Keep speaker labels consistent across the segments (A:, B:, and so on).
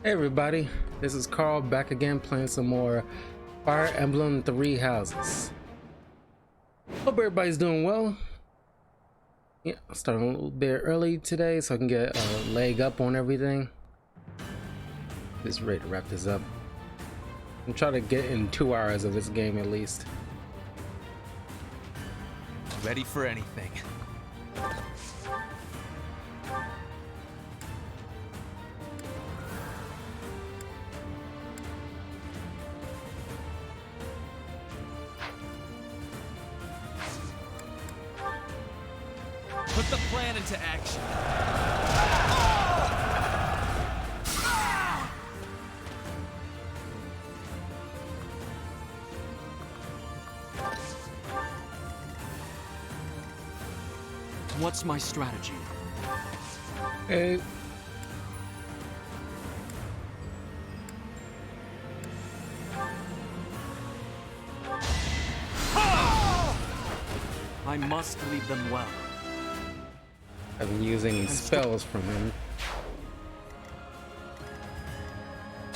A: Hey everybody, this is Carl back again playing some more Fire Emblem 3 Houses. Hope everybody's doing well. Yeah, I'm starting a little bit early today so I can get a leg up on everything. Just ready to wrap this up. I'm trying to get in 2 hours of this game at least.
B: Ready for anything. Put the plan into action. What's my strategy?
A: Hey.
B: I must lead them well.
A: I haven't used any spells from him.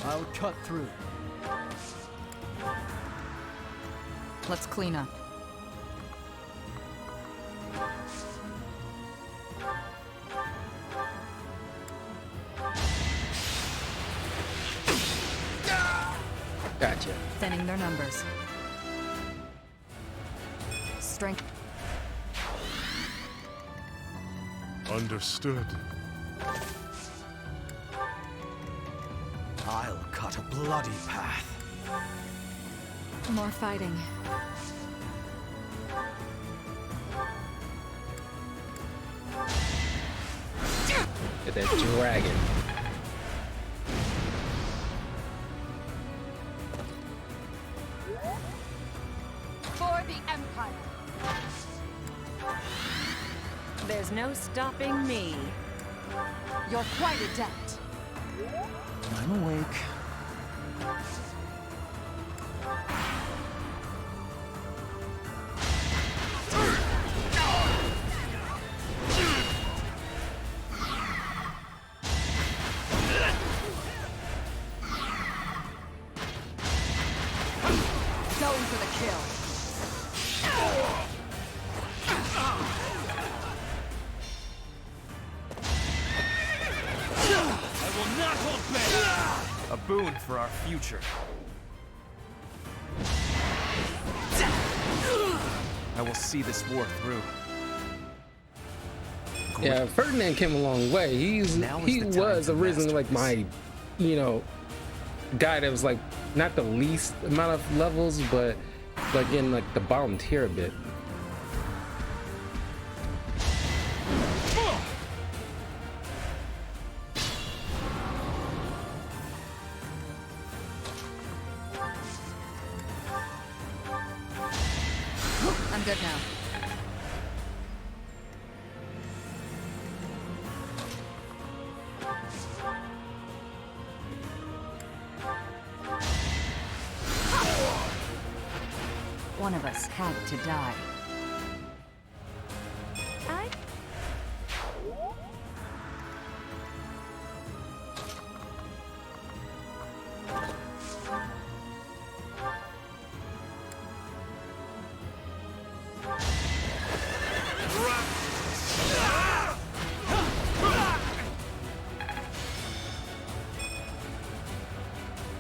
B: I'll cut through.
C: Let's clean up.
A: Gotcha.
C: Thinning their numbers. Strength.
D: Understood.
B: I'll cut a bloody path.
C: More fighting.
A: Get that dragon.
E: For the Empire. There's no stopping me. You're quite adept.
B: I'm awake.
E: Going for the kill.
B: I will not hold back. A boon for our future. I will see this war through.
A: Yeah, Ferdinand came a long way. He was originally like my, guy that was like not the least amount of levels, but like in like the bottom tier a bit.
C: I'm good now. One of us had to die.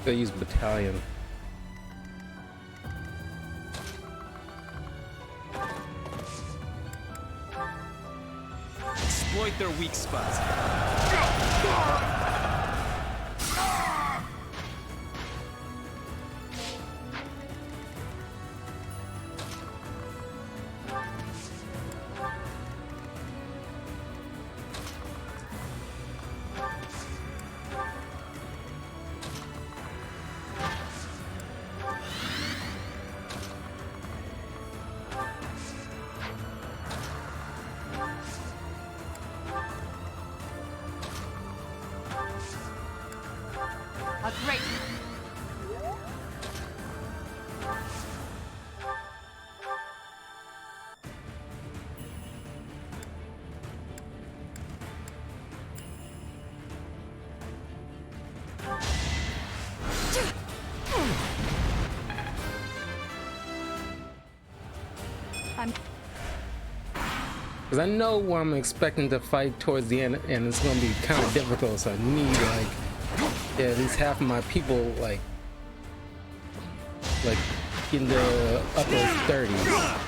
A: They use battalion.
B: Exploit their weak spots.
A: because I know where I'm expecting to fight towards the end, and it's gonna be kind of difficult. So I need like, yeah, at least half of my people like in the upper 30s.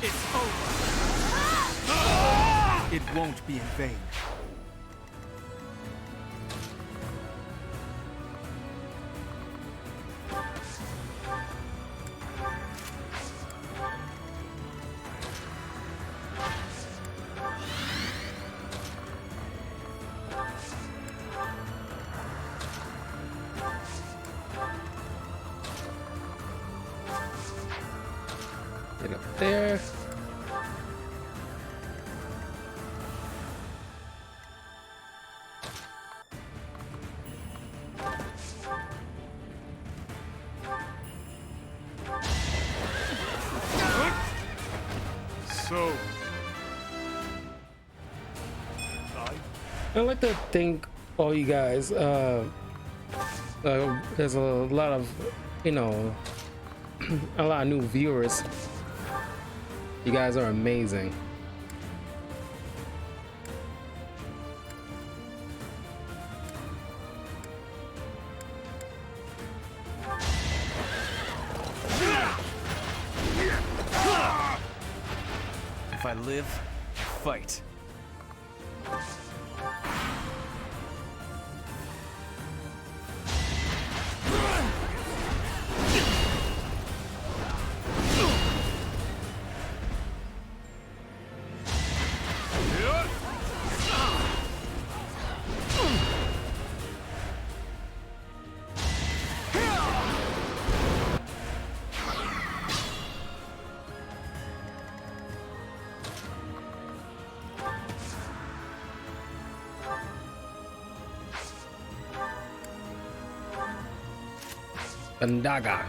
B: It's over. It won't be in vain.
A: Get up there.
B: So,
A: I'd like to thank all you guys. There's a lot of, you know, a lot of new viewers. You guys are amazing.
B: if I live, I fight.
A: Bandaga.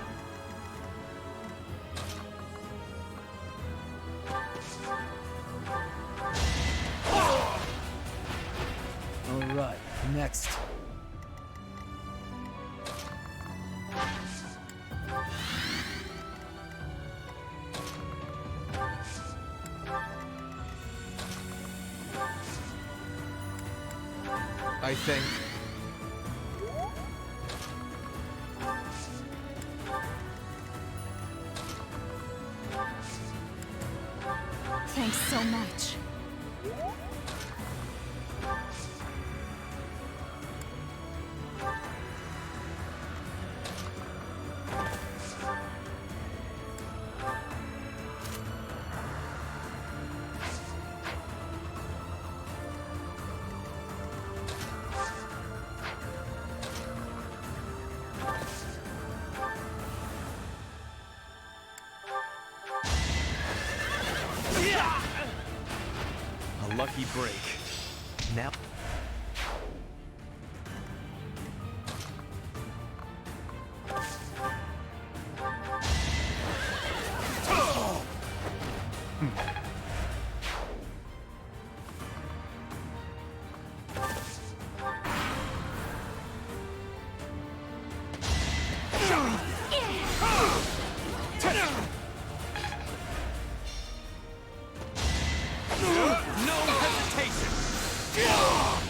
B: All right, next. I think.
C: Thanks so much.
B: A lucky break. Now.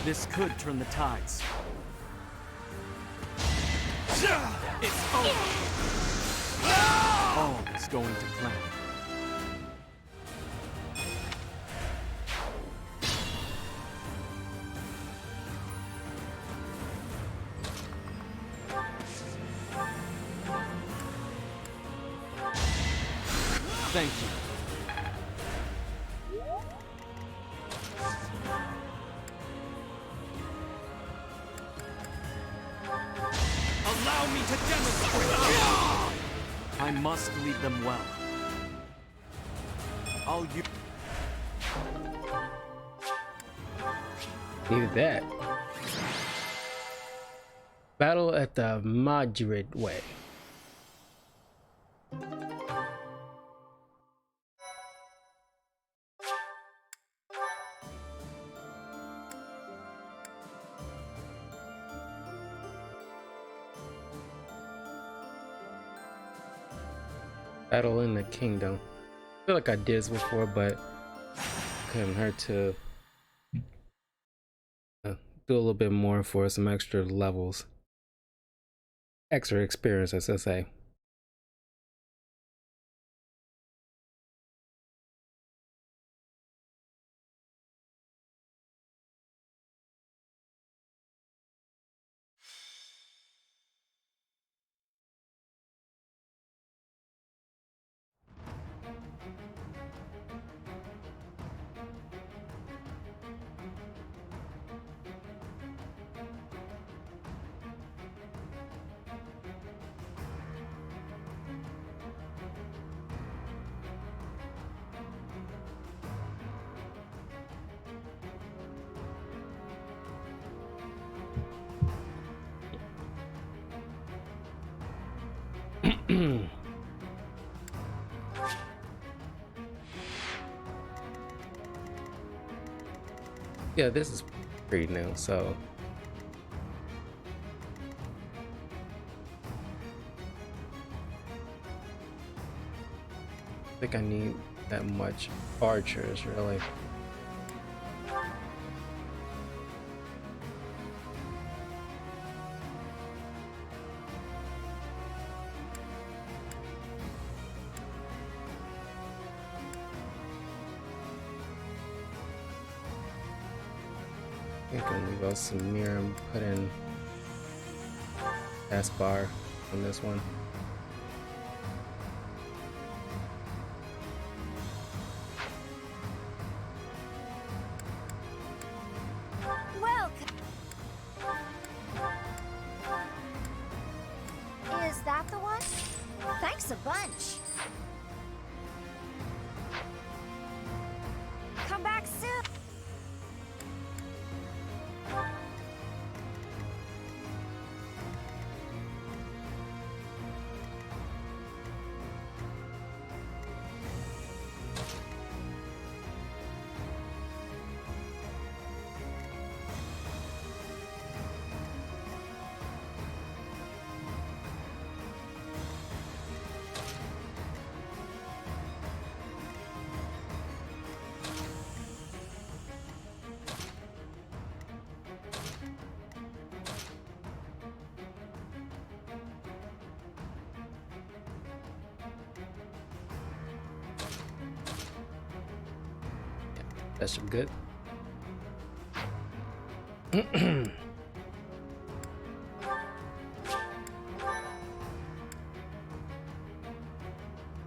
B: This could turn the tides. It's over. All is going to plan. Thank you. Allow me to demonstrate. I must lead them well. I'll use.
A: Needed that. Battle at the Madrid Way. Battle in the Kingdom. I feel like I did this before, but couldn't hurt to do a little bit more for some extra levels. Extra experience, as I say. Yeah, this is pretty new, so I think I need that much archers, really. I think I'm gonna go Samir and put in S-bar on this one.
C: Welcome. Is that the one? Thanks a bunch. Come back soon.
A: That should be good.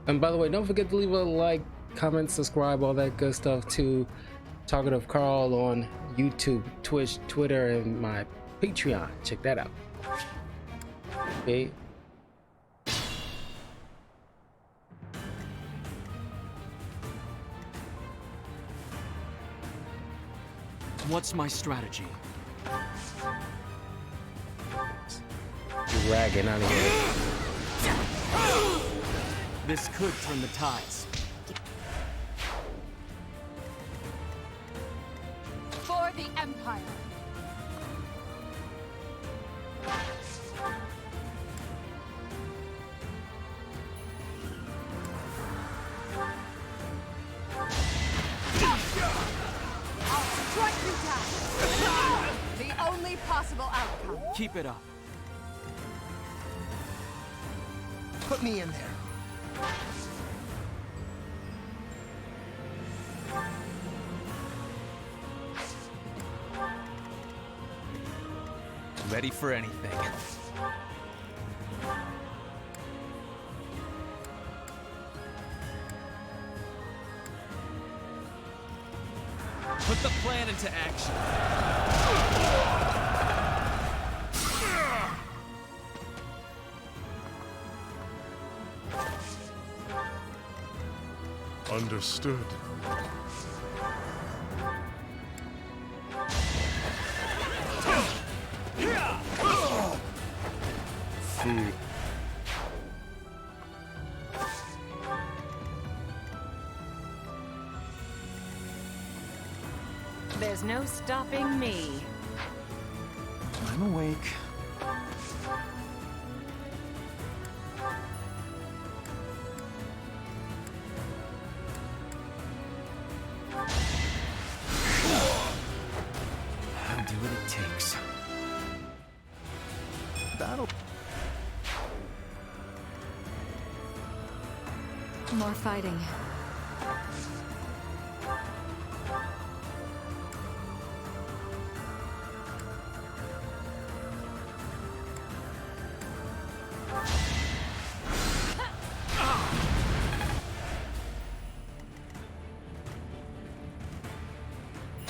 A: And by the way, don't forget to leave a like, comment, subscribe, all that good stuff to Talkative Carl on YouTube, Twitch, Twitter, and my Patreon. Check that out. Okay.
B: What's my strategy?
A: Dragging out of here.
B: This could turn the tides.
E: For the Empire. I'll strike you down. only possible outcome.
B: Keep it up.
D: Put me in there.
B: Ready for anything. Put the plan into action.
F: Understood. Fool.
E: There's no stopping me.
B: I'm awake. I'll do what it takes. Battle.
E: More fighting.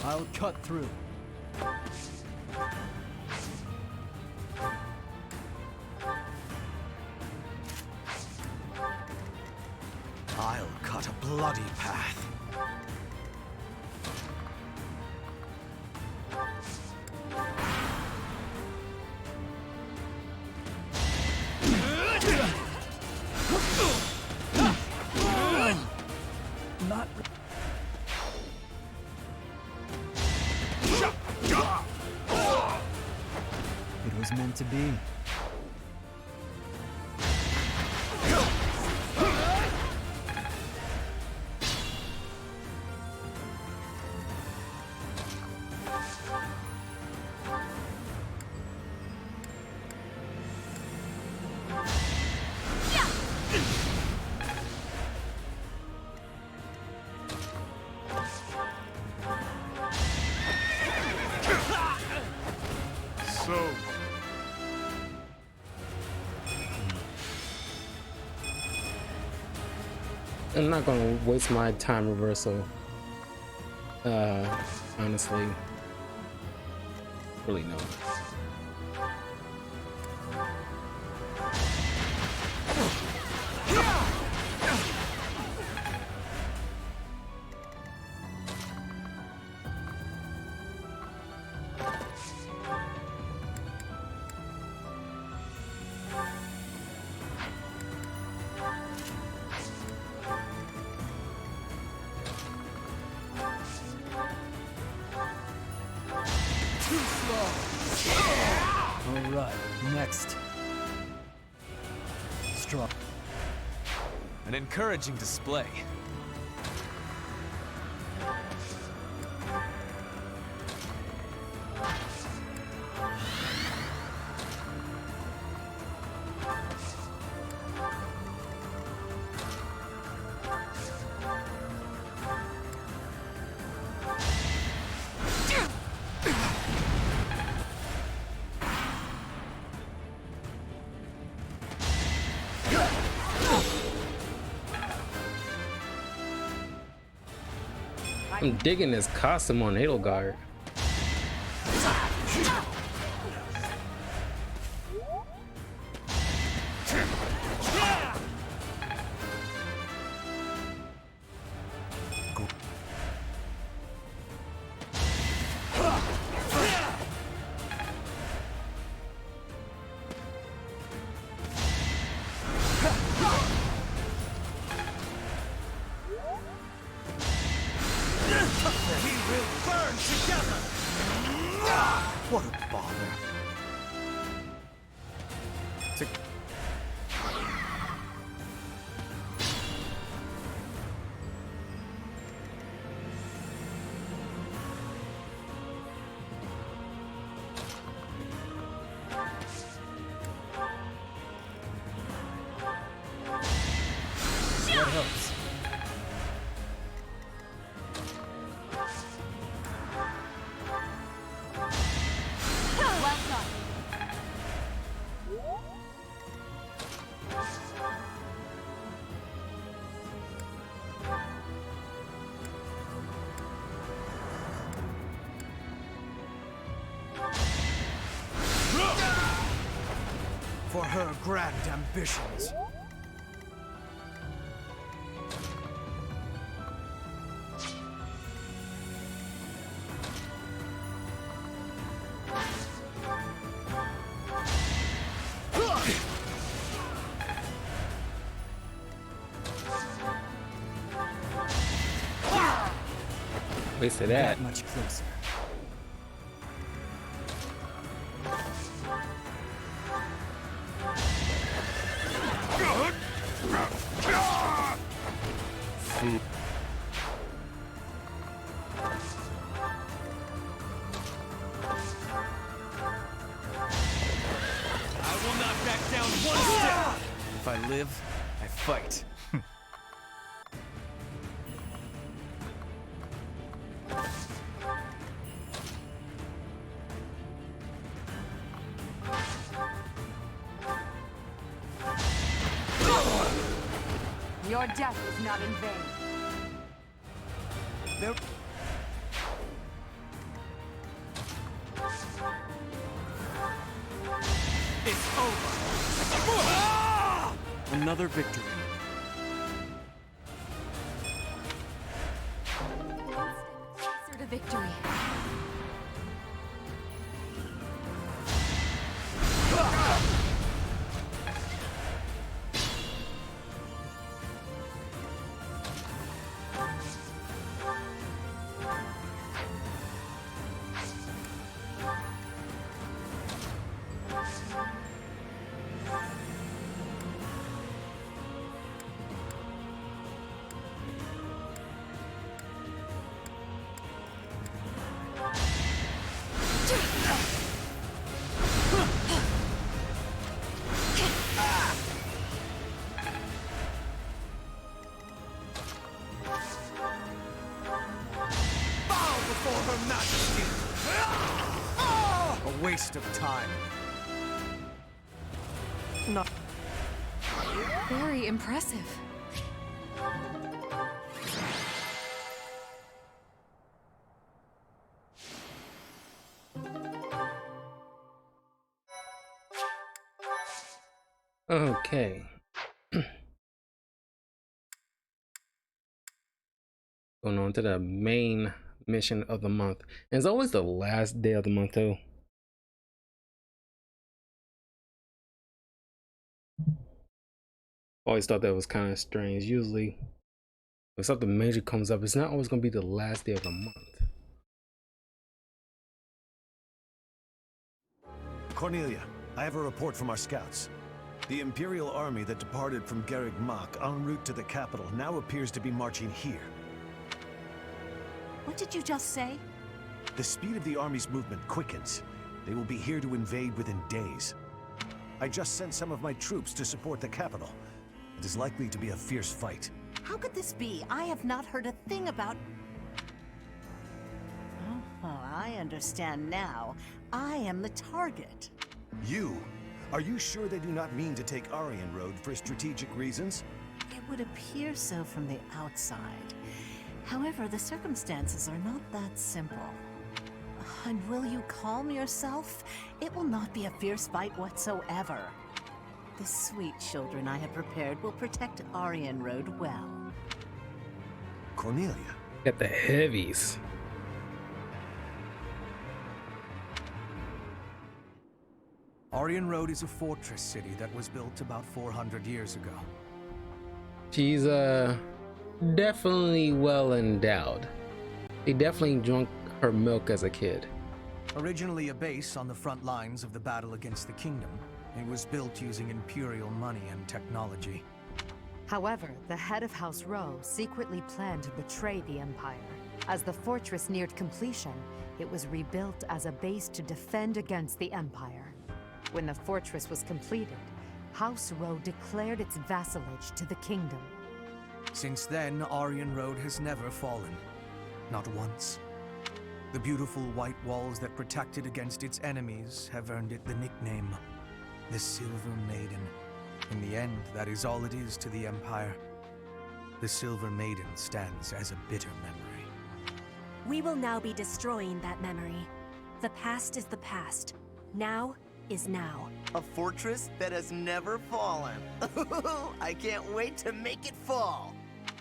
B: I'll cut through. I'll cut a bloody path. Not. It was meant to be.
F: So,
A: I'm not gonna waste my time reversal. Honestly. Really no.
B: All right, next. Strong. An encouraging display. I'm digging this costume on Edelgard. What a bother.
D: for her grand ambitions.
A: Wasted that.
B: That much closer. I will not back down one step. If I live, I fight.
E: Your death is not in vain.
D: There...
B: It's over. Another victory.
E: Closer to victory.
D: Bow before her majesty! A waste of time.
E: Not very impressive.
A: Okay. Going on to the main mission of the month. And it's always the last day of the month too. Always thought that was kind of strange. Usually when something major comes up, it's not always going to be the last day of the month.
F: Cornelia, I have a report from our scouts. The Imperial army that departed from Garreg Mach en route to the capital now appears to be marching here.
C: What did you just say?
F: The speed of the army's movement quickens. They will be here to invade within days. I just sent some of my troops to support the capital. It is likely to be a fierce fight.
C: How could this be? I have not heard a thing about... Oh, I understand now. I am the target.
F: You? Are you sure they do not mean to take Arianrhod for strategic reasons?
C: It would appear so from the outside. However, the circumstances are not that simple. And will you calm yourself? It will not be a fierce fight whatsoever. The sweet children I have prepared will protect Arianrhod well.
F: Cornelia?
A: Got the heavies.
D: Arianrhod is a fortress city that was built about 400 years ago.
A: She's definitely well endowed. They definitely drank her milk as a kid.
D: Originally a base on the front lines of the battle against the kingdom, it was built using Imperial money and technology.
E: However, the head of House Rowe secretly planned to betray the Empire. As the fortress neared completion, it was rebuilt as a base to defend against the Empire. When the fortress was completed, House Rowe declared its vassalage to the kingdom.
D: Since then, Arianrhod has never fallen. Not once. The beautiful white walls that protected against its enemies have earned it the nickname, the Silver Maiden. In the end, that is all it is to the Empire. The Silver Maiden stands as a bitter memory.
G: We will now be destroying that memory. The past is the past. Now, is now.
H: A fortress that has never fallen. I can't wait to make it fall.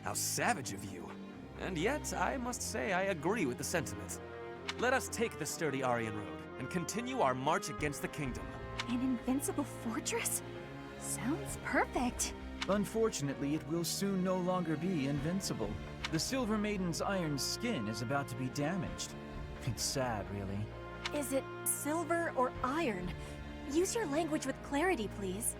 B: How savage of you. And yet, I must say I agree with the sentiment. Let us take the sturdy Arianrhod and continue our march against the kingdom.
G: An invincible fortress? Sounds perfect.
I: Unfortunately, it will soon no longer be invincible. The Silver Maiden's iron skin is about to be damaged. It's sad, really.
G: Is it silver or iron? Use your language with clarity, please.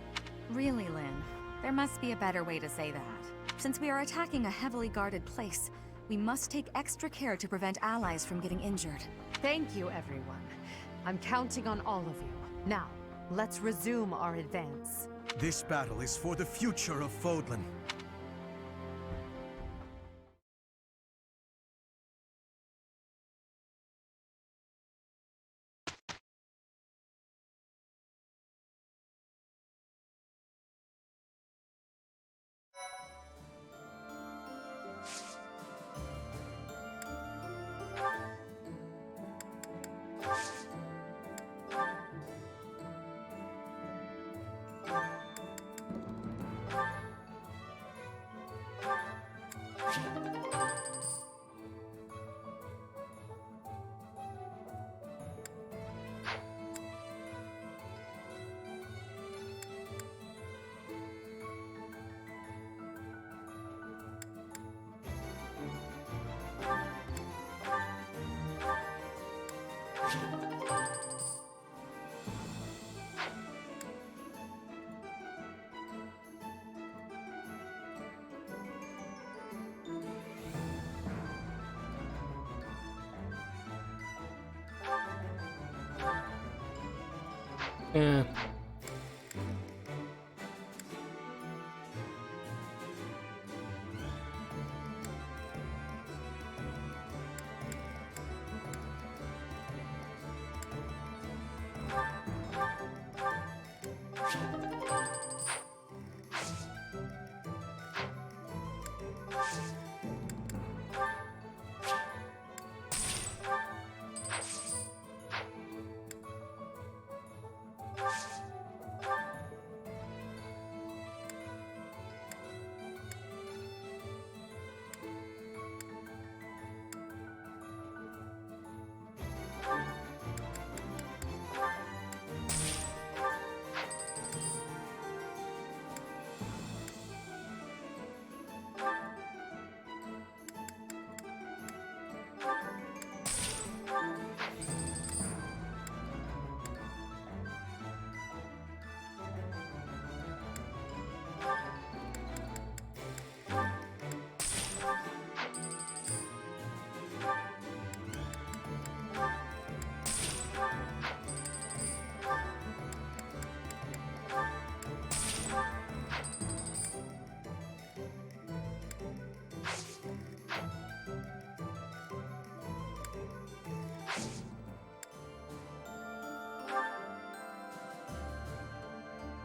J: Really, Lynn, there must be a better way to say that. Since we are attacking a heavily guarded place, we must take extra care to prevent allies from getting injured.
E: Thank you, everyone. I'm counting on all of you. Now, let's resume our advance.
D: This battle is for the future of Fodlan.
A: Yeah.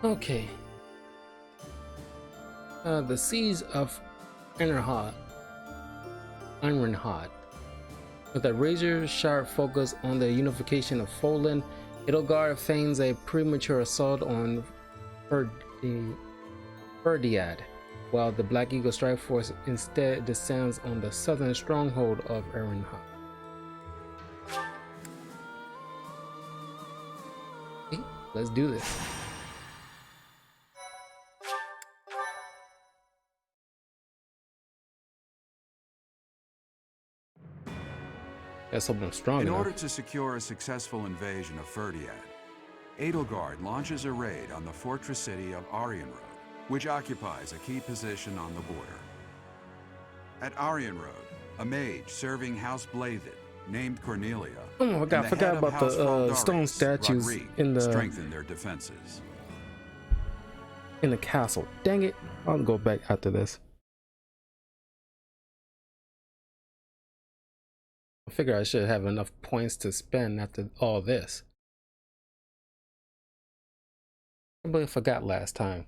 A: Okay. The Siege of Arianrhod. With a razor-sharp focus on the unification of Fodlan, Edelgard feigns a premature assault on Verdiad, while the Black Eagle Strike Force instead descends on the southern stronghold of Arianrhod. Okay, let's do this. Let's hope I'm strong
K: In
A: enough.
K: order to secure a successful invasion of Verdiad, Edelgard launches a raid on the fortress city of Arianrhod, which occupies a key position on the border. At Arianrhod, a mage serving House Blathed, named Cornelia,
A: Oh my god, I forgot about the stone statues in the
K: strengthen their defenses.
A: castle. Dang it. I'll go back after this. I figure I should have enough points to spend after all this. I completely forgot last time.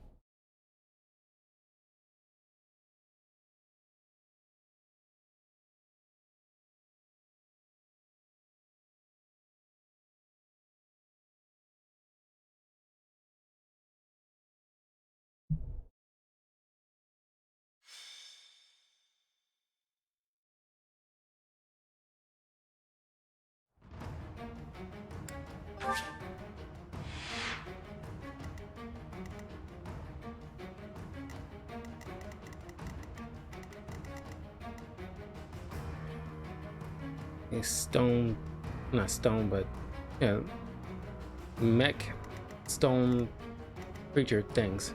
A: A stone, not stone, but yeah, mech stone creature things.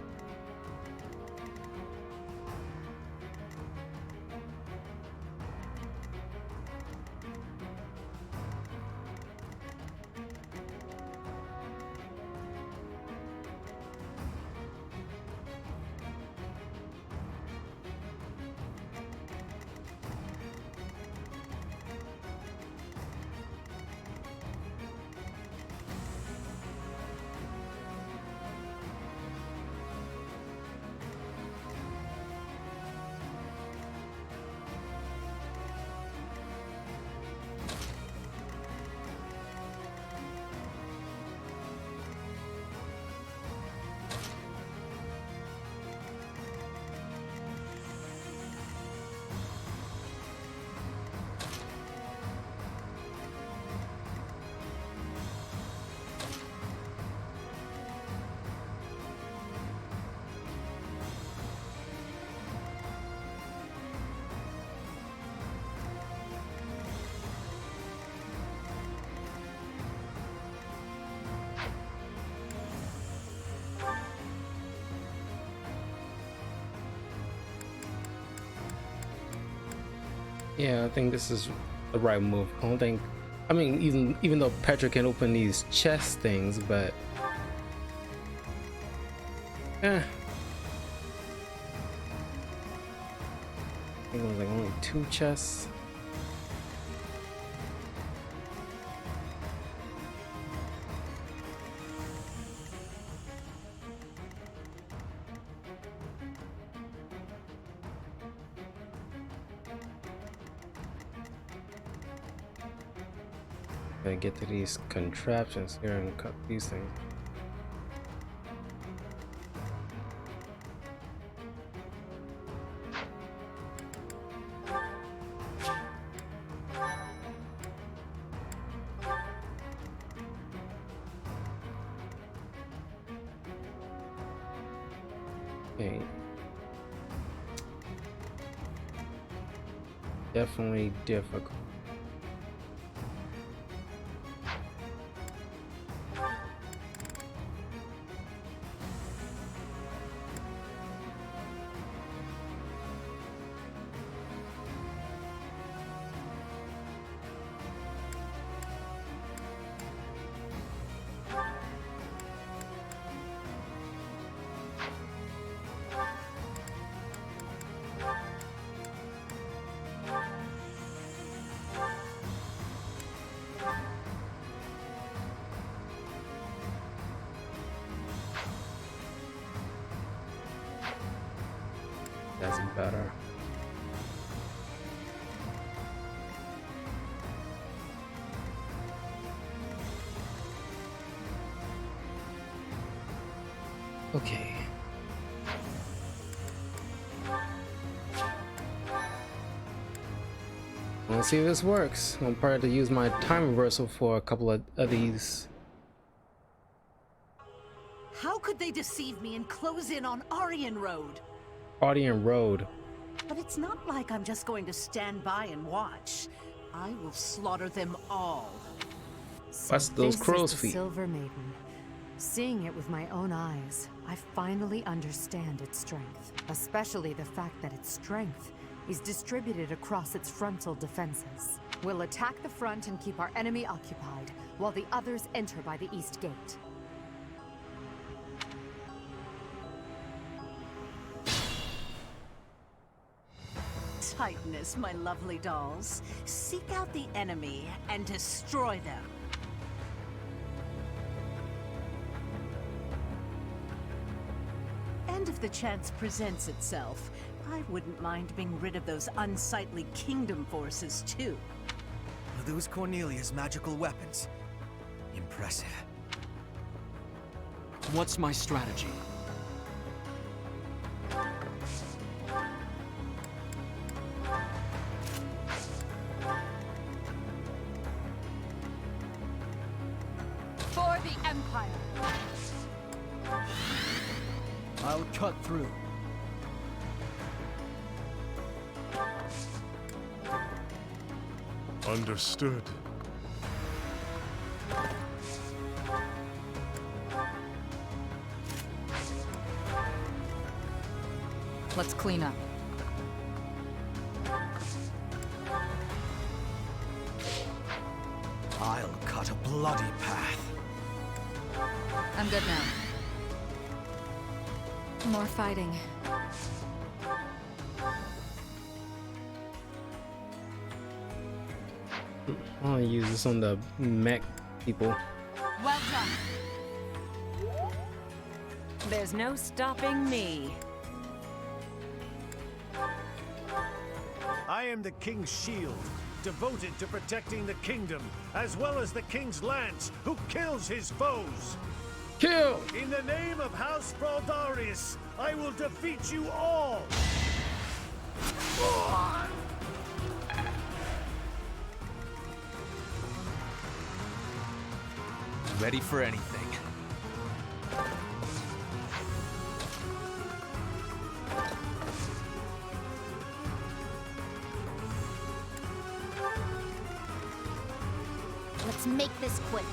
A: Yeah, I think this is the right move. I don't think, I mean, even though Petra can open these chest things, but I think it was like only 2 chests. Gotta get to these contraptions here and cut these things. Okay. Definitely difficult. That's better. Okay. Let's see if this works. I'm probably have to use my time reversal for a couple of these.
C: How could they deceive me and close in on Arianrhod?
A: Arianrhod.
C: But it's not like I'm just going to stand by and watch. I will slaughter them all.
A: That's those crow's
E: This is the
A: feet.
E: Silver Maiden. Seeing it with my own eyes, I finally understand its strength. Especially the fact that its strength is distributed across its frontal defenses. We'll attack the front and keep our enemy occupied, while the others enter by the east gate.
C: Titanus, my lovely dolls. Seek out the enemy and destroy them. And if the chance presents itself, I wouldn't mind being rid of those unsightly kingdom forces too.
D: Are those Cornelia's magical weapons? Impressive.
B: What's my strategy?
C: For
E: the Empire!
I: I'll cut through.
L: Understood.
E: Let's clean up.
D: I'll cut a bloody path.
E: I'm good now.
J: More fighting.
A: I want to use this on the mech people.
E: Well done.
M: There's no stopping me.
F: I am the King's shield, devoted to protecting the kingdom, as well as the King's lance, who kills his foes.
A: Kill!
F: In the name of House Fraldarius, I will defeat you all!
B: Ready for anything.
G: Let's make this quick.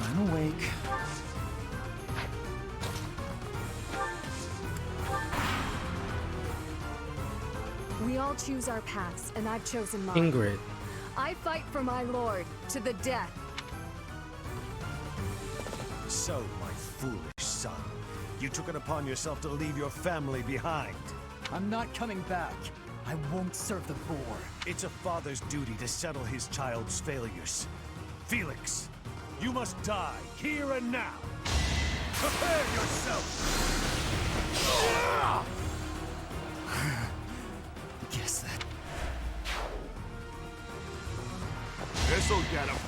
I: I'm awake.
E: We all choose our paths, and I've chosen mine.
A: Ingrid.
E: I fight for my lord, to the death.
F: So, my foolish son, you took it upon yourself to leave your family behind.
I: I'm not coming back. I won't serve the boar.
F: It's a father's duty to settle his child's failures. Felix, you must die here and now. Prepare yourself!
I: Guess that.
K: This'll get him.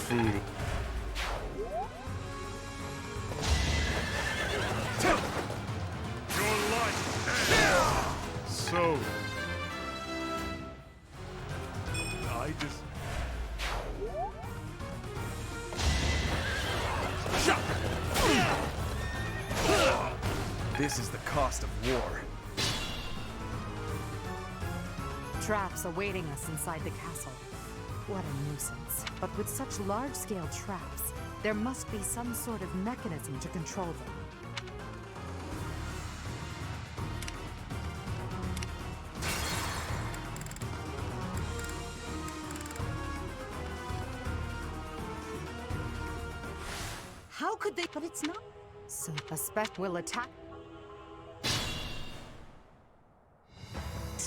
A: Food.
L: Your life. So. I just.
B: This is the cost of war.
E: Traps awaiting us inside the castle. What a nuisance. But with such large-scale traps, there must be some sort of mechanism to control them. How could they? But it's not. So a spec will attack.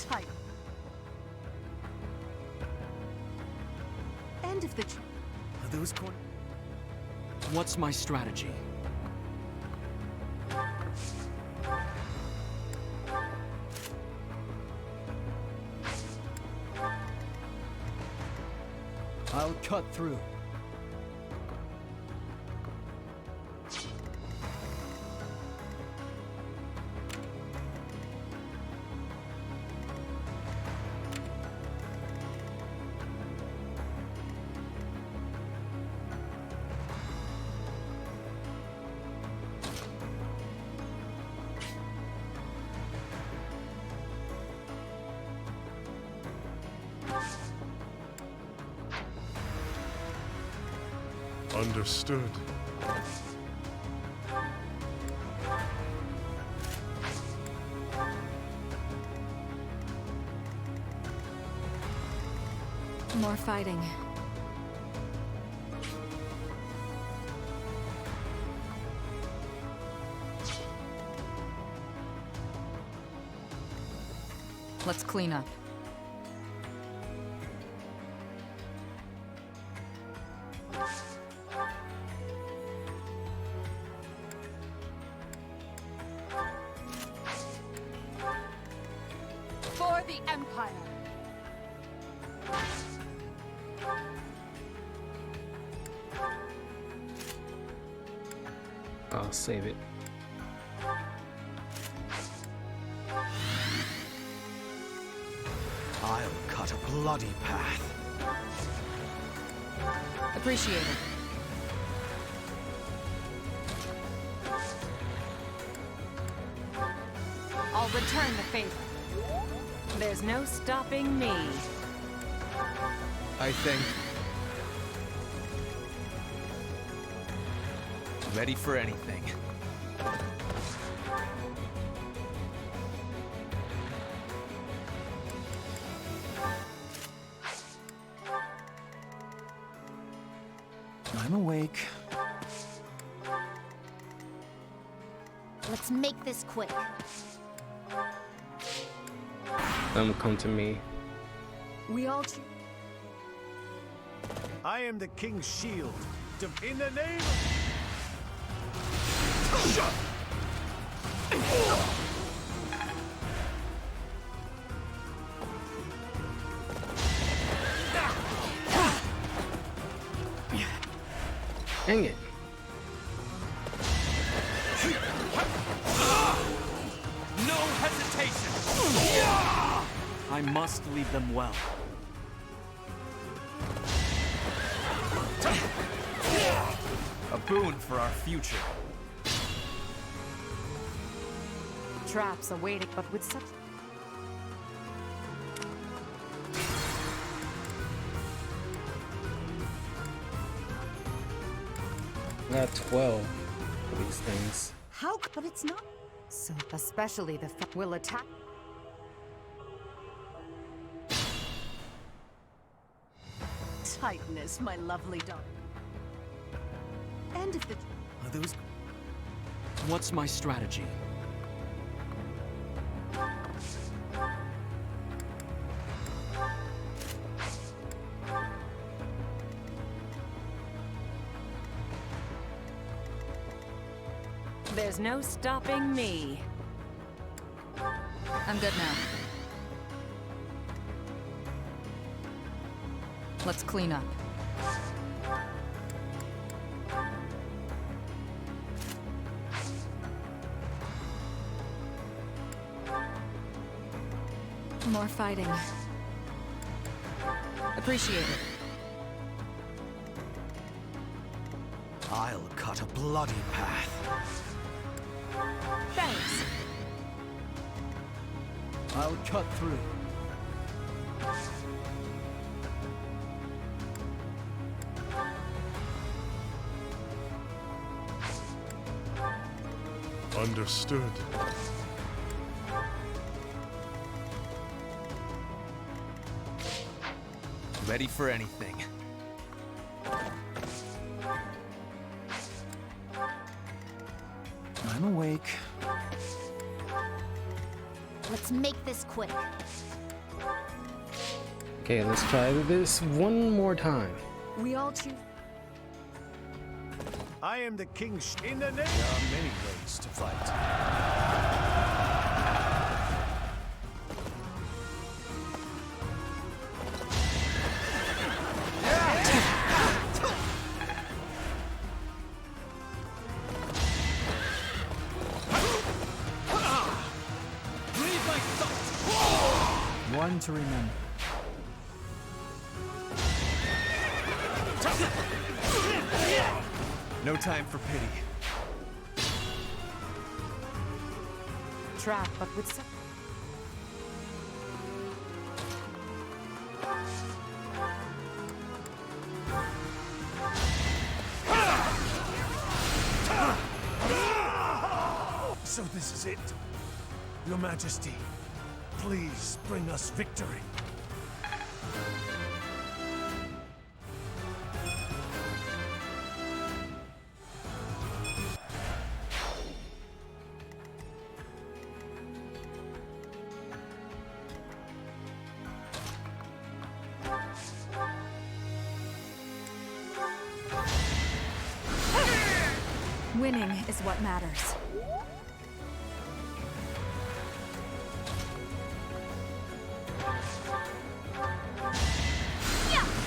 E: Tight. End of the.
B: Are those corn? What's my strategy?
I: I'll cut through.
L: Understood.
J: More fighting.
E: Let's clean up. For the Empire!
A: I'll save it.
D: I'll cut a bloody path.
E: Appreciate it.
M: I'll return the favor. There's no stopping me.
D: I think.
B: Ready for anything.
D: I'm awake.
G: Let's make this quick.
A: Them come to me.
E: We all
F: I am the king's shield. In the name
A: Dang it.
B: No hesitation! I must lead them well. A boon for our future.
E: traps awaiting, but with such...
A: I got 12 of these things.
E: How? But it's not. So, especially the will attack.
C: Tightness, my lovely daughter. And if the...
B: Are those... What's my strategy?
M: There's no stopping me.
J: I'm good now. Let's clean up. More fighting. Appreciate it.
D: I'll cut a bloody path.
M: Thanks.
I: I'll cut through.
L: Understood.
B: Ready for anything.
D: I'm awake.
G: Let's make this quick.
A: Okay, let's try this one more time.
E: We all choose.
F: I am the king's in the name. There are many ways to fight.
I: One to remember.
B: No time for pity.
E: Trap, but with such...
F: So this is it. Your Majesty, please bring us victory.
J: Winning is what matters.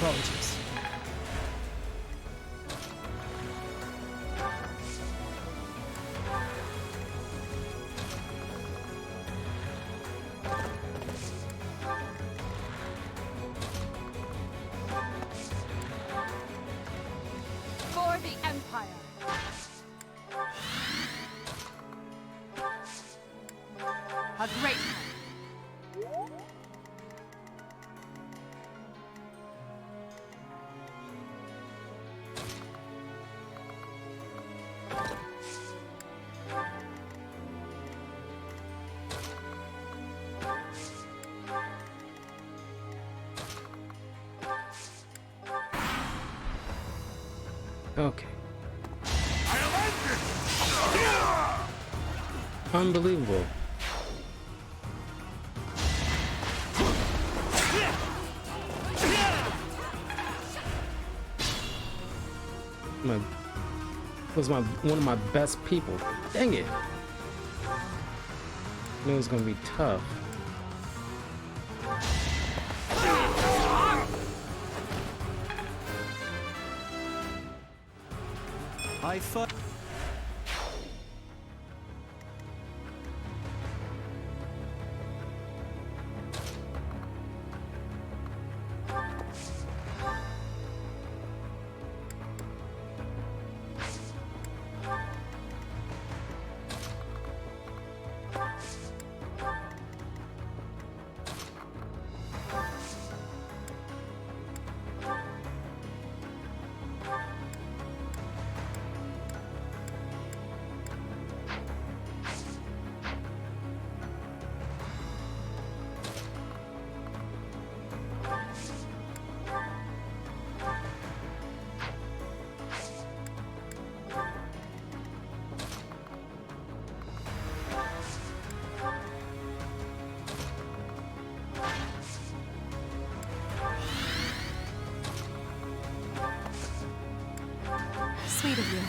I: Apologies.
A: Okay. Unbelievable. One of my best people. Dang it. I knew it was gonna be tough.
D: I thought.
J: Sweet of you.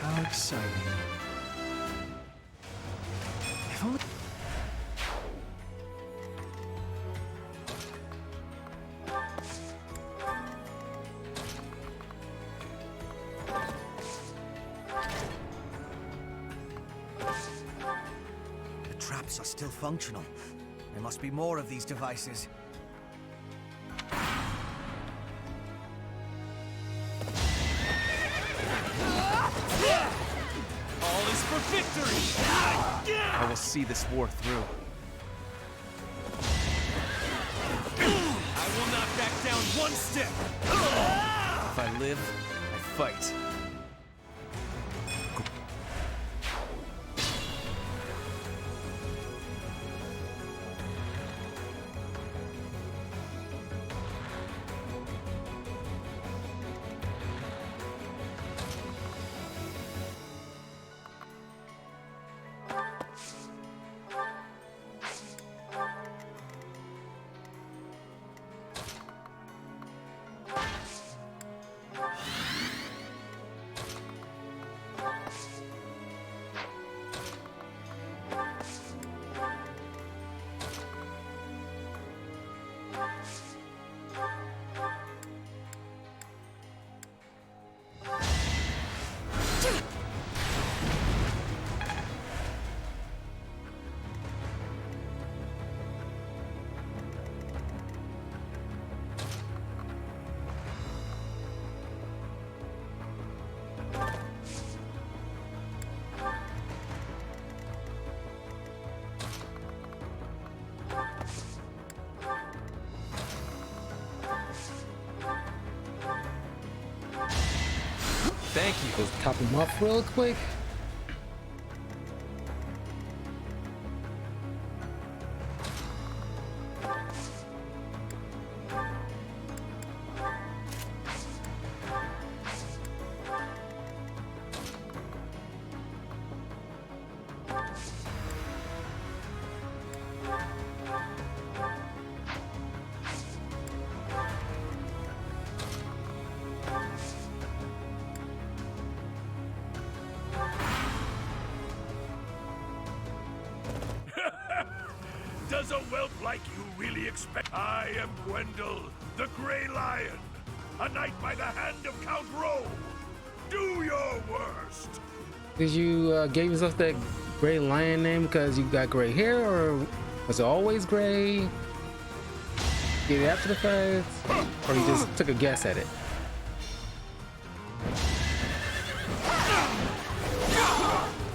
D: How exciting. If only... The traps are still functional. There must be more of these devices.
B: All is for victory! I will see this war through. I will not back down one step! If I live, I fight. Thank you.
A: Just top him up real quick.
L: Does a whelp like you really expect? I am Gwendol, the Grey Lion, a knight by the hand of Count Rowe. Do your worst.
A: Did you give yourself that Gray Lion name because you got gray hair, or was it always gray? Get it after the fact, or you just took a guess at it?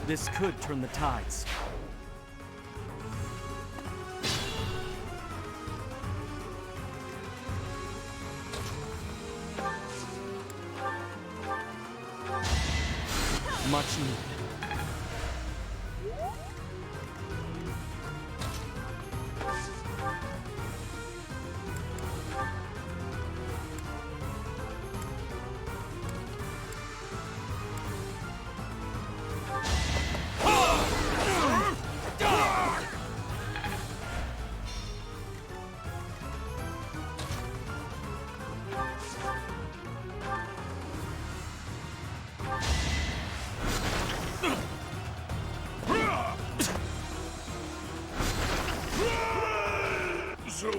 B: This could turn the tides. Much needed.
L: So,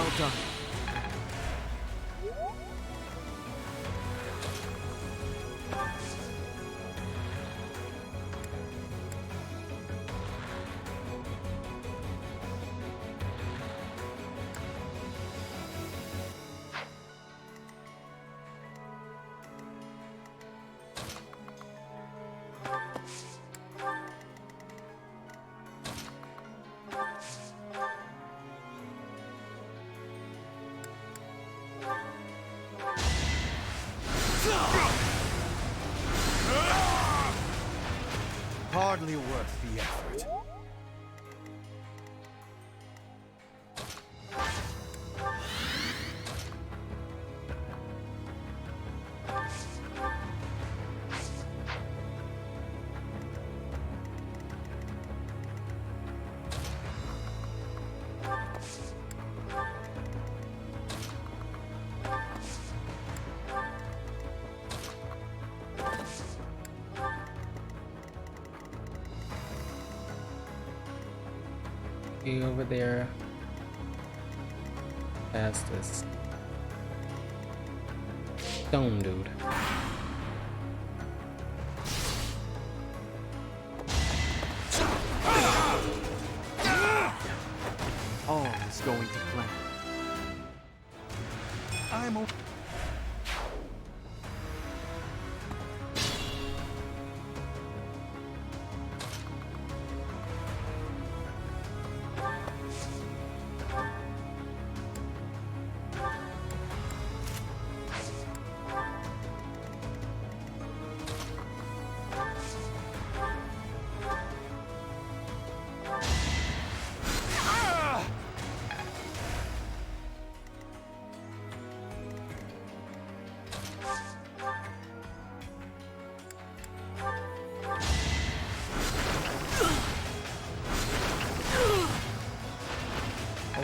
B: Well done.
D: Hardly worth the effort.
A: Be over there past this stone dude.
B: All is going to plan.
D: I'm a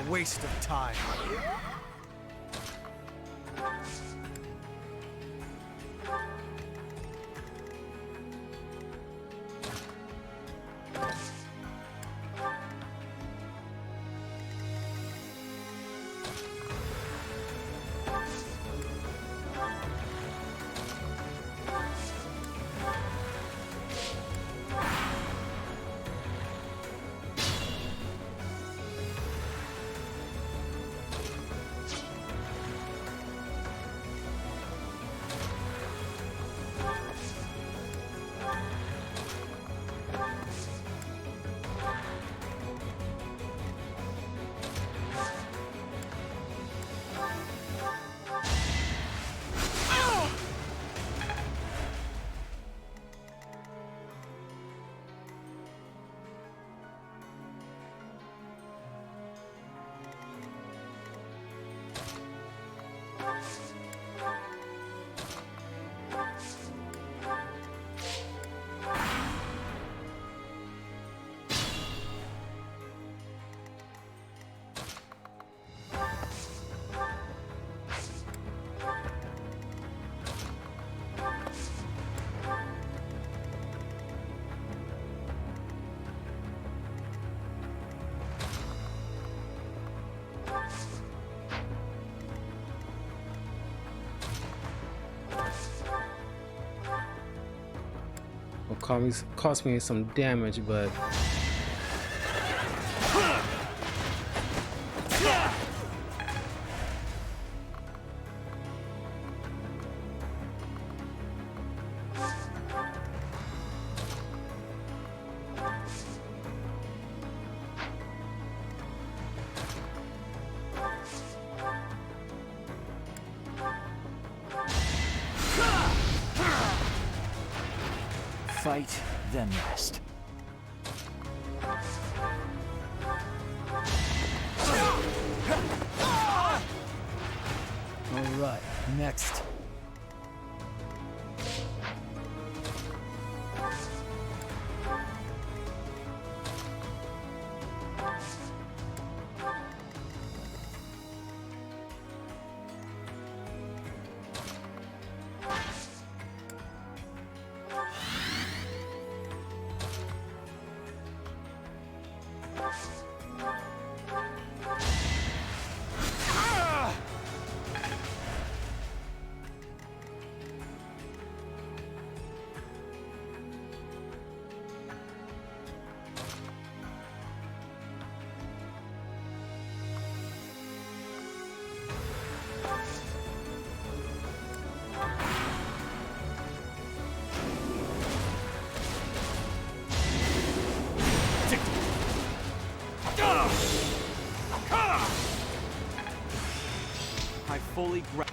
D: waste of time.
A: cost me some damage, but
I: Fight, then rest. All right, next.
B: I fully grasp.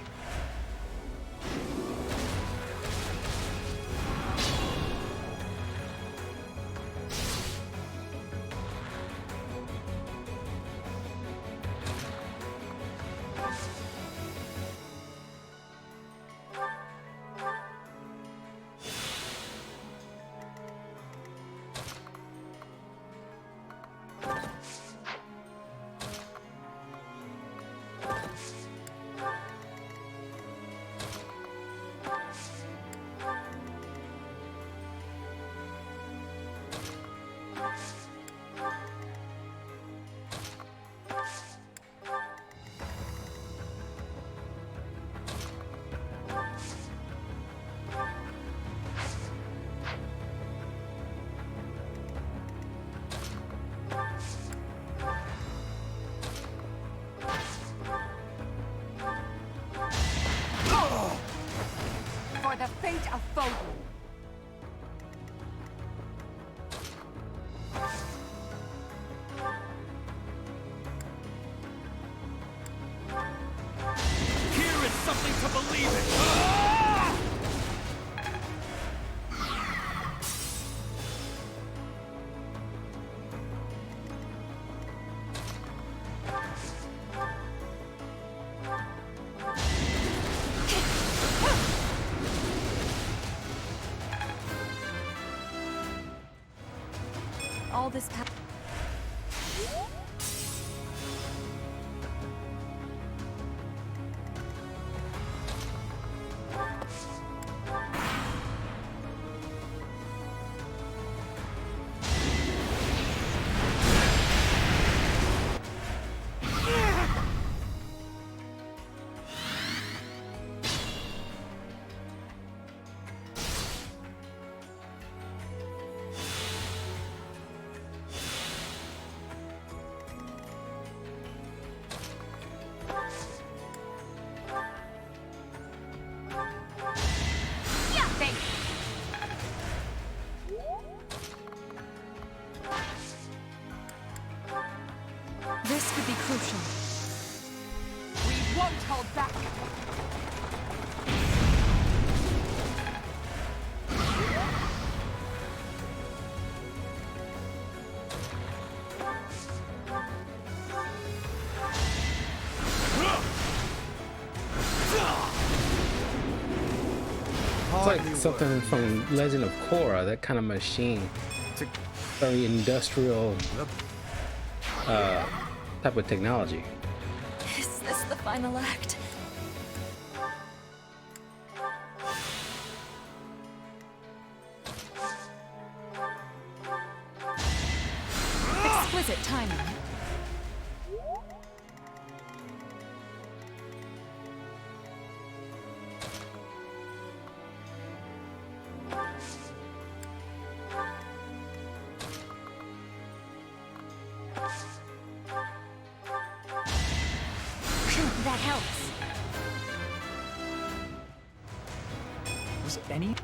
E: For the fate of Foden.
B: Here is something to believe in!
J: All this power.
E: This could be crucial. We won't hold back.
A: it's like something from Legend of Korra, that kind of machine. Very industrial type of technology.
J: Is this the final act? Exquisite timing.
I: Does any...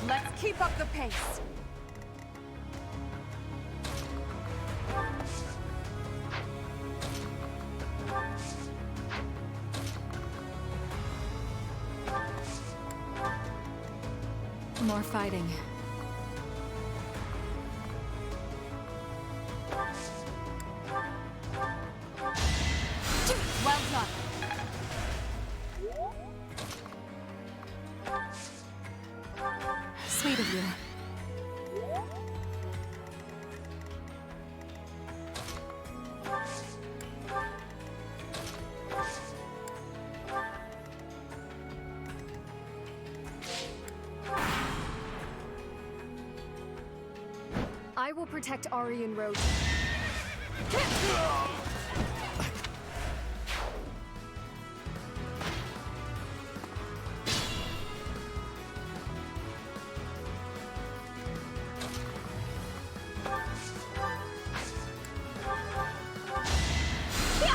M: Let's keep up the pace.
J: More fighting.
M: Well done.
J: Sweet of you.
M: I will protect Arianrhod.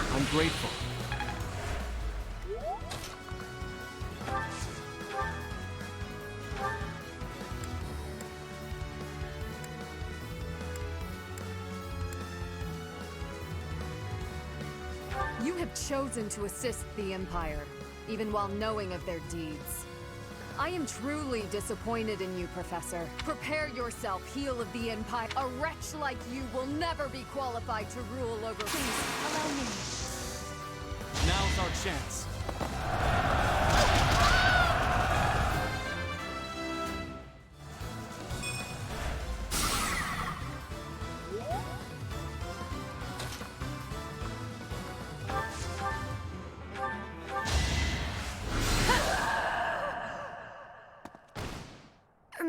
I: I'm grateful.
M: You have chosen to assist the Empire, even while knowing of their deeds. I am truly disappointed in you, Professor. Prepare yourself, heel of the Empire. A wretch like you will never be qualified to rule over...
J: Please, allow me.
B: Now's our chance.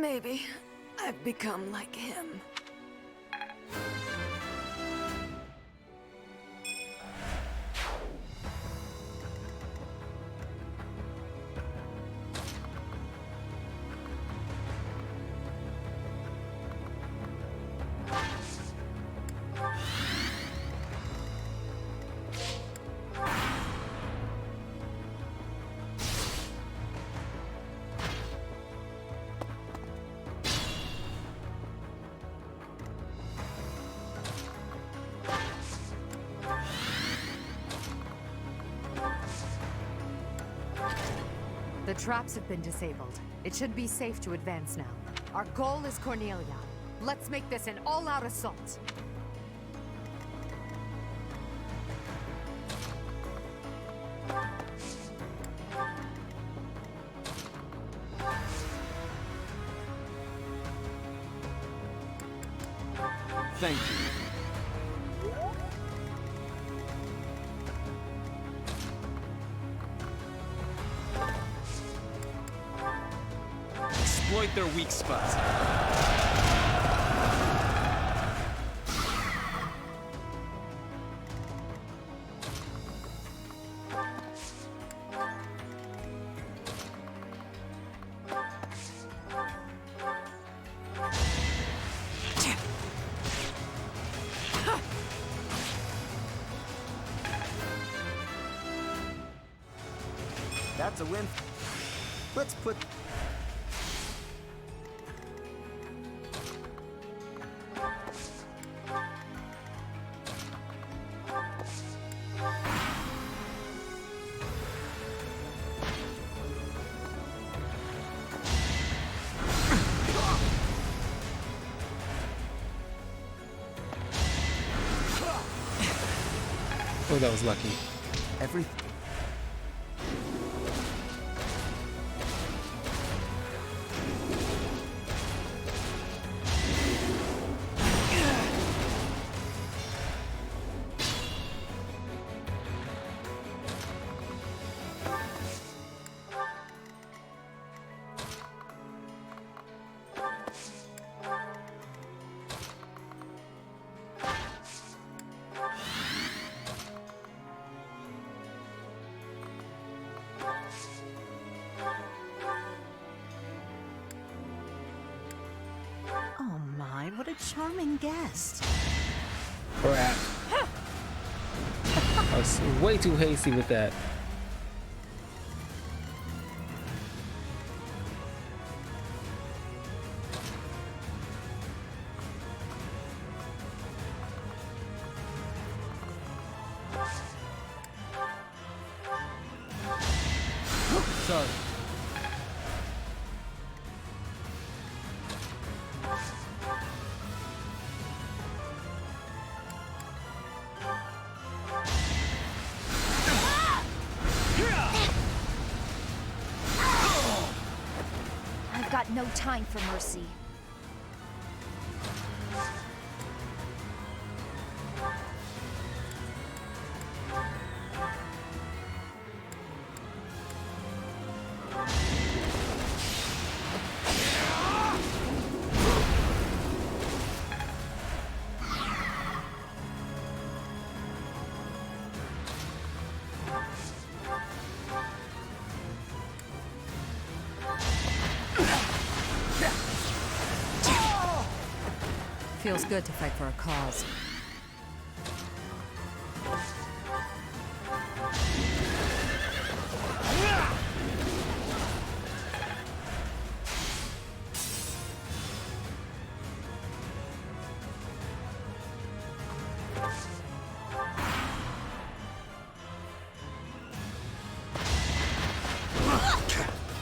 M: Maybe I've become like him.
E: The traps have been disabled. It should be safe to advance now. Our goal is Cornelia. Let's make this an all-out assault.
B: Thank you. Exploit their weak spots.
H: That's a win. Let's put...
A: Oh, that was lucky.
H: everything.
C: what a charming guest.
A: Crap. I was way too hasty with that.
I: Sorry.
J: I've got no time for mercy.
E: Feels good to fight for a cause.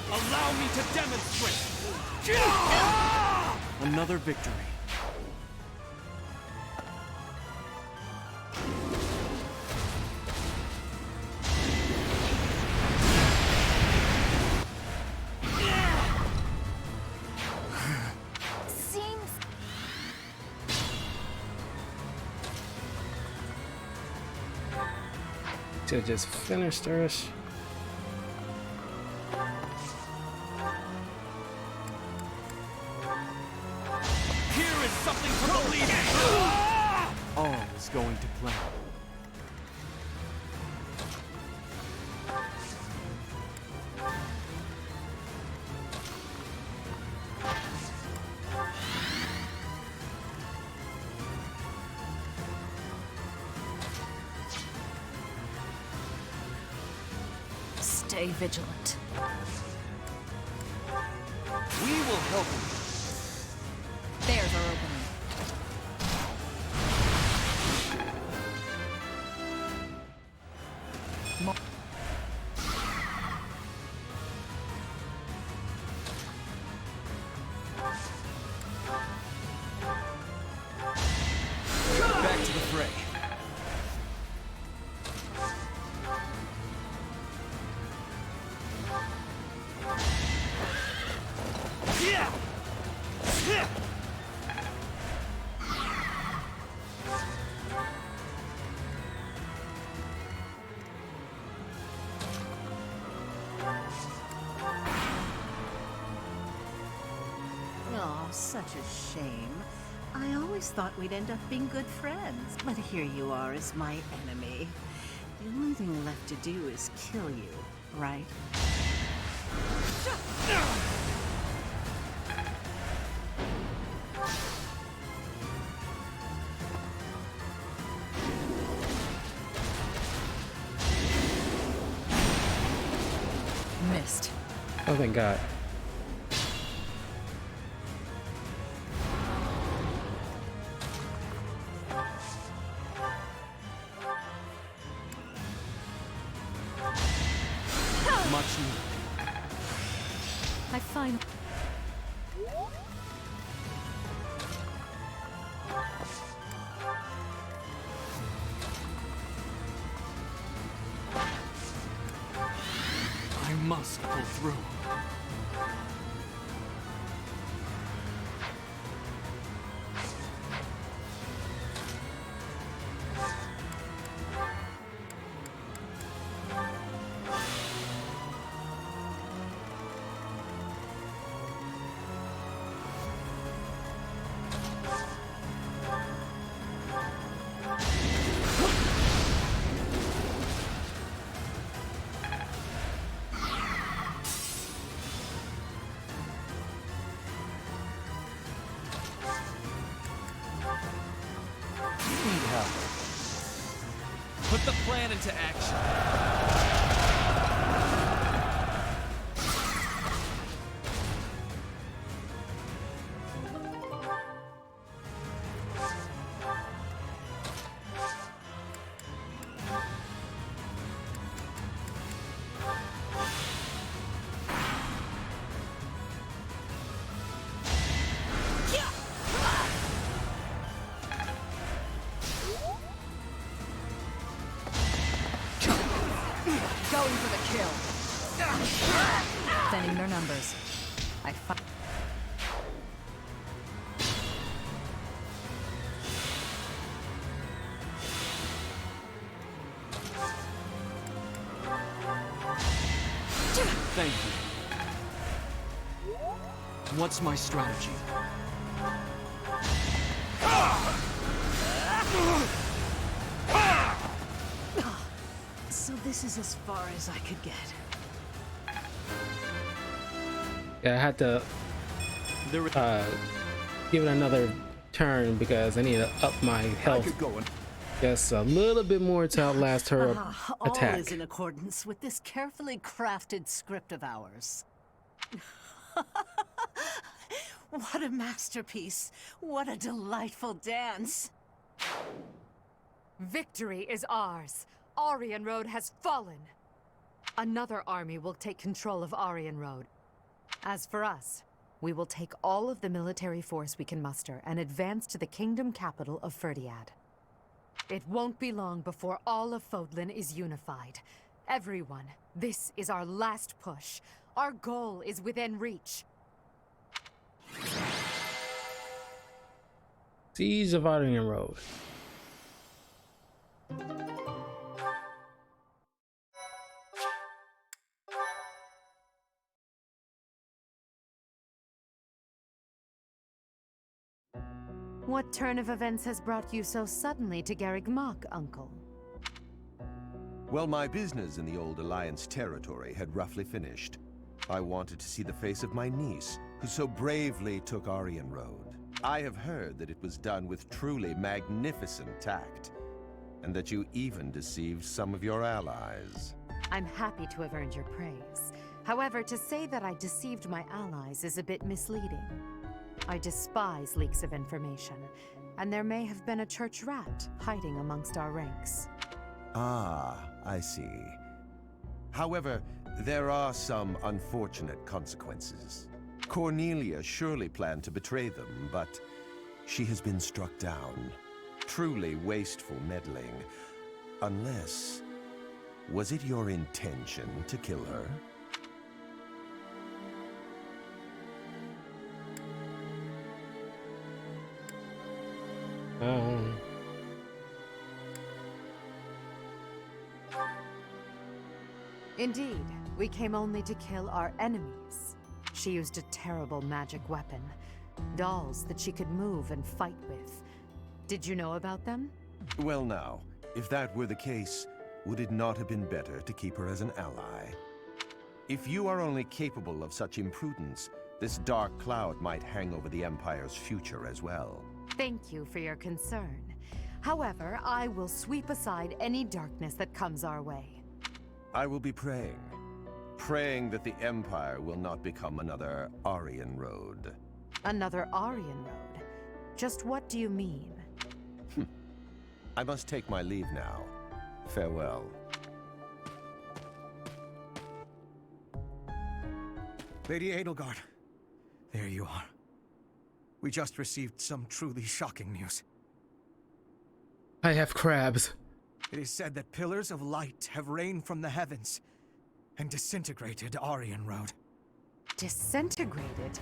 B: Allow me to demonstrate! Another victory.
J: Seems...
A: Should've just finished us.
B: Here is something to believe in! All is going to plan.
C: Stay vigilant.
B: We will help you.
J: There's our opening.
B: Back to the fray.
C: Oh, such a shame. I always thought we'd end up being good friends, but here you are as my enemy. The only thing left to do is kill you, right?
E: Missed.
A: Oh, thank God.
B: Much needed.
E: I find...
B: I must pull through. plan into action.
E: Going for the kill. Thinning their numbers.
B: Thank you. What's my strategy?
C: So this is as far as I could get.
A: Yeah, I had to give it another turn because I need to up my health just a little bit more to outlast her attack.
C: All is in accordance with this carefully crafted script of ours. What a masterpiece. What a delightful dance.
E: Victory is ours. Arianrhod has fallen. Another army will take control of Arianrhod. As for us, we will take all of the military force we can muster and advance to the kingdom capital of Ferdiad. It won't be long before all of Fodlan is unified. Everyone, this is our last push. Our goal is within reach.
A: Siege of Arianrhod.
E: What turn of events has brought you so suddenly to Garreg Mach, Uncle?
F: Well, my business in the old Alliance territory had roughly finished. I wanted to see the face of my niece, who so bravely took Arianrhod. I have heard that it was done with truly magnificent tact, and that you even deceived some of your allies.
E: I'm happy to have earned your praise. However, to say that I deceived my allies is a bit misleading. I despise leaks of information, and there may have been a church rat hiding amongst our ranks.
F: Ah, I see. However, there are some unfortunate consequences. Cornelia surely planned to betray them, but she has been struck down. Truly wasteful meddling. Unless... was it your intention to kill her?
E: Indeed, we came only to kill our enemies. She used a terrible magic weapon. Dolls that she could move and fight with. Did you know about them?
F: Well now, if that were the case, would it not have been better to keep her as an ally? If you are only capable of such imprudence, this dark cloud might hang over the Empire's future as well.
E: Thank you for your concern. However, I will sweep aside any darkness that comes our way.
F: I will be praying. Praying that the Empire will not become another Arianrhod.
E: Another Arianrhod? Just what do you mean?
F: I must take my leave now. Farewell.
D: Lady Edelgard, there you are. We just received some truly shocking news.
A: I have crabs.
D: It is said that pillars of light have rained from the heavens and disintegrated Arianrhod.
E: Disintegrated?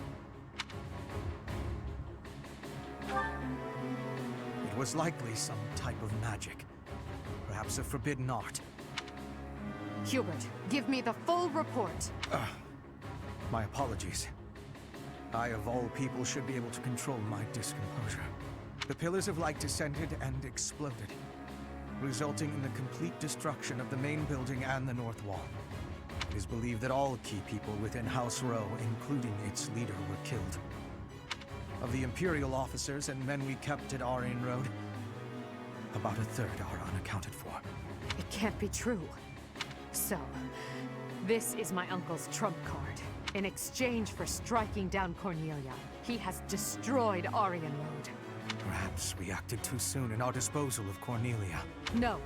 D: It was likely some type of magic. Perhaps a forbidden art.
E: Hubert, give me the full report.
D: My apologies. I, of all people, should be able to control my discomposure. The pillars of light descended and exploded, resulting in the complete destruction of the main building and the north wall. It is believed that all key people within House Row, including its leader, were killed. Of the Imperial officers and men we kept at Arianrhod, about a third are unaccounted for.
E: It can't be true. So, this is my uncle's trump card. In exchange for striking down Cornelia, he has destroyed Arianrhod.
D: Perhaps we acted too soon in our disposal of Cornelia.
E: No.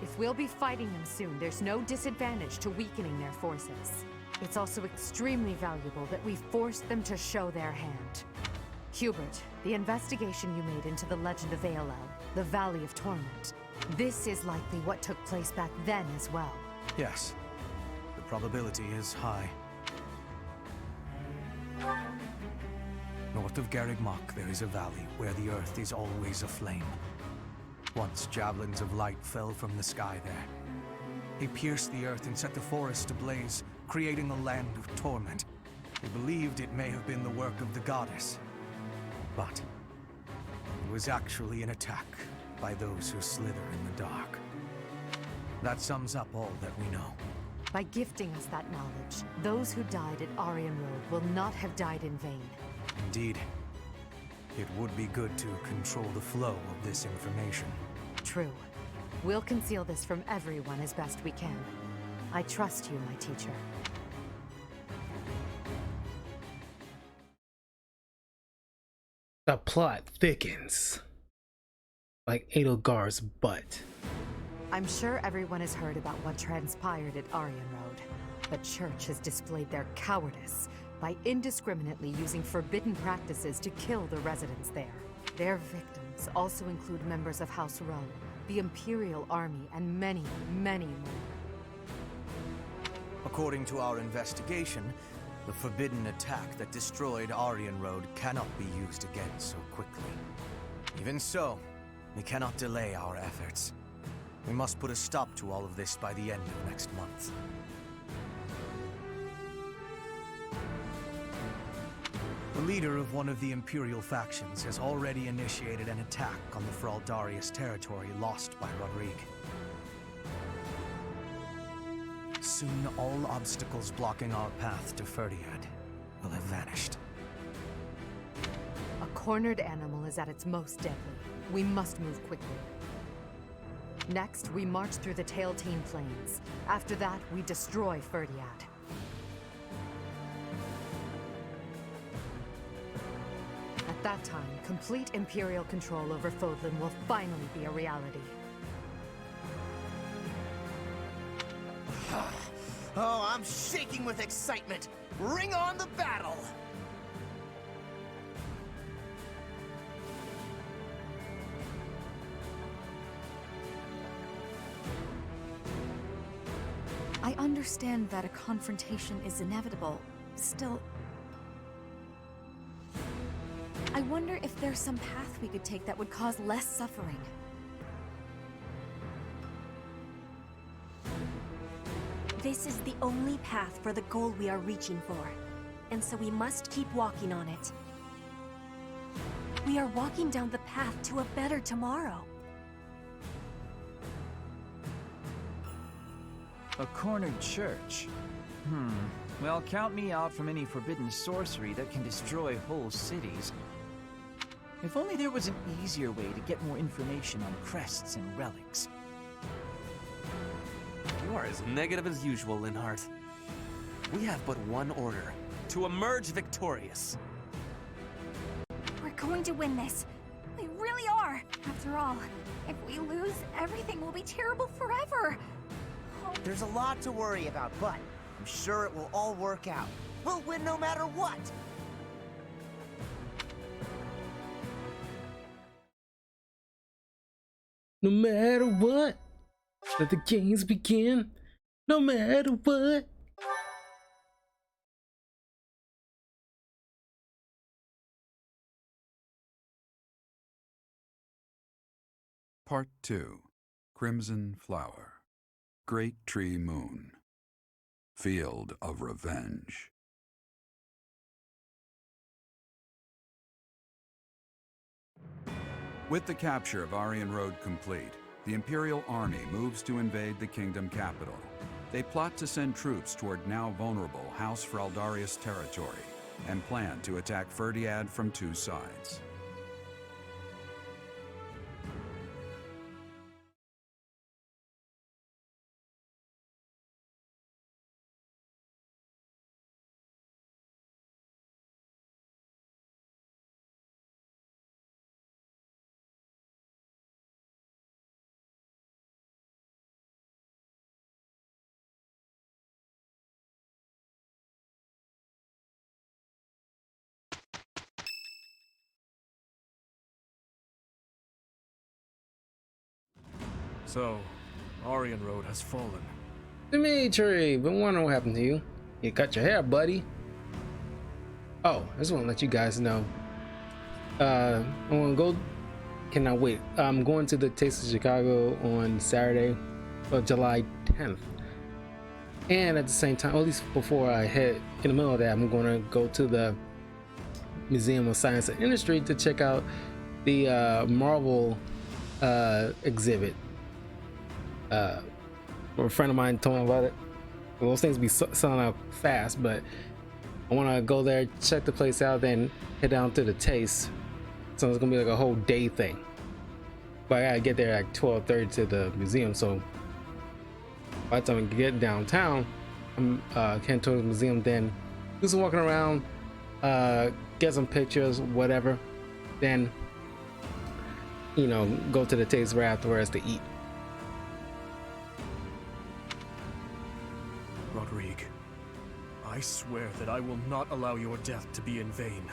E: If we'll be fighting them soon, there's no disadvantage to weakening their forces. It's also extremely valuable that we force them to show their hand. Hubert, the investigation you made into the legend of Aelel, the Valley of Torment, this is likely what took place back then as well.
D: Yes. The probability is high. North of Garrigmach, there is a valley where the earth is always aflame. Once javelins of light fell from the sky there. They pierced the earth and set the forest ablaze, creating a land of torment. They believed it may have been the work of the goddess. But it was actually an attack by those who slither in the dark. That sums up all that we know.
E: By gifting us that knowledge, those who died at Arianrhod will not have died in vain.
D: Indeed. It would be good to control the flow of this information.
E: True. We'll conceal this from everyone as best we can. I trust you, my teacher.
A: The plot thickens like Edelgar's butt.
E: I'm sure everyone has heard about what transpired at Arianrhod. The Church has displayed their cowardice by indiscriminately using forbidden practices to kill the residents there. Their victims also include members of House Rowe, the Imperial Army, and many, many more.
D: According to our investigation, the forbidden attack that destroyed Arianrhod cannot be used again so quickly. Even so, we cannot delay our efforts. We must put a stop to all of this by the end of next month. The leader of one of the Imperial factions has already initiated an attack on the Fraldarius territory lost by Rodrigue. Soon all obstacles blocking our path to Ferdiad will have vanished.
E: A cornered animal is at its most deadly. We must move quickly. Next, we march through the Tailtean Plains. After that, we destroy Ferdiad. At that time, complete Imperial control over Fodlan will finally be a reality.
H: Oh, I'm shaking with excitement! Bring on the battle!
J: I understand that a confrontation is inevitable. Still, I wonder if there's some path we could take that would cause less suffering.
G: This is the only path for the goal we are reaching for, and so we must keep walking on it. We are walking down the path to a better tomorrow.
I: A cornered church? Well, count me out from any forbidden sorcery that can destroy whole cities. If only there was an easier way to get more information on crests and relics.
B: You are as negative as usual, Linhardt. We have but one order: to emerge victorious.
J: We're going to win this. We really are. After all, if we lose, everything will be terrible forever.
H: There's a lot to worry about, but I'm sure it will all work out. We'll win no matter what!
A: No matter what, let the games begin. No matter what.
K: Part 2. Crimson Flower. Great Tree Moon. Field of Revenge. With the capture of Arianrhod complete, the Imperial Army moves to invade the kingdom capital. They plot to send troops toward now vulnerable House Fraldarius territory and plan to attack Ferdiad from two sides.
N: So, Arianrhod has fallen.
A: Dimitri, been wondering what happened to you. You cut your hair, buddy. Oh, I just want to let you guys know. I want to go. Cannot wait. I'm going to the Taste of Chicago on Saturday, July 10th. And at the same time, or at least before I head in the middle of that, I'm going to go to the Museum of Science and Industry to check out the Marvel exhibit. A friend of mine told me about it. Those things be selling out fast, but I want to go there, check the place out, then head down to the Taste. So it's gonna be like a whole day thing. But I gotta get there at 12:30 to the museum. So by the time I get downtown, I'm heading to the museum, then do some walking around, get some pictures, whatever. Then, you know, go to the Taste right afterwards to eat.
N: Rodrigue, I swear that I will not allow your death to be in vain.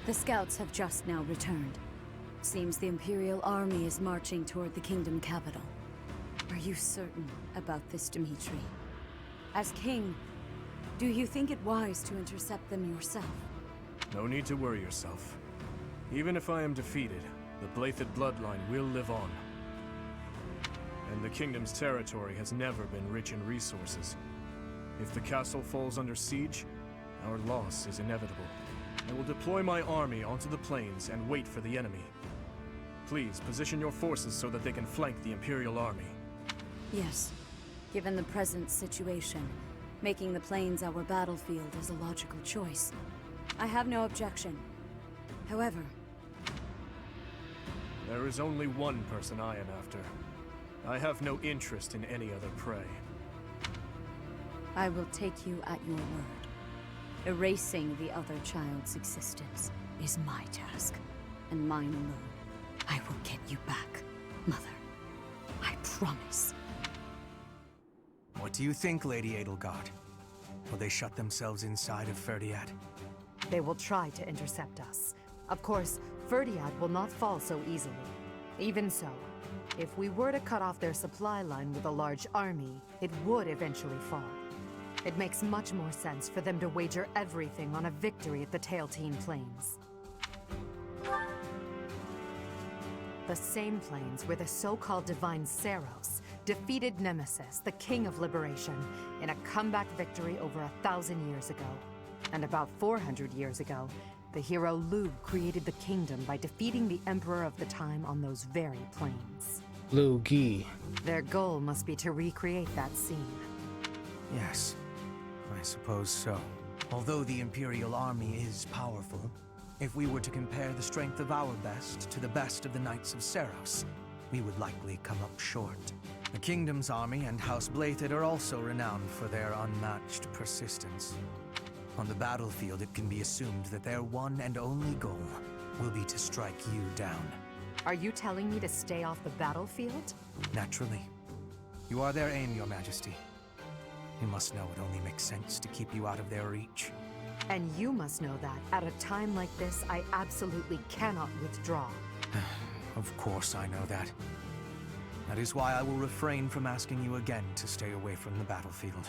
O: The scouts have just now returned. Seems the Imperial army is marching toward the kingdom capital. Are you certain about this, Dimitri? As king, do you think it wise to intercept them yourself?
N: No need to worry yourself. Even if I am defeated, the Blathed bloodline will live on. And the kingdom's territory has never been rich in resources. If the castle falls under siege, our loss is inevitable. I will deploy my army onto the plains and wait for the enemy. Please, position your forces so that they can flank the Imperial army.
O: Yes. Given the present situation, making the plains our battlefield is a logical choice. I have no objection. However...
N: There is only one person I am after. I have no interest in any other prey.
O: I will take you at your word. Erasing the other child's existence is my task, and mine alone. I will get you back, Mother. I promise.
D: What do you think, Lady Edelgard? Will they shut themselves inside of Ferdiad?
E: They will try to intercept us. Of course, Ferdiad will not fall so easily. Even so, if we were to cut off their supply line with a large army, it would eventually fall. It makes much more sense for them to wager everything on a victory at the Tailteen Plains. The same plains where the so-called divine Seros defeated Nemesis, the King of Liberation, in a comeback victory over 1,000 years ago. And about 400 years ago, the hero Liu created the kingdom by defeating the Emperor of the time on those very plains.
A: Liu Gi.
E: Their goal must be to recreate that scene.
D: Yes. I suppose so. Although the Imperial army is powerful, if we were to compare the strength of our best to the best of the Knights of Seros, we would likely come up short. The Kingdom's army and House Blathed are also renowned for their unmatched persistence. On the battlefield, it can be assumed that their one and only goal will be to strike you down.
E: Are you telling me to stay off the battlefield?
D: Naturally. You are their aim, Your Majesty. You must know it only makes sense to keep you out of their reach.
E: And you must know that, at a time like this, I absolutely cannot withdraw.
D: Of course I know that. That is why I will refrain from asking you again to stay away from the battlefield.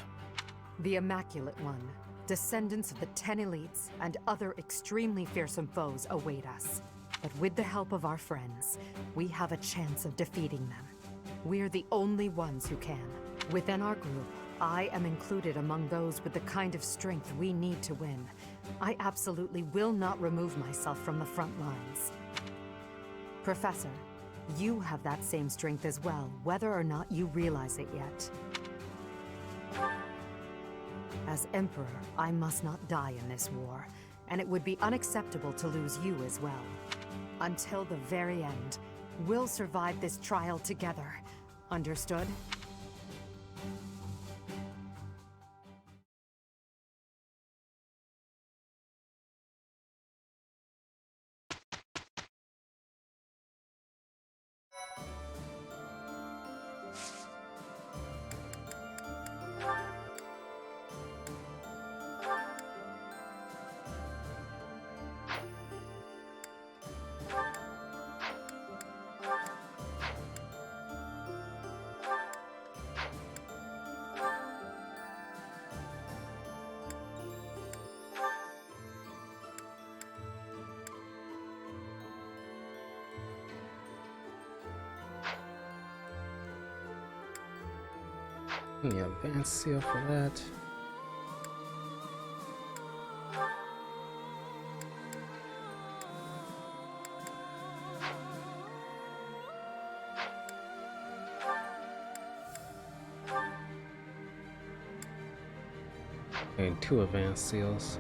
E: The Immaculate One, descendants of the 10 elites, and other extremely fearsome foes await us. But with the help of our friends, we have a chance of defeating them. We're the only ones who can. Within our group, I am included among those with the kind of strength we need to win. I absolutely will not remove myself from the front lines. Professor, you have that same strength as well, whether or not you realize it yet. As Emperor, I must not die in this war, and it would be unacceptable to lose you as well. Until the very end, we'll survive this trial together. Understood?
A: Any advance seal for that? And 2 advanced seals.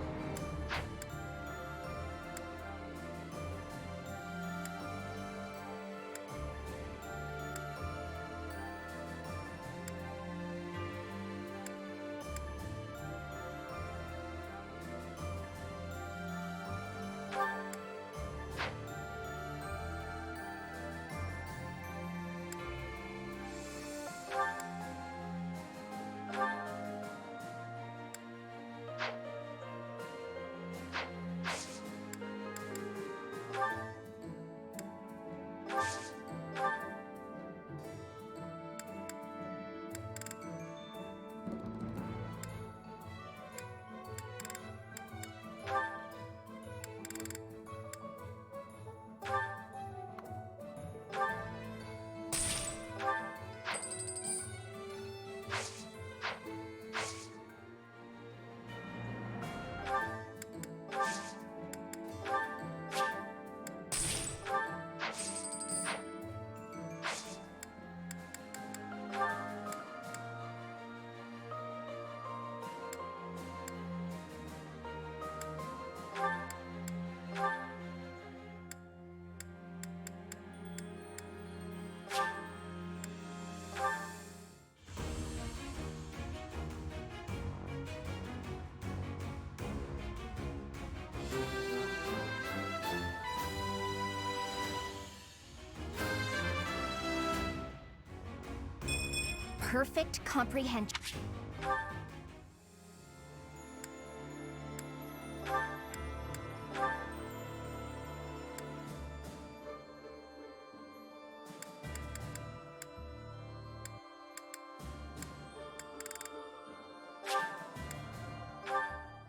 P: Perfect comprehension.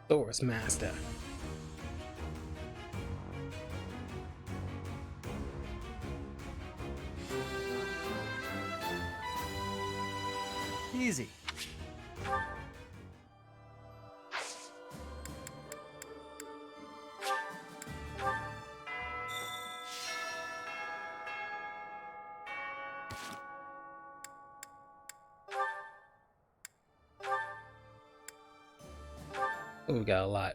A: Thor's Master.
I: Easy.
A: We got a lot.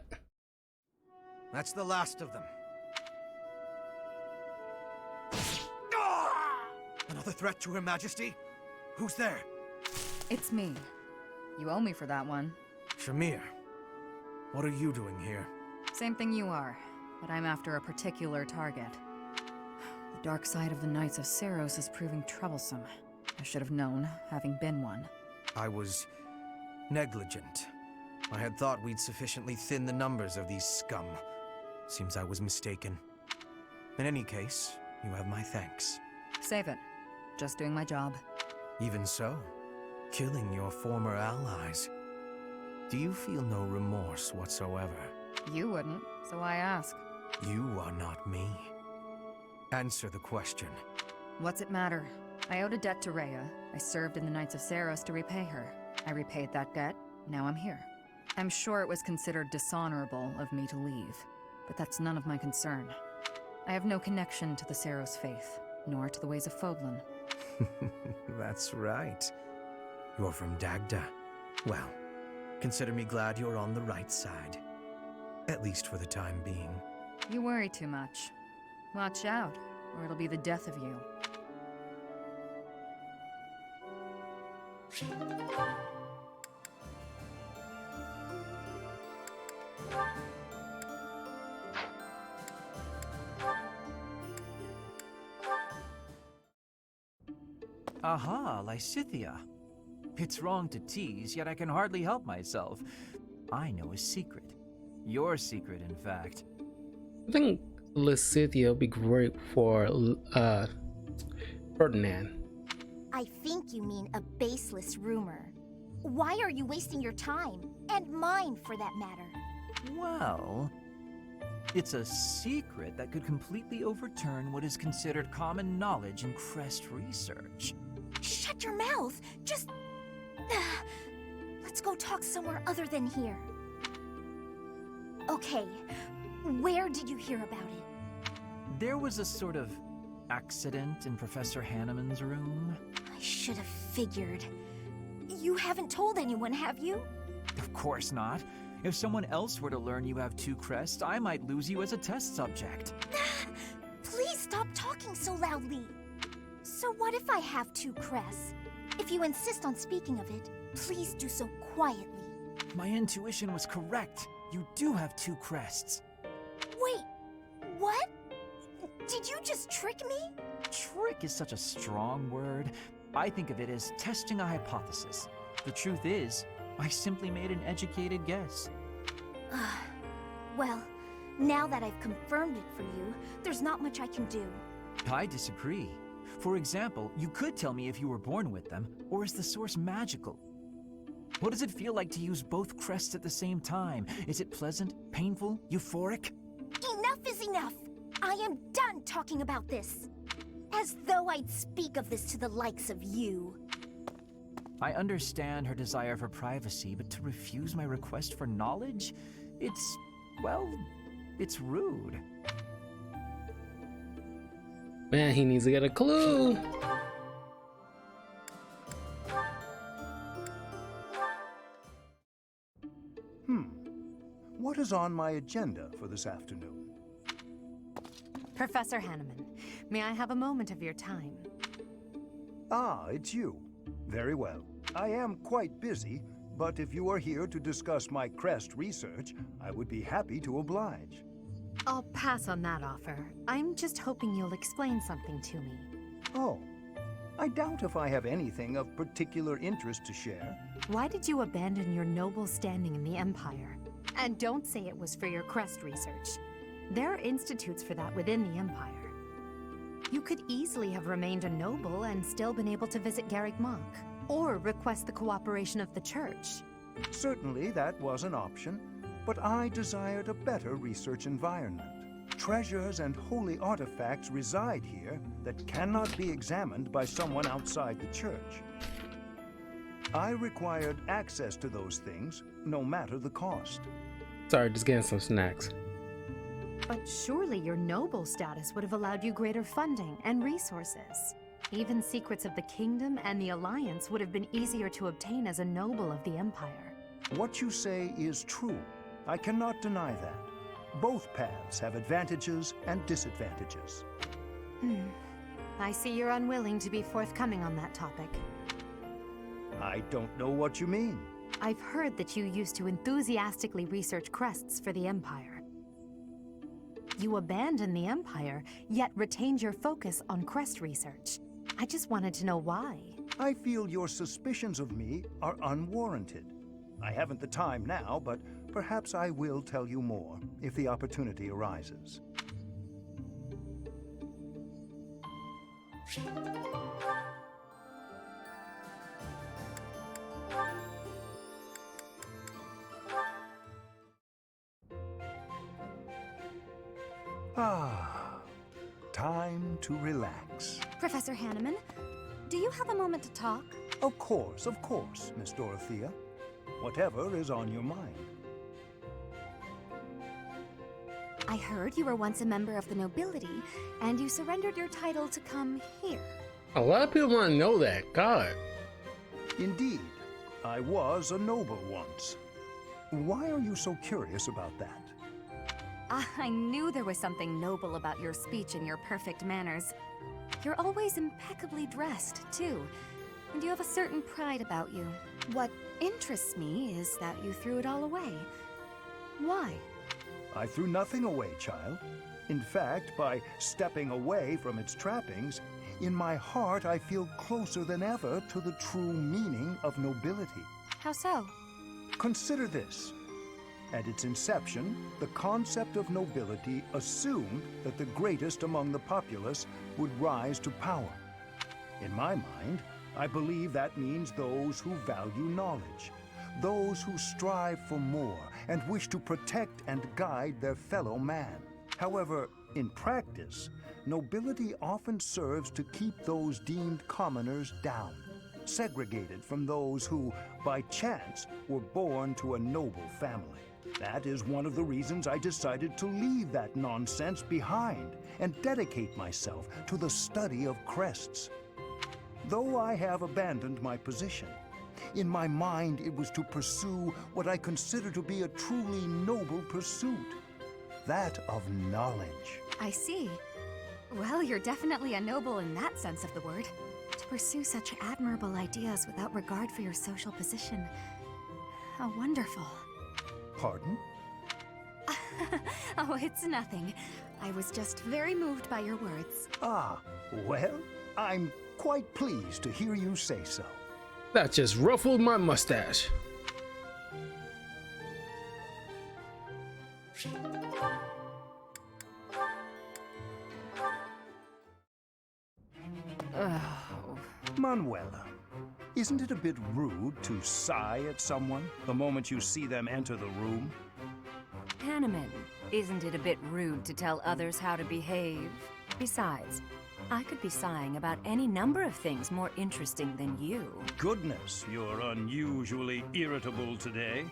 D: That's the last of them. Another threat to Her Majesty? Who's there?
E: It's me. You owe me for that one.
D: Shamir, what are you doing here?
E: Same thing you are, but I'm after a particular target. The dark side of the Knights of Seiros is proving troublesome. I should have known, having been one.
D: I was negligent. I had thought we'd sufficiently thin the numbers of these scum. Seems I was mistaken. In any case, you have my thanks.
E: Save it. Just doing my job.
D: Even so, killing your former allies. Do you feel no remorse whatsoever?
E: You wouldn't, so I ask.
D: You are not me. Answer the question.
E: What's it matter? I owed a debt to Rhea. I served in the Knights of Seiros to repay her. I repaid that debt. Now I'm here. I'm sure it was considered dishonorable of me to leave, but that's none of my concern. I have no connection to the Seiros faith, nor to the ways of Fodlan.
D: That's right. You're from Dagda. Well, consider me glad you're on the right side. At least for the time being.
E: You worry too much. Watch out, or it'll be the death of you.
I: Aha, Lysithea. It's wrong to tease, yet I can hardly help myself. I know a secret. Your secret, in fact.
A: I think Lysithea would be great for Ferdinand.
P: I think you mean a baseless rumor. Why are you wasting your time? And mine, for that matter.
I: Well, it's a secret that could completely overturn what is considered common knowledge in Crest research.
P: Shut your mouth! Just Let's go talk somewhere other than here. Okay, where did you hear about it?
I: There was a sort of accident in Professor Hanneman's room.
P: I should have figured. You haven't told anyone, have you?
I: Of course not. If someone else were to learn you have 2 crests, I might lose you as a test subject.
P: Please stop talking so loudly. So what if I have 2 crests? If you insist on speaking of it, please do so quietly.
I: My intuition was correct. You do have 2 crests.
P: Wait, what? Did you just trick me?
I: Trick is such a strong word. I think of it as testing a hypothesis. The truth is, I simply made an educated guess.
P: Well, now that I've confirmed it for you, there's not much I can do.
I: I disagree. For example, you could tell me if you were born with them, or is the source magical? What does it feel like to use both crests at the same time? Is it pleasant, painful, euphoric?
P: Enough is enough! I am done talking about this. As though I'd speak of this to the likes of you.
I: I understand her desire for privacy, but to refuse my request for knowledge? It's, well, it's rude.
A: Man, he needs to get a clue.
Q: What is on my agenda for this afternoon?
E: Professor Hanneman, may I have a moment of your time?
Q: Ah, it's you. Very well. I am quite busy, but if you are here to discuss my crest research, I would be happy to oblige.
E: I'll pass on that offer. I'm just hoping you'll explain something to me.
Q: Oh, I doubt if I have anything of particular interest to share.
E: Why did you abandon your noble standing in the Empire? And don't say it was for your crest research. There are institutes for that within the Empire. You could easily have remained a noble and still been able to visit Garrick Mach, or request the cooperation of the Church.
Q: Certainly that was an option, but I desired a better research environment. Treasures and holy artifacts reside here that cannot be examined by someone outside the Church. I required access to those things, no matter the cost.
A: Sorry, just getting some snacks.
E: But surely your noble status would have allowed you greater funding and resources. Even secrets of the Kingdom and the Alliance would have been easier to obtain as a noble of the Empire.
Q: What you say is true. I cannot deny that. Both paths have advantages and disadvantages.
E: I see you're unwilling to be forthcoming on that topic.
Q: I don't know what you mean.
E: I've heard that you used to enthusiastically research crests for the Empire. You abandoned the Empire, yet retained your focus on crest research. I just wanted to know why.
Q: I feel your suspicions of me are unwarranted. I haven't the time now, but perhaps I will tell you more if the opportunity arises. Ah, time to relax.
J: Professor Hanneman, do you have a moment to talk?
Q: Of course, Miss Dorothea. Whatever is on your mind.
J: I heard you were once a member of the nobility, and you surrendered your title to come here.
A: A lot of people want to know that. God.
Q: Indeed, I was a noble once. Why are you so curious about that?
J: I knew there was something noble about your speech and your perfect manners. You're always impeccably dressed, too, and you have a certain pride about you. What interests me is that you threw it all away. Why?
Q: I threw nothing away, child. In fact, by stepping away from its trappings, in my heart I feel closer than ever to the true meaning of nobility.
J: How so?
Q: Consider this. At its inception, the concept of nobility assumed that the greatest among the populace would rise to power. In my mind, I believe that means those who value knowledge, those who strive for more and wish to protect and guide their fellow man. However, in practice, nobility often serves to keep those deemed commoners down. segregated from those who, by chance, were born to a noble family. That is one of the reasons I decided to leave that nonsense behind and dedicate myself to the study of crests. Though I have abandoned my position, in my mind it was to pursue what I consider to be a truly noble pursuit, that of knowledge.
J: I see. Well, you're definitely a noble in that sense of the word. To pursue such admirable ideas without regard for your social position. How wonderful.
Q: Pardon?
J: Oh, it's nothing. I was just very moved by your words.
Q: Ah, well, I'm quite pleased to hear you say so.
A: That just ruffled my mustache.
Q: Manuela, isn't it a bit rude to sigh at someone the moment you see them enter the room?
R: Hanneman, isn't it a bit rude to tell others how to behave? Besides, I could be sighing about any number of things more interesting than you.
Q: Goodness, you're unusually irritable today.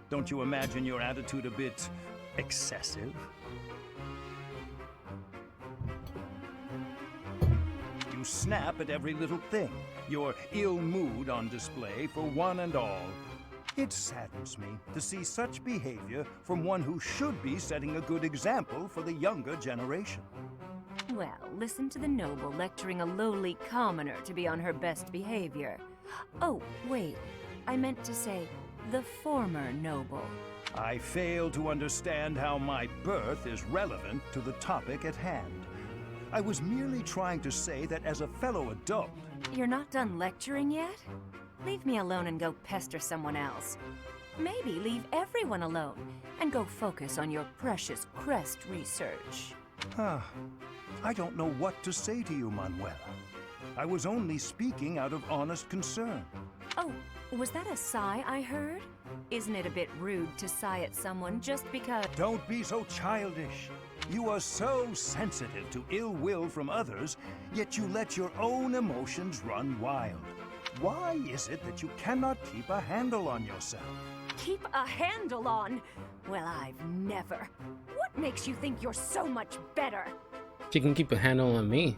Q: Don't you imagine your attitude a bit excessive? You snap at every little thing, your ill mood on display for one and all. It saddens me to see such behavior from one who should be setting a good example for the younger generation.
R: Well, listen to the noble lecturing a lowly commoner to be on her best behavior. Oh, wait, I meant to say the former noble.
Q: I fail to understand how my birth is relevant to the topic at hand. I was merely trying to say that as a fellow adult...
R: You're not done lecturing yet? Leave me alone and go pester someone else. Maybe leave everyone alone and go focus on your precious crest research.
Q: I don't know what to say to you, Manuela. I was only speaking out of honest concern.
R: Oh, was that a sigh I heard? Isn't it a bit rude to sigh at someone just because...
Q: Don't be so childish. You are so sensitive to ill will from others, yet you let your own emotions run wild. Why is it that you cannot keep a handle on yourself?
R: Keep a handle on? Well, I've never. What makes you think you're so much better?
A: She can keep a handle on me.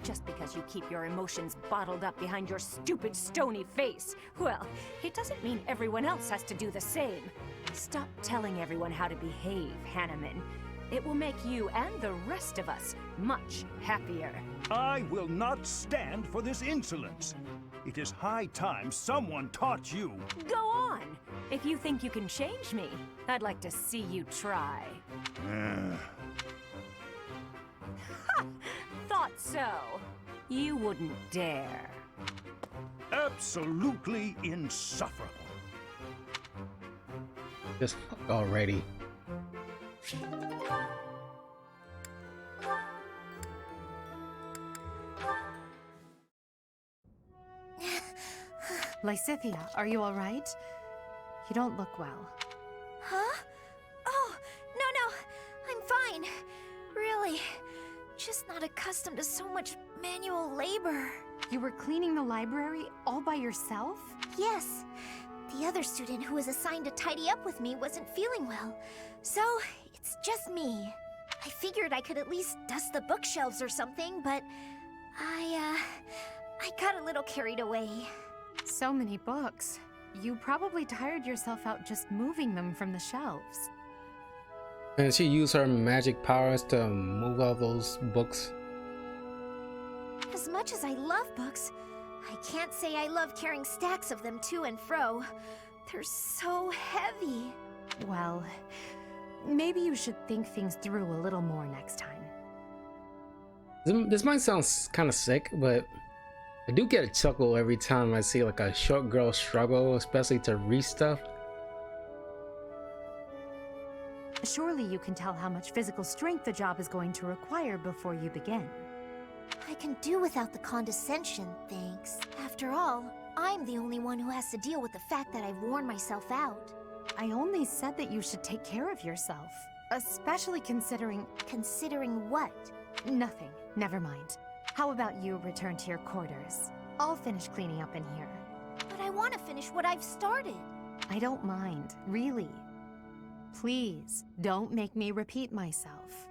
R: Just because you keep your emotions bottled up behind your stupid, stony face. Well, it doesn't mean everyone else has to do the same. Stop telling everyone how to behave, Hanneman. It will make you and the rest of us much happier.
Q: I will not stand for this insolence. It is high time someone taught you.
R: Go on! If you think you can change me, I'd like to see you try. Thought so. You wouldn't dare.
Q: Absolutely insufferable.
A: Just fuck already.
E: Lysithia, are you all right? You don't look well.
P: Huh? Oh, no, I'm fine. Really. Just not accustomed to so much manual labor.
E: You were cleaning the library all by yourself?
P: Yes. The other student who was assigned to tidy up with me wasn't feeling well, so it's just me. I figured I could at least dust the bookshelves or something, but I got a little carried away.
E: So many books. You probably tired yourself out just moving them from the shelves.
A: And she used her magic powers to move all those books.
P: As much as I love books, I can't say I love carrying stacks of them to and fro. They're so heavy.
E: Well, maybe you should think things through a little more next time.
A: This might sound kind of sick, but I do get a chuckle every time I see like a short girl struggle, especially to read stuff.
E: Surely you can tell how much physical strength the job is going to require before you begin.
P: I can do without the condescension, thanks. After all, I'm the only one who has to deal with the fact that I've worn myself out.
E: I only said that you should take care of yourself. Especially considering...
P: Considering what?
E: Nothing. Never mind. How about you return to your quarters?
J: I'll finish cleaning up in here.
P: But I want to finish what I've started.
J: I don't mind, really. Please, don't make me repeat myself.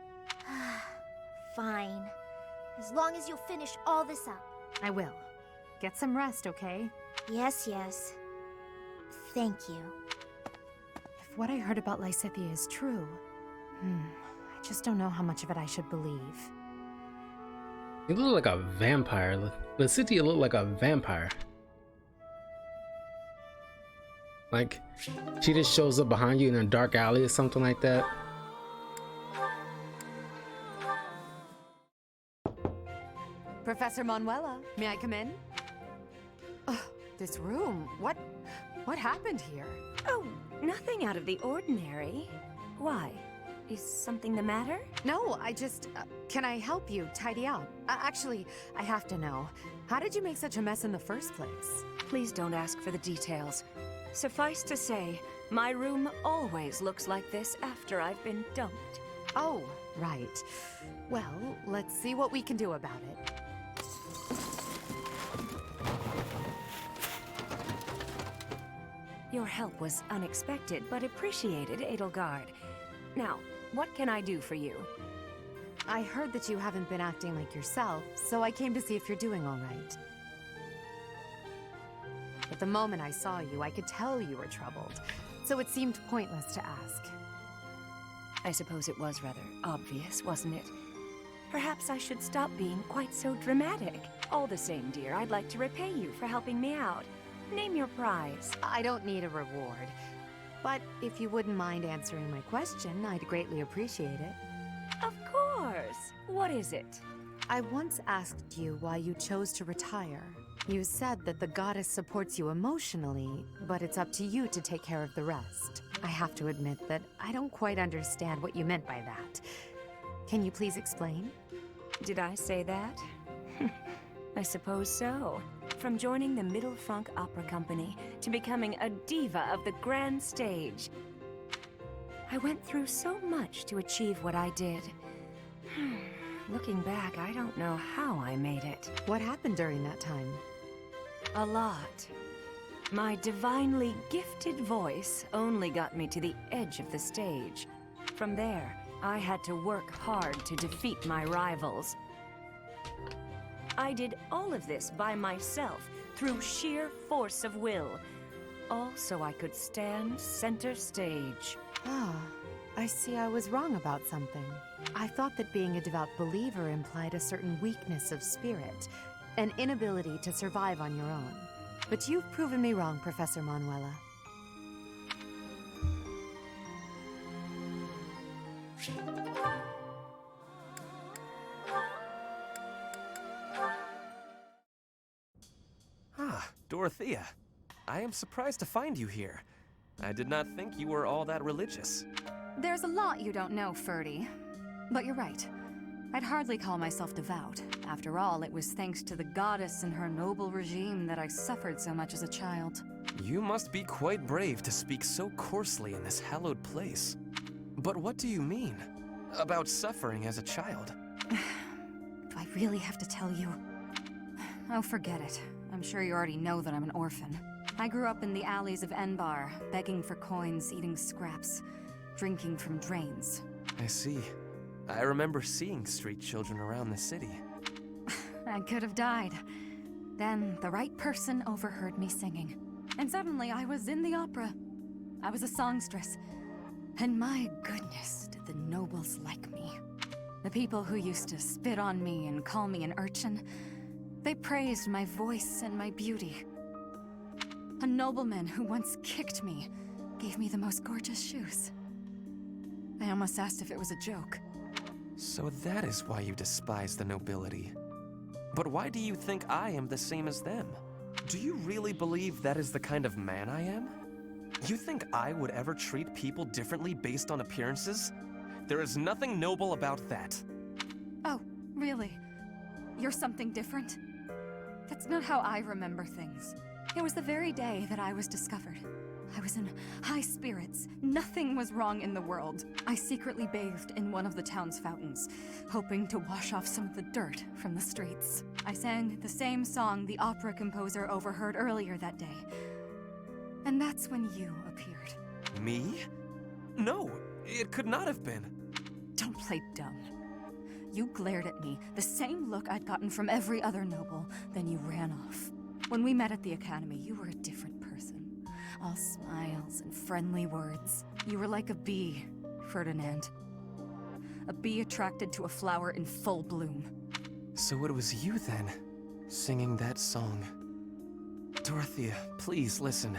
P: Fine. As long as you'll finish all this up.
J: I will. Get some rest, okay?
P: Yes, yes. Thank you.
J: If what I heard about Lysithea is true, I just don't know how much of it I should believe.
A: You look like a vampire. Lysithea look like a vampire. Like, she just shows up behind you in a dark alley or something like that.
E: Professor Manuela, may I come in? This room, what happened here?
R: Oh, nothing out of the ordinary. Why? Is something the matter?
E: No, I just... can I help you tidy up? Actually, I have to know. How did you make such a mess in the first place?
R: Please don't ask for the details. Suffice to say, my room always looks like this after I've been dumped.
E: Oh, right. Well, let's see what we can do about it.
R: Your help was unexpected, but appreciated, Edelgard. Now, what can I do for you?
E: I heard that you haven't been acting like yourself, so I came to see if you're doing all right. But the moment I saw you, I could tell you were troubled, so it seemed pointless to ask.
R: I suppose it was rather obvious, wasn't it? Perhaps I should stop being quite so dramatic. All the same, dear, I'd like to repay you for helping me out. Name your prize.
E: I don't need a reward. But if you wouldn't mind answering my question, I'd greatly appreciate it.
R: Of course. What is it?
E: I once asked you why you chose to retire. You said that the goddess supports you emotionally, but it's up to you to take care of the rest. I have to admit that I don't quite understand what you meant by that. Can you please explain?
R: Did I say that? I suppose so. From joining the Middle Franc Opera Company to becoming a diva of the grand stage. I went through so much to achieve what I did. Looking back, I don't know how I made it.
E: What happened during that time?
R: A lot. My divinely gifted voice only got me to the edge of the stage. From there, I had to work hard to defeat my rivals. I did all of this by myself, through sheer force of will. All so I could stand center stage.
E: Ah, I see I was wrong about something. I thought that being a devout believer implied a certain weakness of spirit, an inability to survive on your own. But you've proven me wrong, Professor Manuela.
B: Dorothea, I am surprised to find you here. I did not think you were all that religious.
J: There's a lot you don't know, Ferdy. But you're right. I'd hardly call myself devout. After all, it was thanks to the goddess and her noble regime that I suffered so much as a child.
B: You must be quite brave to speak so coarsely in this hallowed place. But what do you mean? About suffering as a child?
J: Do I really have to tell you? Oh, forget it. I'm sure you already know that I'm an orphan. I grew up in the alleys of Enbar, begging for coins, eating scraps, drinking from drains.
B: I see. I remember seeing street children around the city.
J: I could have died. Then the right person overheard me singing. And suddenly I was in the opera. I was a songstress. And my goodness, did the nobles like me. The people who used to spit on me and call me an urchin, they praised my voice and my beauty. A nobleman who once kicked me gave me the most gorgeous shoes. I almost asked if it was a joke.
B: So that is why you despise the nobility. But why do you think I am the same as them? Do you really believe that is the kind of man I am? You think I would ever treat people differently based on appearances? There is nothing noble about that.
J: Oh, really? You're something different? That's not how I remember things. It was the very day that I was discovered. I was in high spirits. Nothing was wrong in the world. I secretly bathed in one of the town's fountains, hoping to wash off some of the dirt from the streets. I sang the same song the opera composer overheard earlier that day. And that's when you appeared.
B: Me? No, it could not have been.
J: Don't play dumb. You glared at me, the same look I'd gotten from every other noble, then you ran off. When we met at the academy, you were a different person. All smiles and friendly words. You were like a bee, Ferdinand. A bee attracted to a flower in full bloom.
B: So it was you then, singing that song. Dorothea, please listen.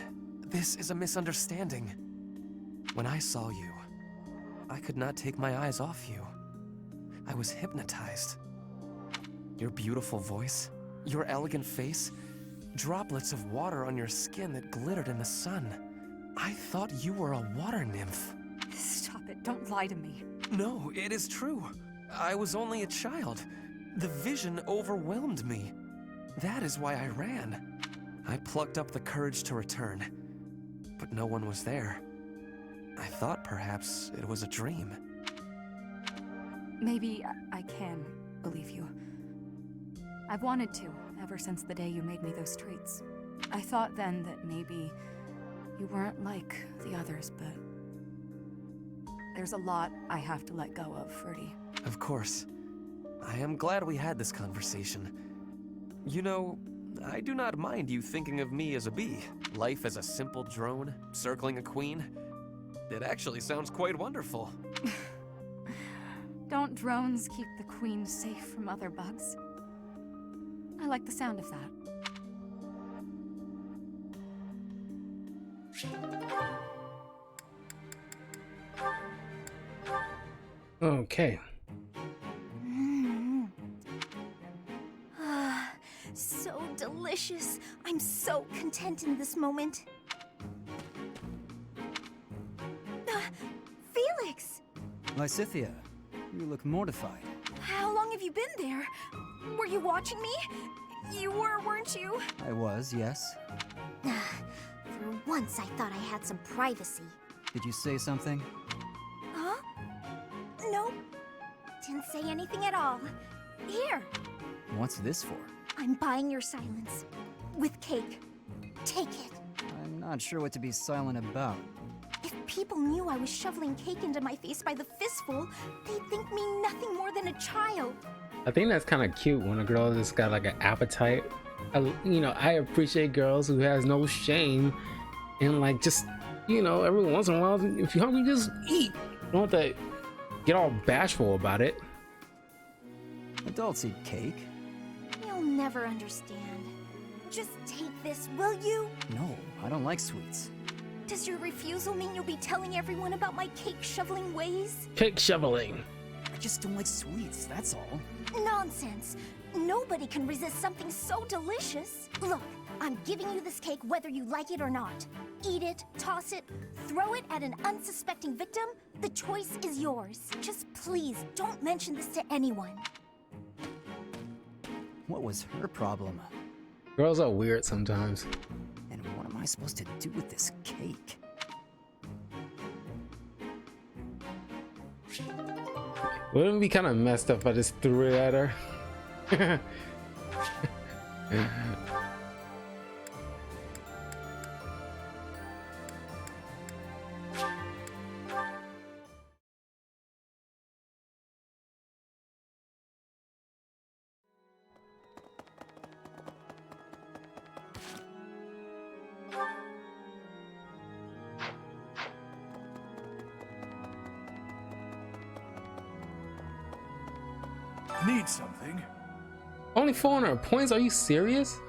B: This is a misunderstanding. When I saw you, I could not take my eyes off you. I was hypnotized. Your beautiful voice, your elegant face, droplets of water on your skin that glittered in the sun. I thought you were a water nymph.
J: Stop it, don't lie to me.
B: No, it is true. I was only a child. The vision overwhelmed me. That is why I ran. I plucked up the courage to return, but no one was there. I thought perhaps it was a dream.
J: Maybe I can believe you. I've wanted to, ever since the day you made me those treats. I thought then that maybe you weren't like the others, but there's a lot I have to let go of, Ferdy.
B: Of course. I am glad we had this conversation. You know, I do not mind you thinking of me as a bee. Life as a simple drone, circling a queen. It actually sounds quite wonderful.
J: Don't drones keep the queen safe from other bugs? I like the sound of that.
A: Okay.
P: So delicious. I'm so content in this moment. Felix!
S: Lysithea, you look mortified.
P: How long have you been there? Were you watching me? You were, weren't you?
S: I was, yes.
P: For once, I thought I had some privacy.
S: Did you say something?
P: Huh? Nope. Didn't say anything at all. Here.
S: What's this for?
P: I'm buying your silence. With cake. Take it.
S: I'm not sure what to be silent about.
P: If people knew I was shoveling cake into my face by the fistful, they'd think me nothing more than a child.
A: I think that's kind of cute when a girl just got like an appetite. I appreciate girls who has no shame and like just, every once in a while, if you're hungry, just eat. You don't have to get all bashful about it.
S: Adults eat cake.
P: You'll never understand. Just take this, will you?
S: No, I don't like sweets.
P: Does your refusal mean you'll be telling everyone about my cake shoveling ways?
A: Cake shoveling.
S: I just don't like sweets, that's all.
P: Nonsense. Nobody can resist something so delicious. Look, I'm giving you this cake whether you like it or not. Eat it, toss it, throw it at an unsuspecting victim. The choice is yours. Just please don't mention this to anyone.
S: What was her problem?
A: Girls are weird sometimes.
S: And what am I supposed to do with this cake?
A: Wouldn't it be kind of messed up if I just threw it at her?
L: Need something?
A: Only 400 points? Are you serious?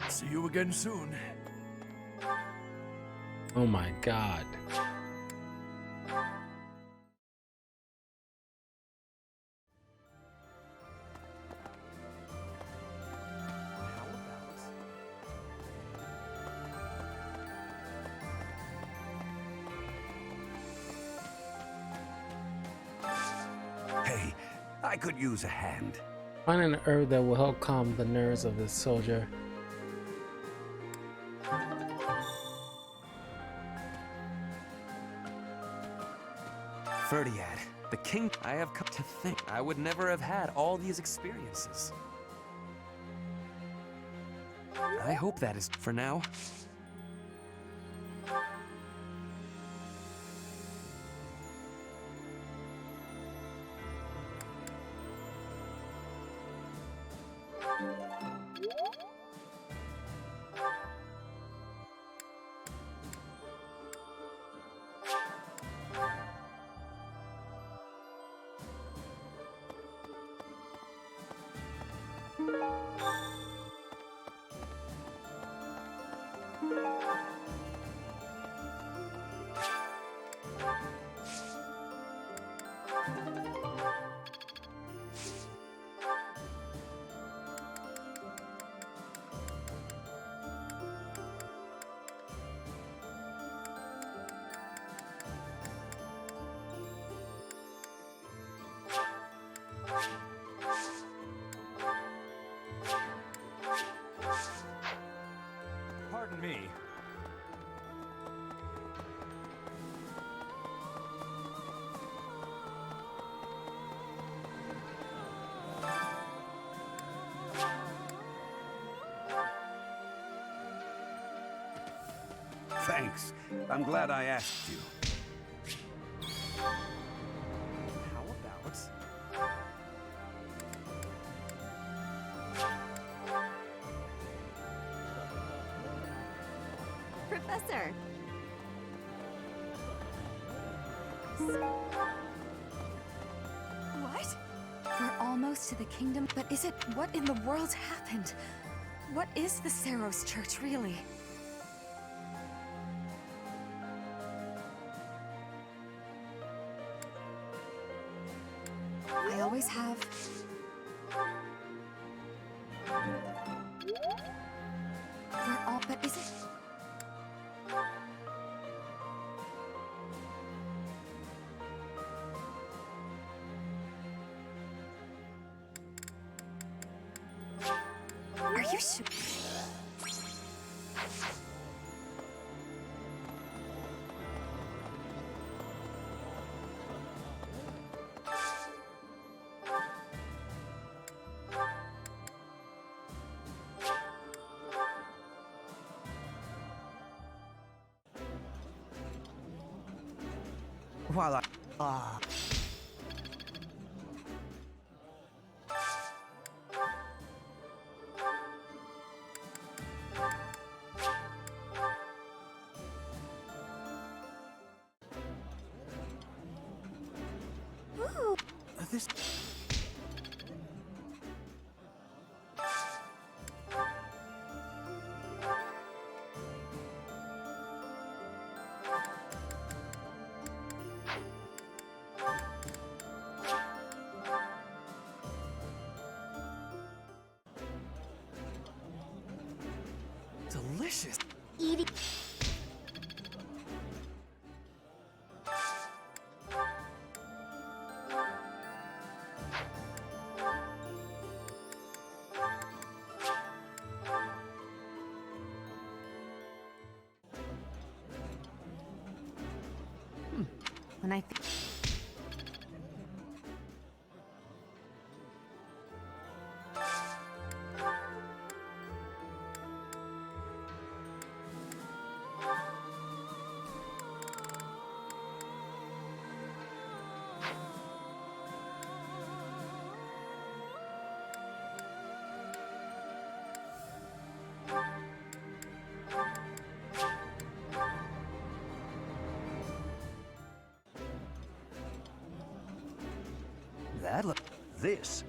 L: See you again soon.
A: Oh my god.
F: Hey, I could use a hand.
A: Find an herb that will help calm the nerves of this soldier.
B: Ferdiad, the king. I have come to think I would never have had all these experiences. I hope that is for now.
N: Pardon me.
T: Thanks. I'm glad I asked you.
B: How about...
J: Professor! What? We're almost to the kingdom, but is it... What in the world happened? What is the Saros Church, really? I always have. We're all... But is it... Are you sure?
H: While I...
J: Ooh.
H: This...
B: Delicious.
P: Eating.
J: When I think...
Q: That look. This.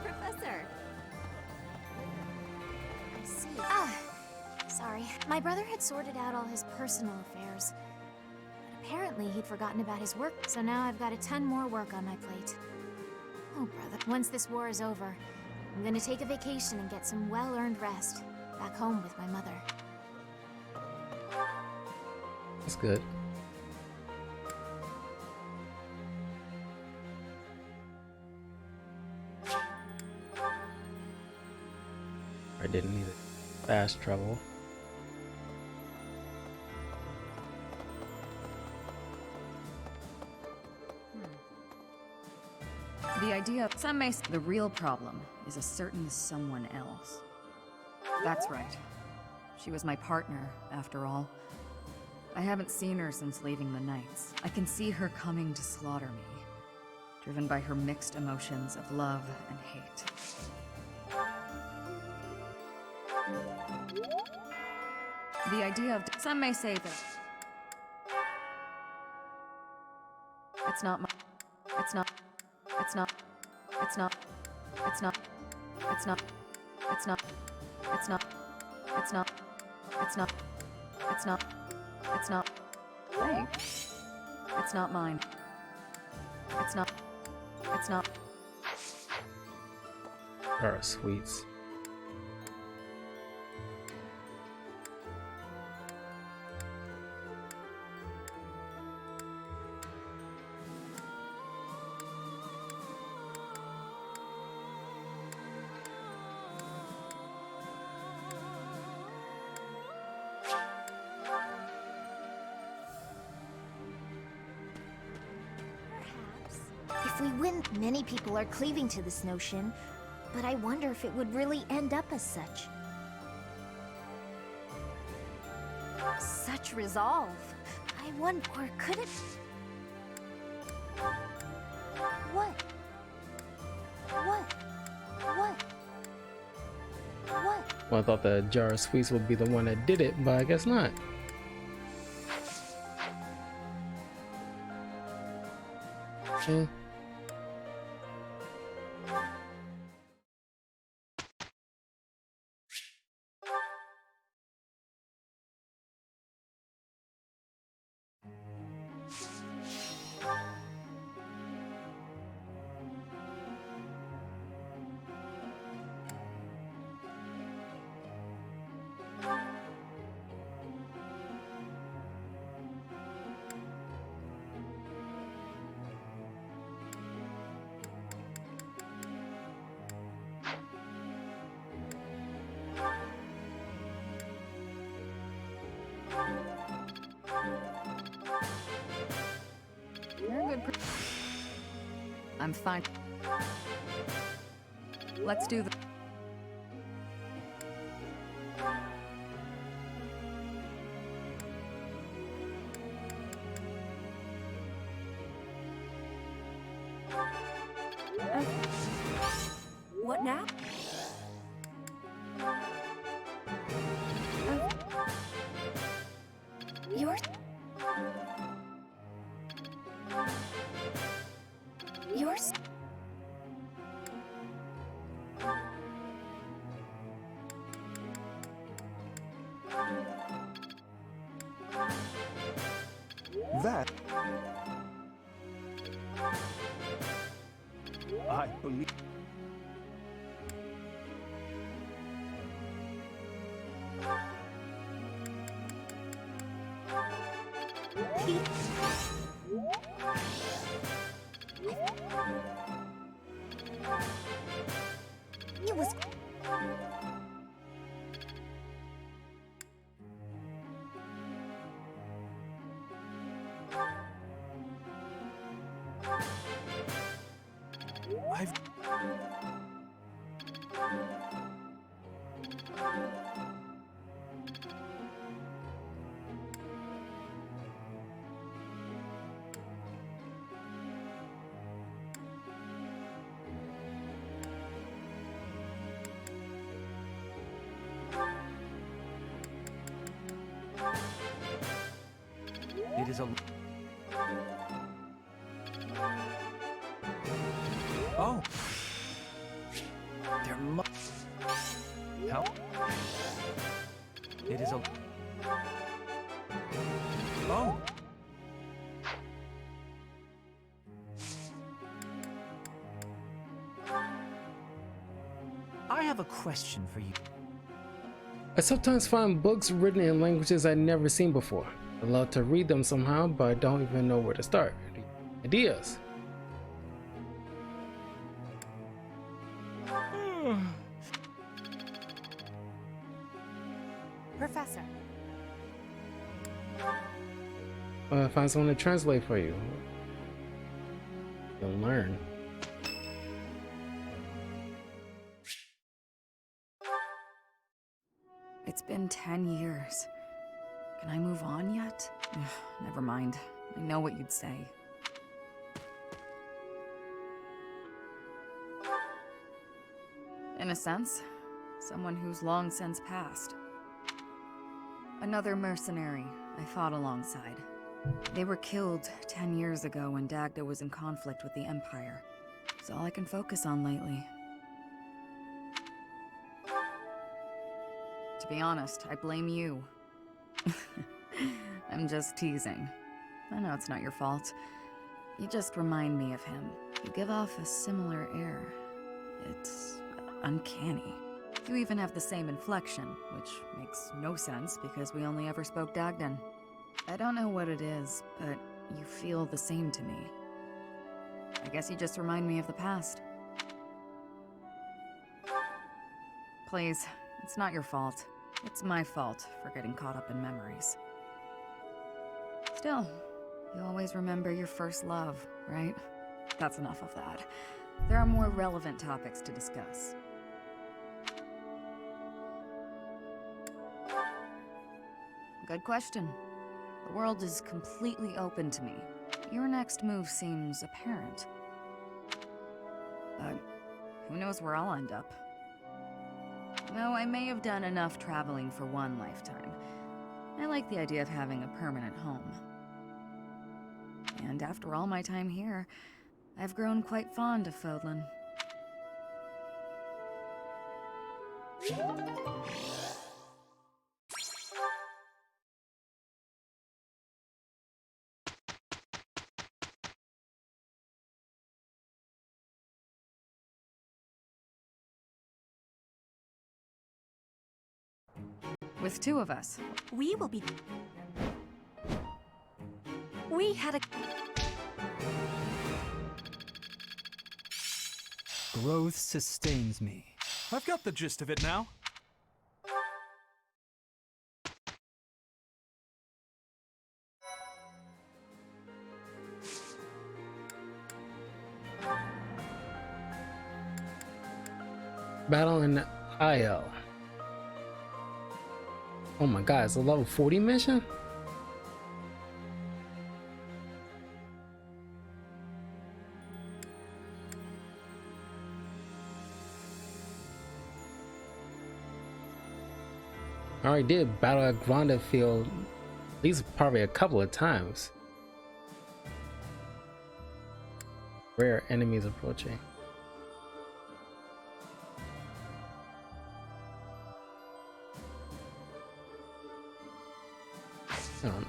J: Professor!
P: I see. Sorry. My brother had sorted out all his personal affairs. But apparently he'd forgotten about his work, so now I've got a ton more work on my plate. Oh, brother. Once this war is over, I'm gonna take a vacation and get some well-earned rest. back home with my mother.
A: That's good. I didn't need fast travel.
U: The idea of some may say the real problem is a certain someone else. That's right. She was my partner, after all. I haven't seen her since leaving the Knights. I can see her coming to slaughter me, driven by her mixed emotions of love and hate. The idea of some may say that it's not my it's not it's not it's not it's not it's not it's not it's not it's not it's not it's not it's not thanks. It's not mine. It's not
A: There are sweets.
P: If we win, many people are cleaving to this notion, but I wonder if it would really end up as such. Such resolve. I wonder, or could it... What?
A: Well, I thought the jar of sweets would be the one that did it, but I guess not. Okay.
U: You're a good I'm fine. Let's do the
R: What now?
P: Yours? Yours?
Q: That I believe.
P: It was...
D: I've... It is a... Oh! There must... Help? It is a... Oh!
I: I have a question for you.
A: I sometimes find books written in languages I'd never seen before. I love to read them somehow, but I don't even know where to start. Ideas.
E: Professor.
A: Find someone to translate for you. You'll learn.
U: It's been 10 years. Can I move on yet? Ugh, never mind. I know what you'd say. In a sense, someone who's long since passed. Another mercenary I fought alongside. They were killed 10 years ago when Dagda was in conflict with the Empire. It's all I can focus on lately. To be honest, I blame you. I'm just teasing. I know it's not your fault. You just remind me of him. You give off a similar air. It's uncanny. You even have the same inflection, which makes no sense because we only ever spoke Dagdan. I don't know what it is, but you feel the same to me. I guess you just remind me of the past. Please, it's not your fault. It's my fault for getting caught up in memories. Still, you always remember your first love, right? That's enough of that. There are more relevant topics to discuss. Good question. The world is completely open to me. Your next move seems apparent. But who knows where I'll end up? Though I may have done enough traveling for one lifetime, I like the idea of having a permanent home. And after all my time here, I've grown quite fond of Fodlan. With two of us.
G: We will be... We had a...
M: Growth sustains me.
V: I've got the gist of it now.
A: Battle in IL. Oh my god, it's a level 40 mission? I already did battle at Granda Field at least probably a couple of times. Rare enemies approaching. I don't know.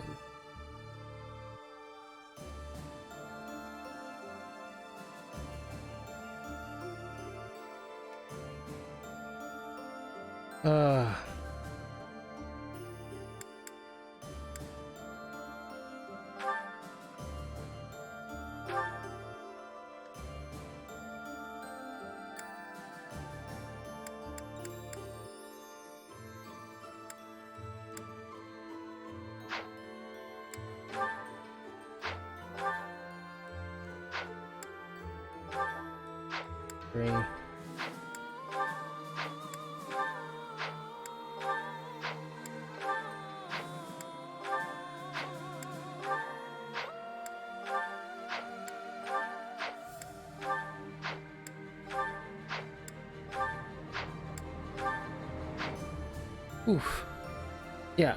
A: Green. Oof. Yeah.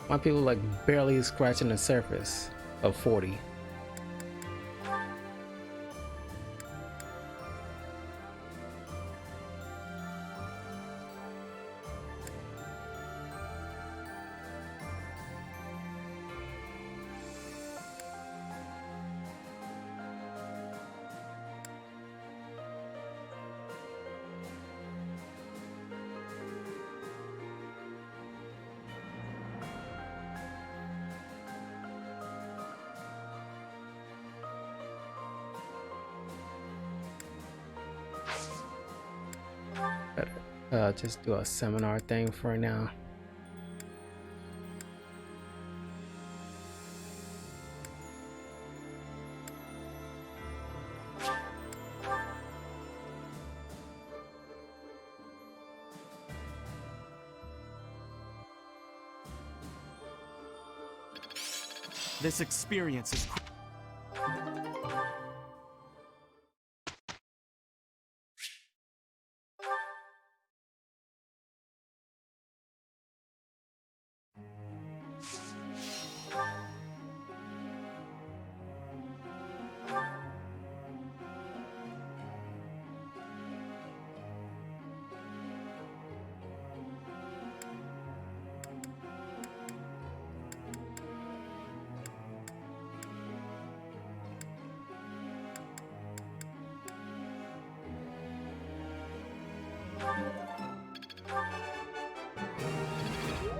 A: My people like barely scratching the surface of 40. just do a seminar thing for now.
B: This experience is...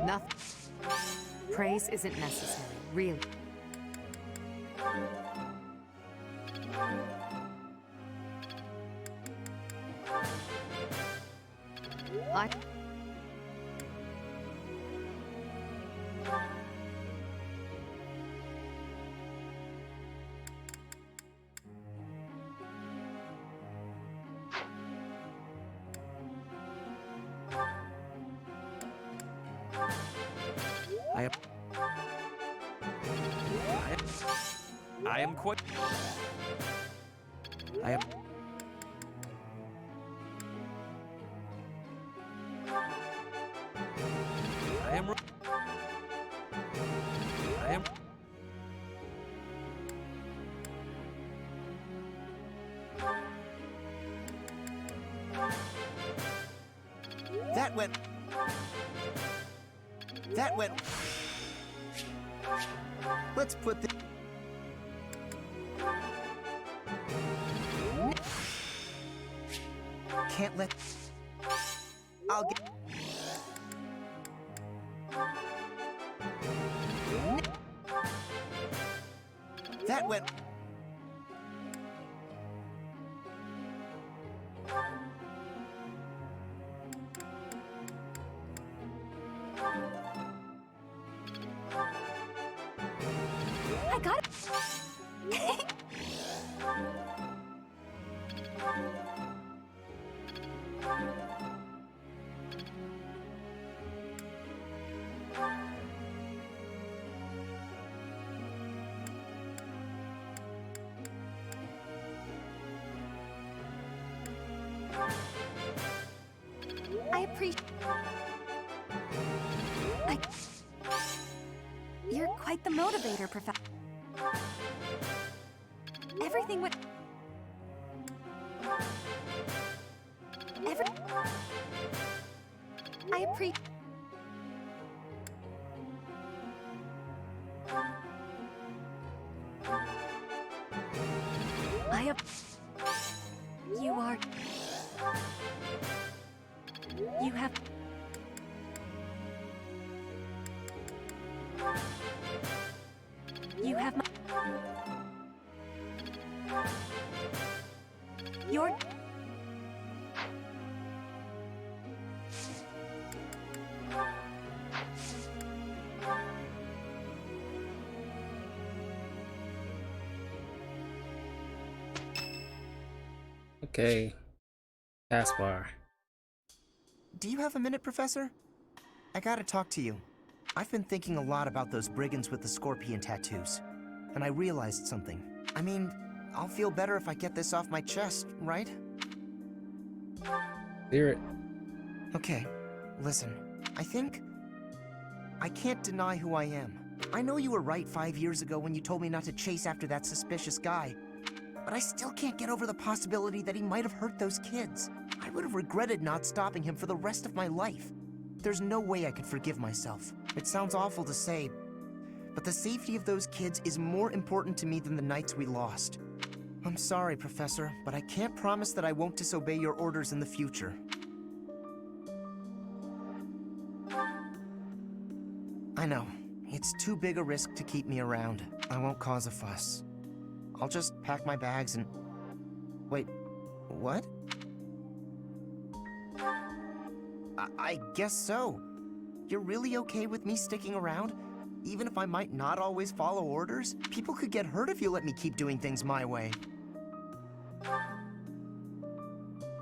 E: Nothing. Praise isn't necessary, really. I...
B: I am quite... I am... I am...
H: That went... That went... Let's put the... Can't let... I'll get... That went...
J: I got it. I appreciate... You're quite the motivator, Professor. Everything would... I appreciate... I have... You are... You have... You have my... You're...
A: Okay. Taskbar.
H: Do you have a minute, Professor? I gotta talk to you. I've been thinking a lot about those brigands with the scorpion tattoos. And I realized something. I mean, I'll feel better if I get this off my chest, right?
A: Hear it.
H: Okay, listen. I think... I can't deny who I am. I know you were right 5 years ago when you told me not to chase after that suspicious guy. But I still can't get over the possibility that he might have hurt those kids. I would have regretted not stopping him for the rest of my life. There's no way I could forgive myself. It sounds awful to say, but the safety of those kids is more important to me than the knights we lost. I'm sorry, Professor, but I can't promise that I won't disobey your orders in the future. I know. It's too big a risk to keep me around. I won't cause a fuss. I'll just pack my bags and... Wait, what? I guess so. You're really okay with me sticking around? Even if I might not always follow orders? People could get hurt if you let me keep doing things my way.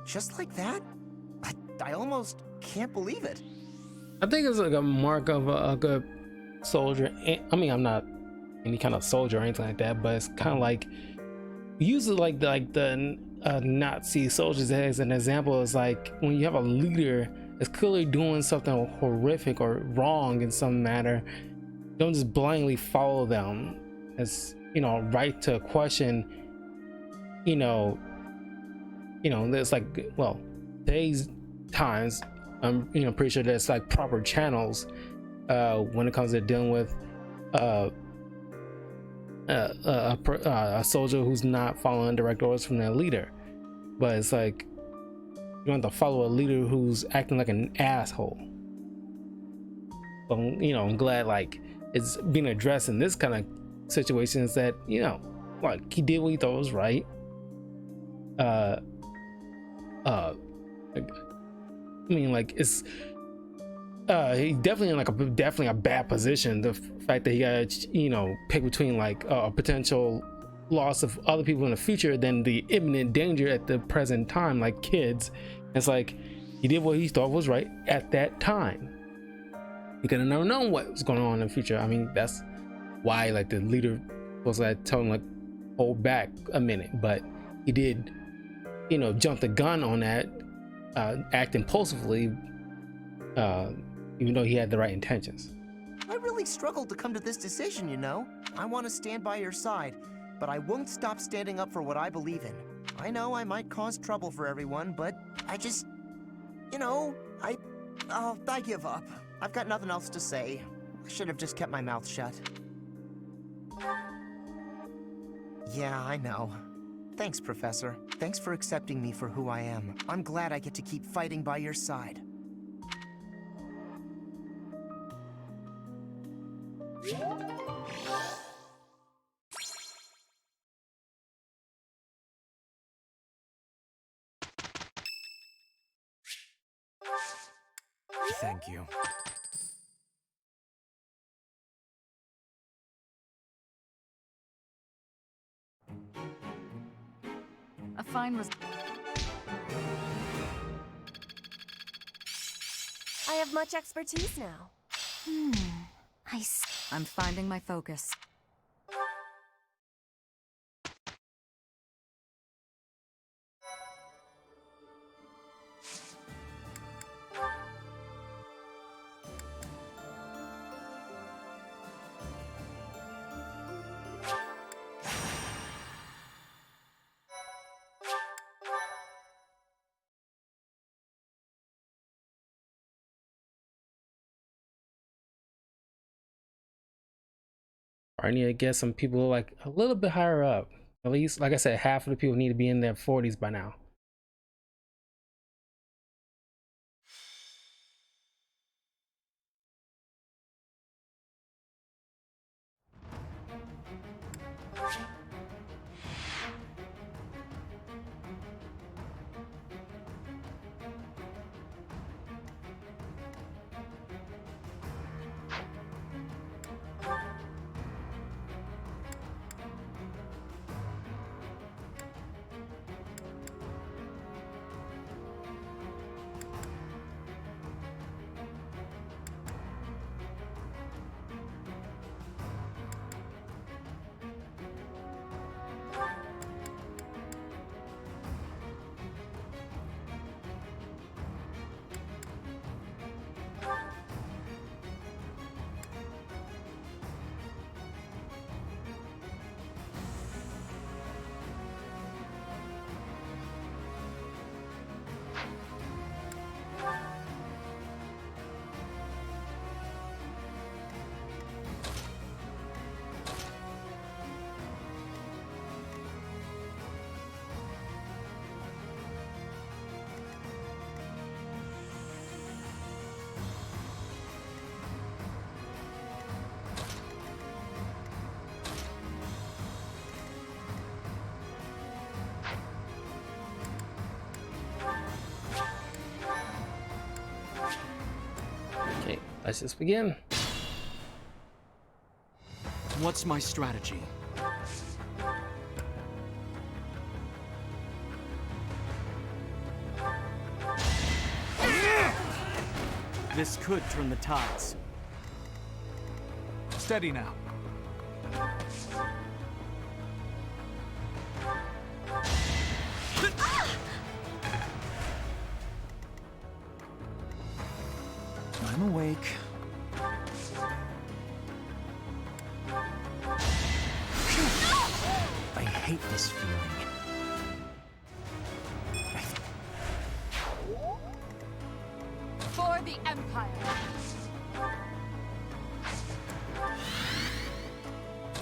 H: Just like that? I almost can't believe it.
A: I think it's like a mark of a good soldier. I mean, I'm not any kind of soldier or anything like that, but it's kind of like usually like the Nazi soldiers as an example is like when you have a leader that's clearly doing something horrific or wrong in some manner, don't just blindly follow them. It's, you know, right to question, there's like, well, today's times, I'm pretty sure there's like proper channels when it comes to dealing with a soldier who's not following direct orders from their leader. But it's like you don't have to follow a leader who's acting like an asshole. But I'm glad like it's being addressed in this kind of situations that like he did what he thought was right. I mean, like it's he's definitely in like definitely a bad position. The fact that he got pick between like a potential loss of other people in the future than the imminent danger at the present time, like kids. It's like he did what he thought was right at that time. He could have never known what was going on in the future. I mean, that's why like the leader was like telling him like hold back a minute, but he did jump the gun on that, act impulsively, even though he had the right intentions.
H: I really struggled to come to this decision, I want to stand by your side, but I won't stop standing up for what I believe in. I know I might cause trouble for everyone, but I just, I give up. I've got nothing else to say. I should have just kept my mouth shut. Yeah, I know. Thanks, Professor. Thanks for accepting me for who I am. I'm glad I get to keep fighting by your side.
B: Thank you.
E: A fine
G: I have much expertise now.
E: I'm finding my focus.
A: I need to get some people like a little bit higher up. At least, like I said, half of the people need to be in their 40s by now. Let's just begin.
I: What's my strategy? This could turn the tides.
N: Steady now.
I: I'm awake. I hate this feeling.
E: For the Empire!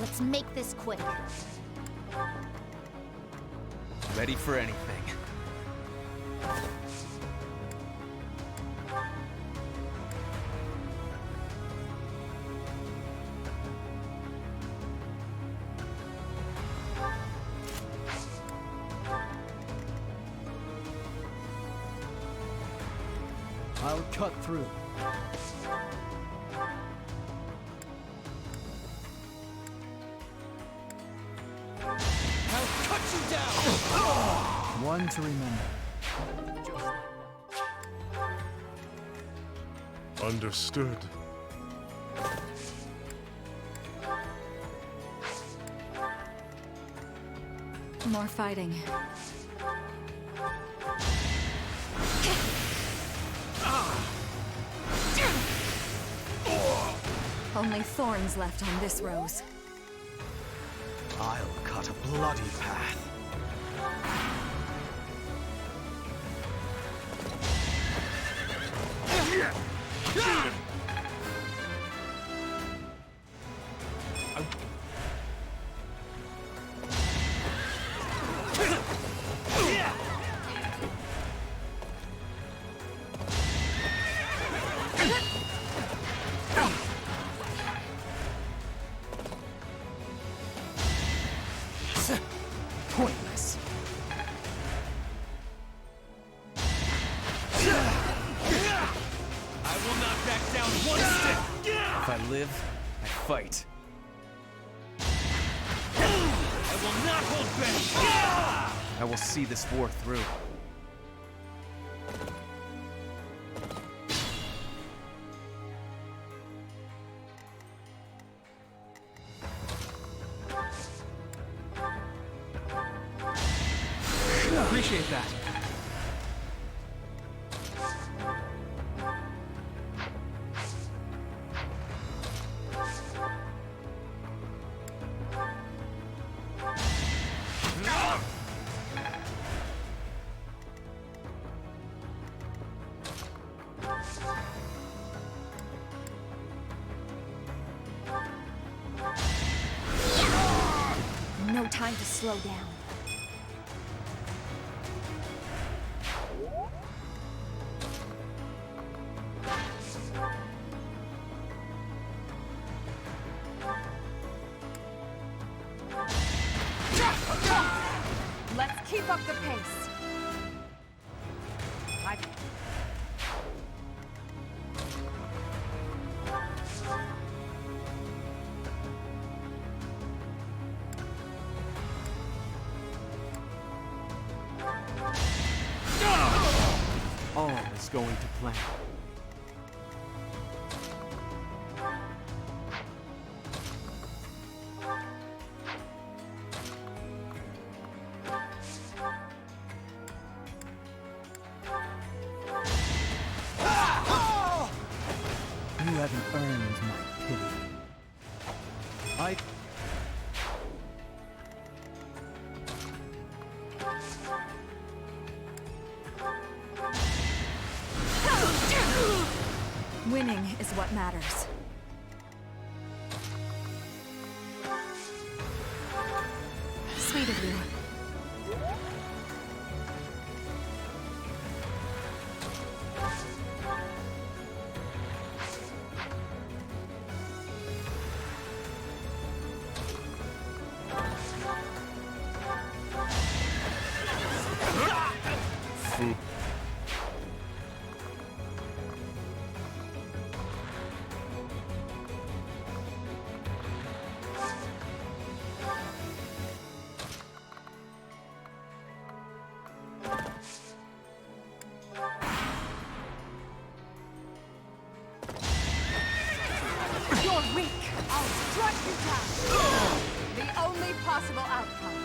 P: Let's make this quick.
B: Ready for anything.
M: I'll cut through.
I: I'll cut you down!
M: One to remember.
L: Understood.
J: More fighting. Only thorns left on this rose.
D: I'll cut a bloody path.
I: Pointless. I will not back down one step. If I live, I fight. I will not hold back. I will see this war through.
N: Appreciate that.
P: No time to slow down.
E: Let's keep up the pace.
I: All is going to plan.
M: You haven't earned my pity.
I: I...
J: Winning is what matters. Sweet of you.
E: weak, I'll strike you down! The only possible outcome.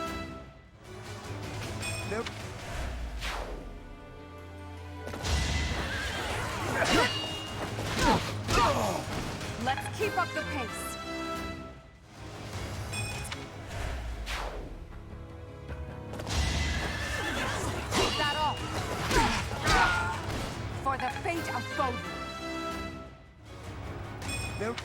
D: Nope.
E: Let's keep up the pace. Keep that off. For the fate of Bowden.
D: Nope.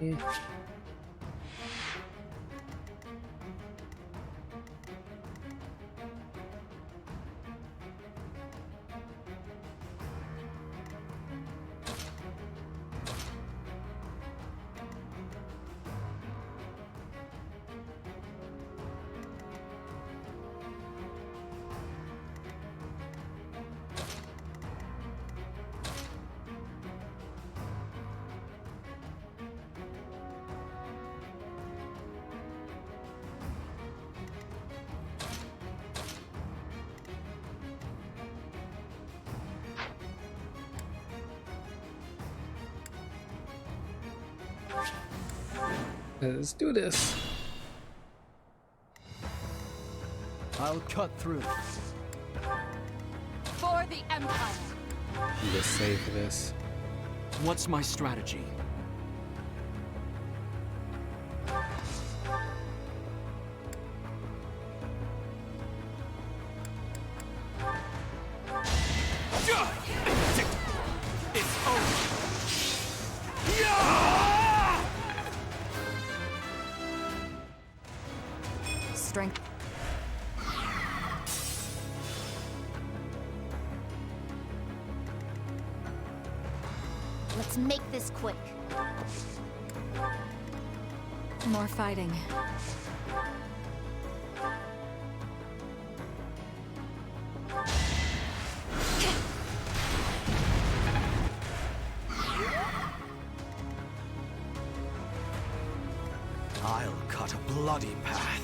A: Yeah. Let's do this.
M: I'll cut through.
E: For the Empire.
A: I'm just safe for this.
B: What's my strategy?
L: It's over.
E: Strength.
P: Let's make this quick.
E: More fighting.
D: I'll cut a bloody path.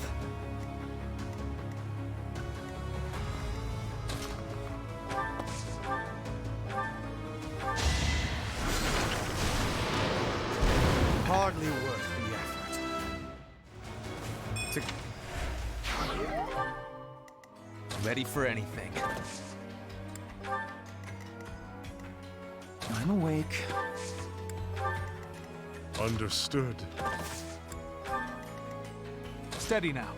D: Hardly worth the effort.
B: Ready for anything. I'm awake.
L: Understood.
M: Steady now.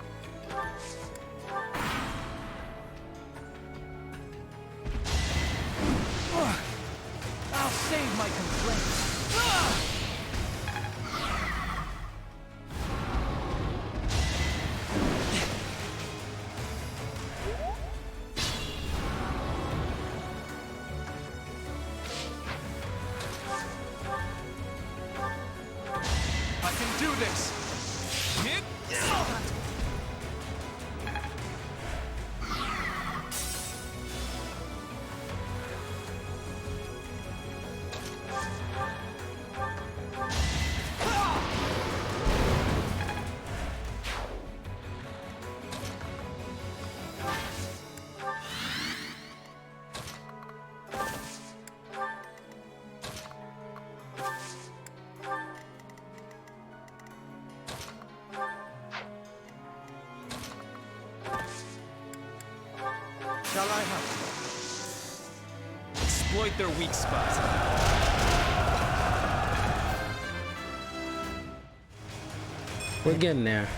M: I'll save my complaints.
D: I can do this! Shall I help?
B: Exploit their weak spots.
A: We're getting there.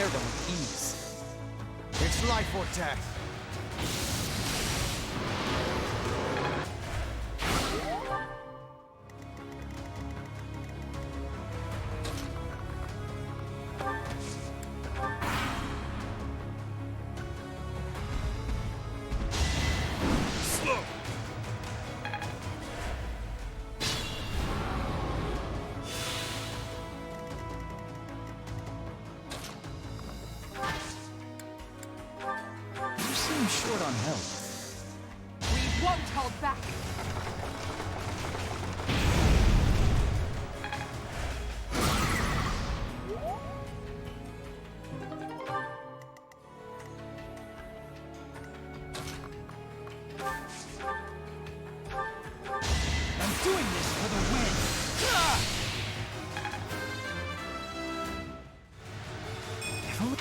I: snare them with ease.
D: It's life or death.
L: Slow!
I: You seem short on health.
U: We won't hold back.
I: I'm doing this for the win. Ah! If only-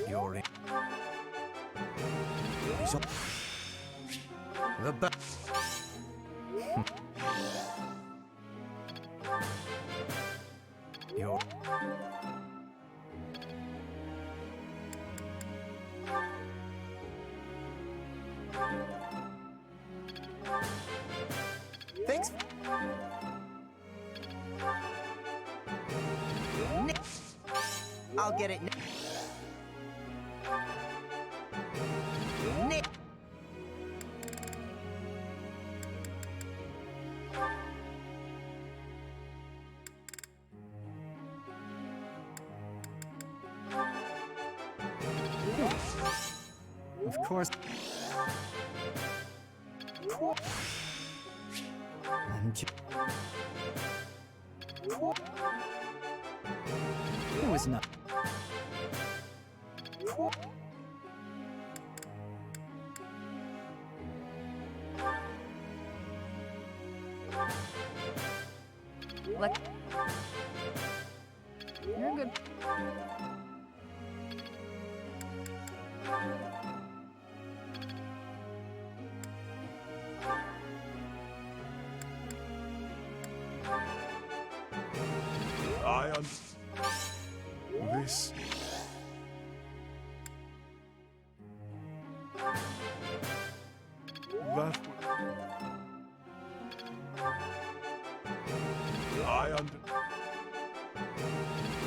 D: You're in. So, the You're.
H: Thanks. I'll get it. Nick.
I: Of course. It was not.
U: Look. You're good.
L: I this. That.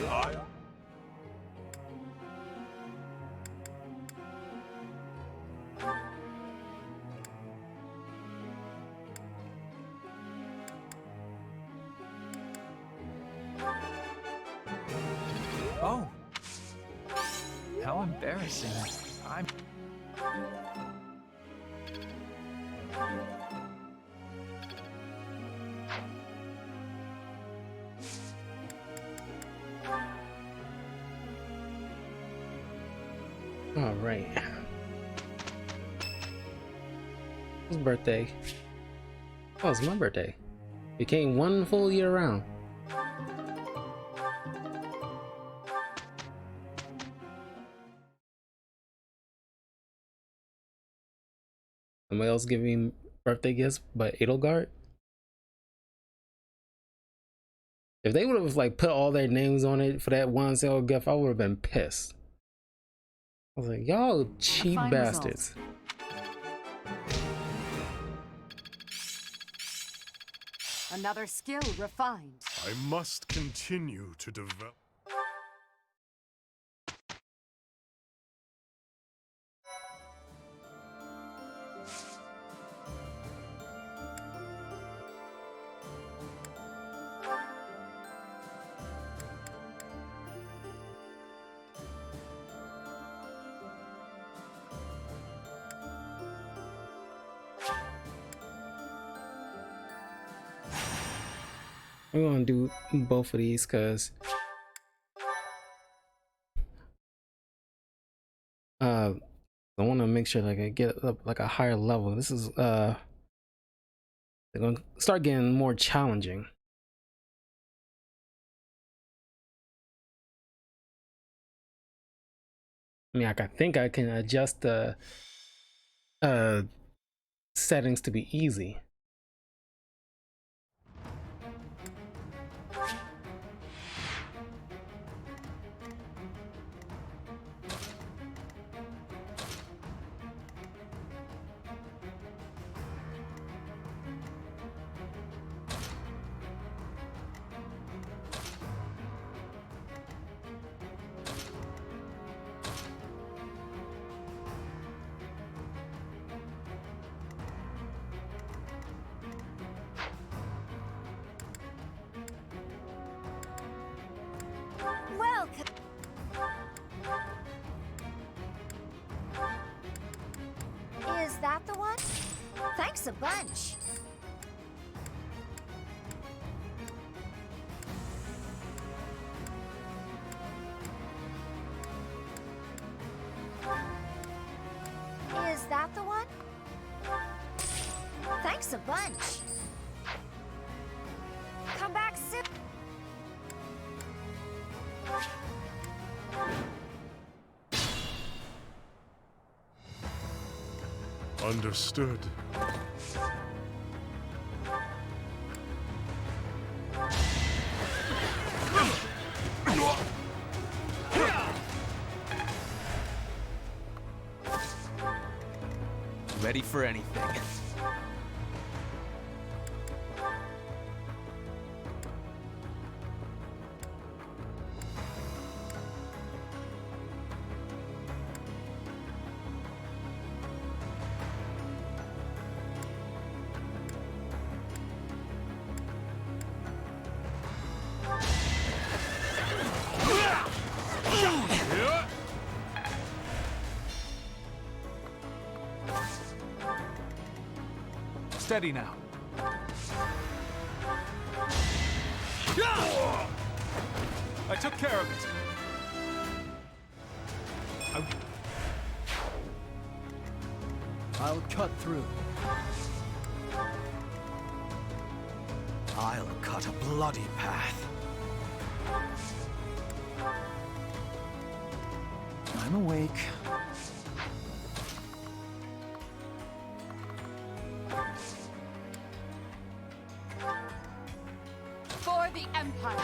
L: I.
I: Oh. How embarrassing. I'm.
A: All right. Whose birthday? Oh, it's my birthday. Became one full year round. Somebody else giving me birthday gifts, but Edelgard. If they would have like put all their names on it for that one single gift, I would have been pissed. I was like, y'all cheap
E: fine
A: bastards.
E: Another skill refined.
L: I must continue to develop.
A: I'm gonna do both of these because I want to make sure like I get up like a higher level. This is they're gonna start getting more challenging. I mean, I think I can adjust the settings to be easy.
P: Welcome. Is that the one? Thanks a bunch. Is that the one? Thanks a bunch. Come back soon.
L: Understood.
B: Ready for anything.
M: Steady now. I took care of it. I'll cut through.
D: I'll cut a bloody path.
M: I'm awake.
E: For the Empire.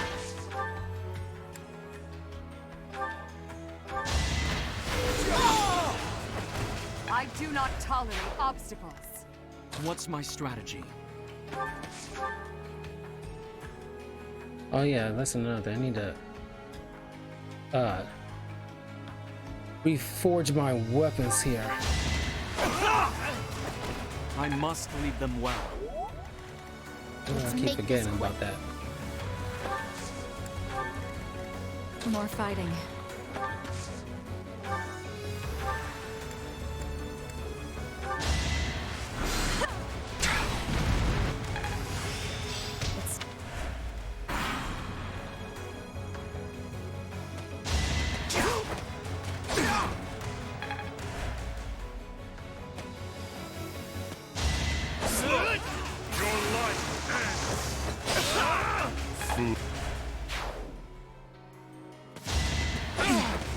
E: I do not tolerate obstacles.
B: What's my strategy?
A: Oh yeah, that's another thing. I need to reforge my weapons here.
B: I must lead them well.
A: I keep forgetting about that.
J: More fighting.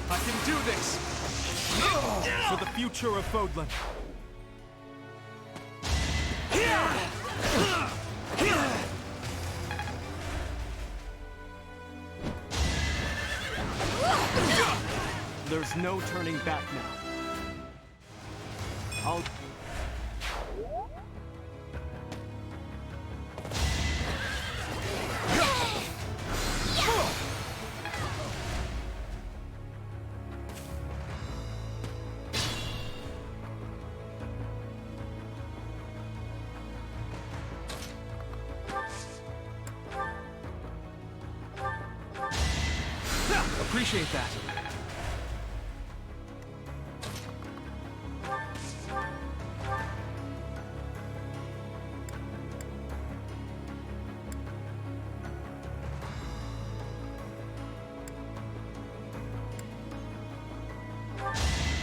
M: I can do this! For the future of Fodlan.
B: There's
M: There's no turning back now. I'll... Appreciate that.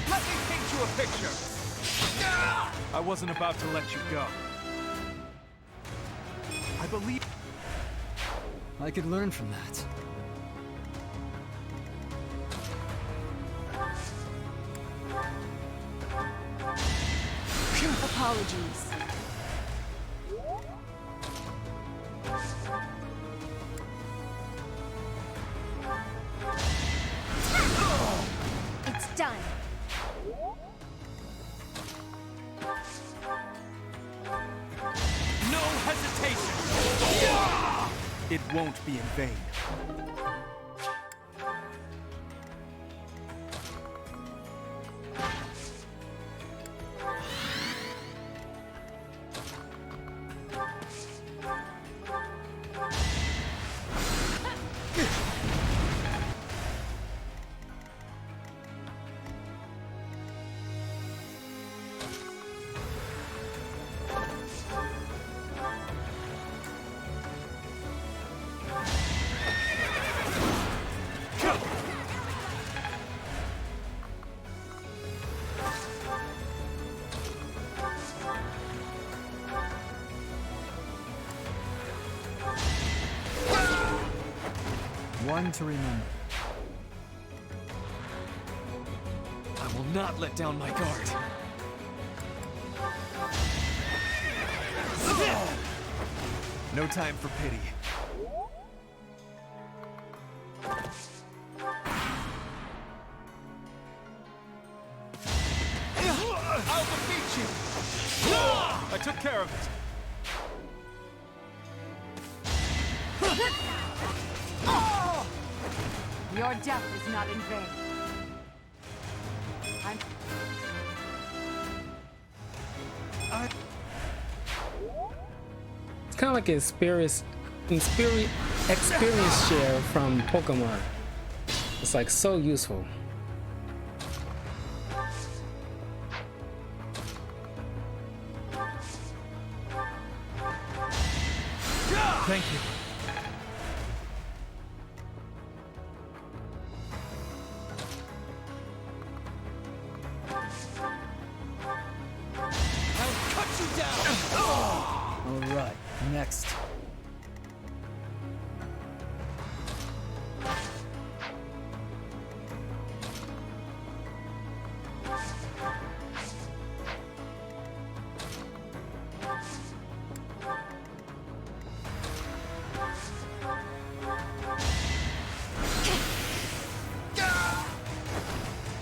M: Let me paint you a picture. I wasn't about to let you go. I believe
I: I could learn from that.
J: Apologies. It's done.
M: no hesitation. It won't be in vain.
I: One to remember.
M: I will not let down my guard. No time for pity. I'll defeat you! I took care of it.
E: Your death is not in vain.
A: It's kind of like an experience share from Pokemon. It's like so useful.
M: Thank you.
I: Alright, next.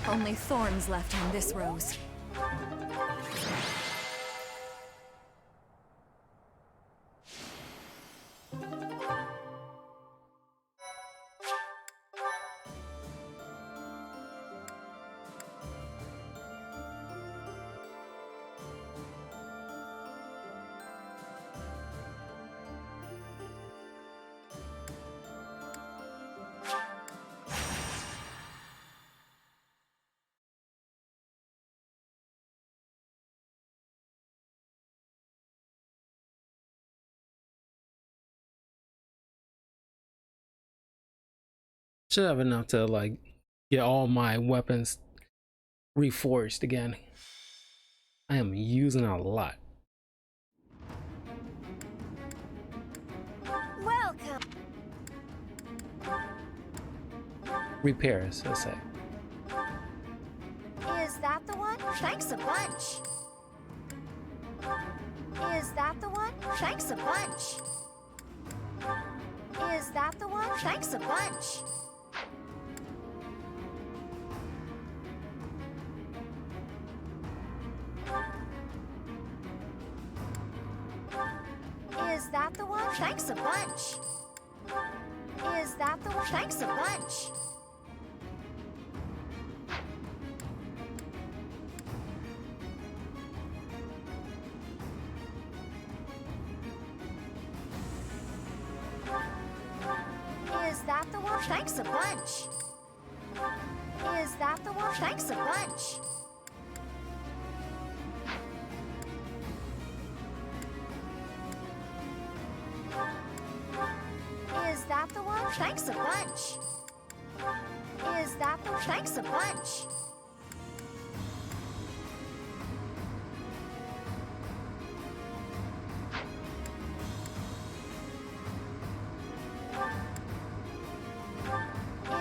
J: Only thorns left on this rose.
A: Should have enough to like get all my weapons reforged again. I am using a lot.
P: Welcome.
A: Repairs, let's say.
P: Is that the one? Thanks a bunch. Is that the one? Thanks a bunch. Is that the one? Thanks a bunch. that the one? Thanks a bunch. Is that the one? Thanks a bunch. Is that the one? Thanks a bunch. Is that the one? Thanks a bunch. Is that the one? Thanks a bunch. Is that the one? Thanks a bunch.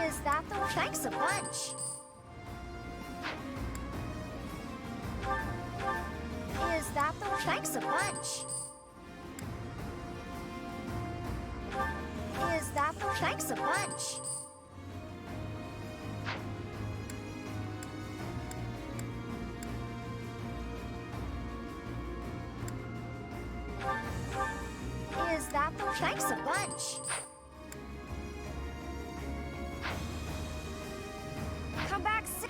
P: Is that the one? Thanks a bunch. Is that the one? Thanks a bunch. Is that the one? Thanks a bunch. Is that the one? Thanks a bunch. Come back soon.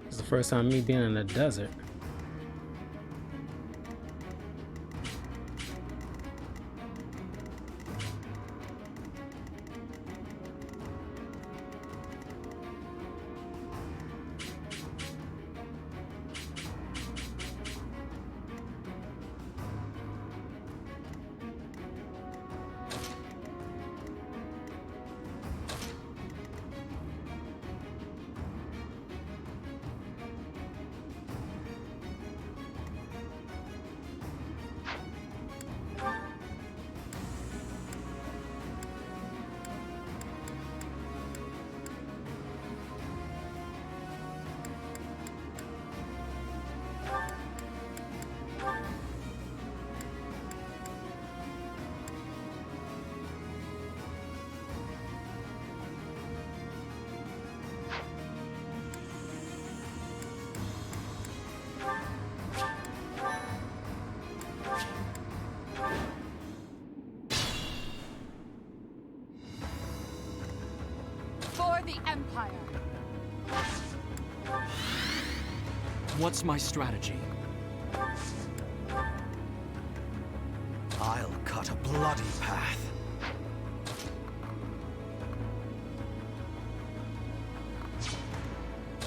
A: It's the first time me being in the desert.
C: For the Empire.
B: What's my strategy?
D: I'll cut a bloody path.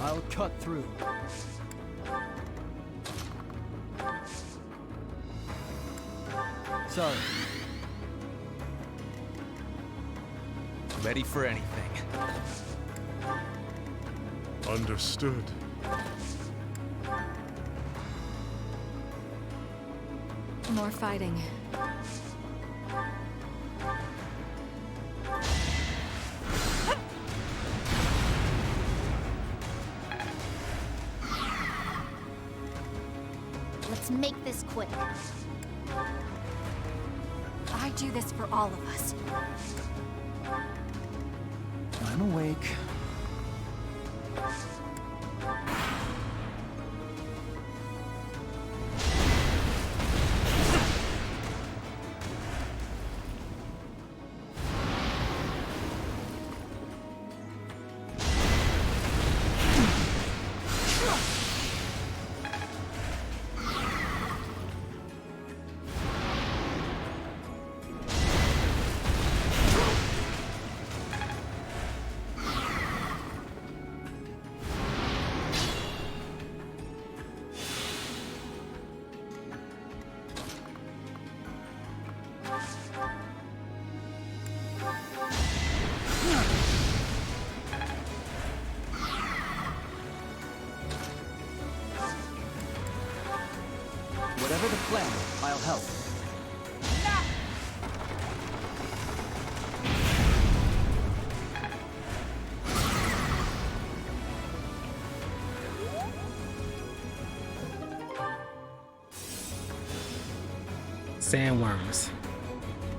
I: I'll cut through. Sorry.
M: Ready for anything.
N: Understood.
J: More fighting.
P: Let's make this quick.
J: I do this for all of us.
I: I'm awake. Whatever the plan, I'll help.
A: sandworms.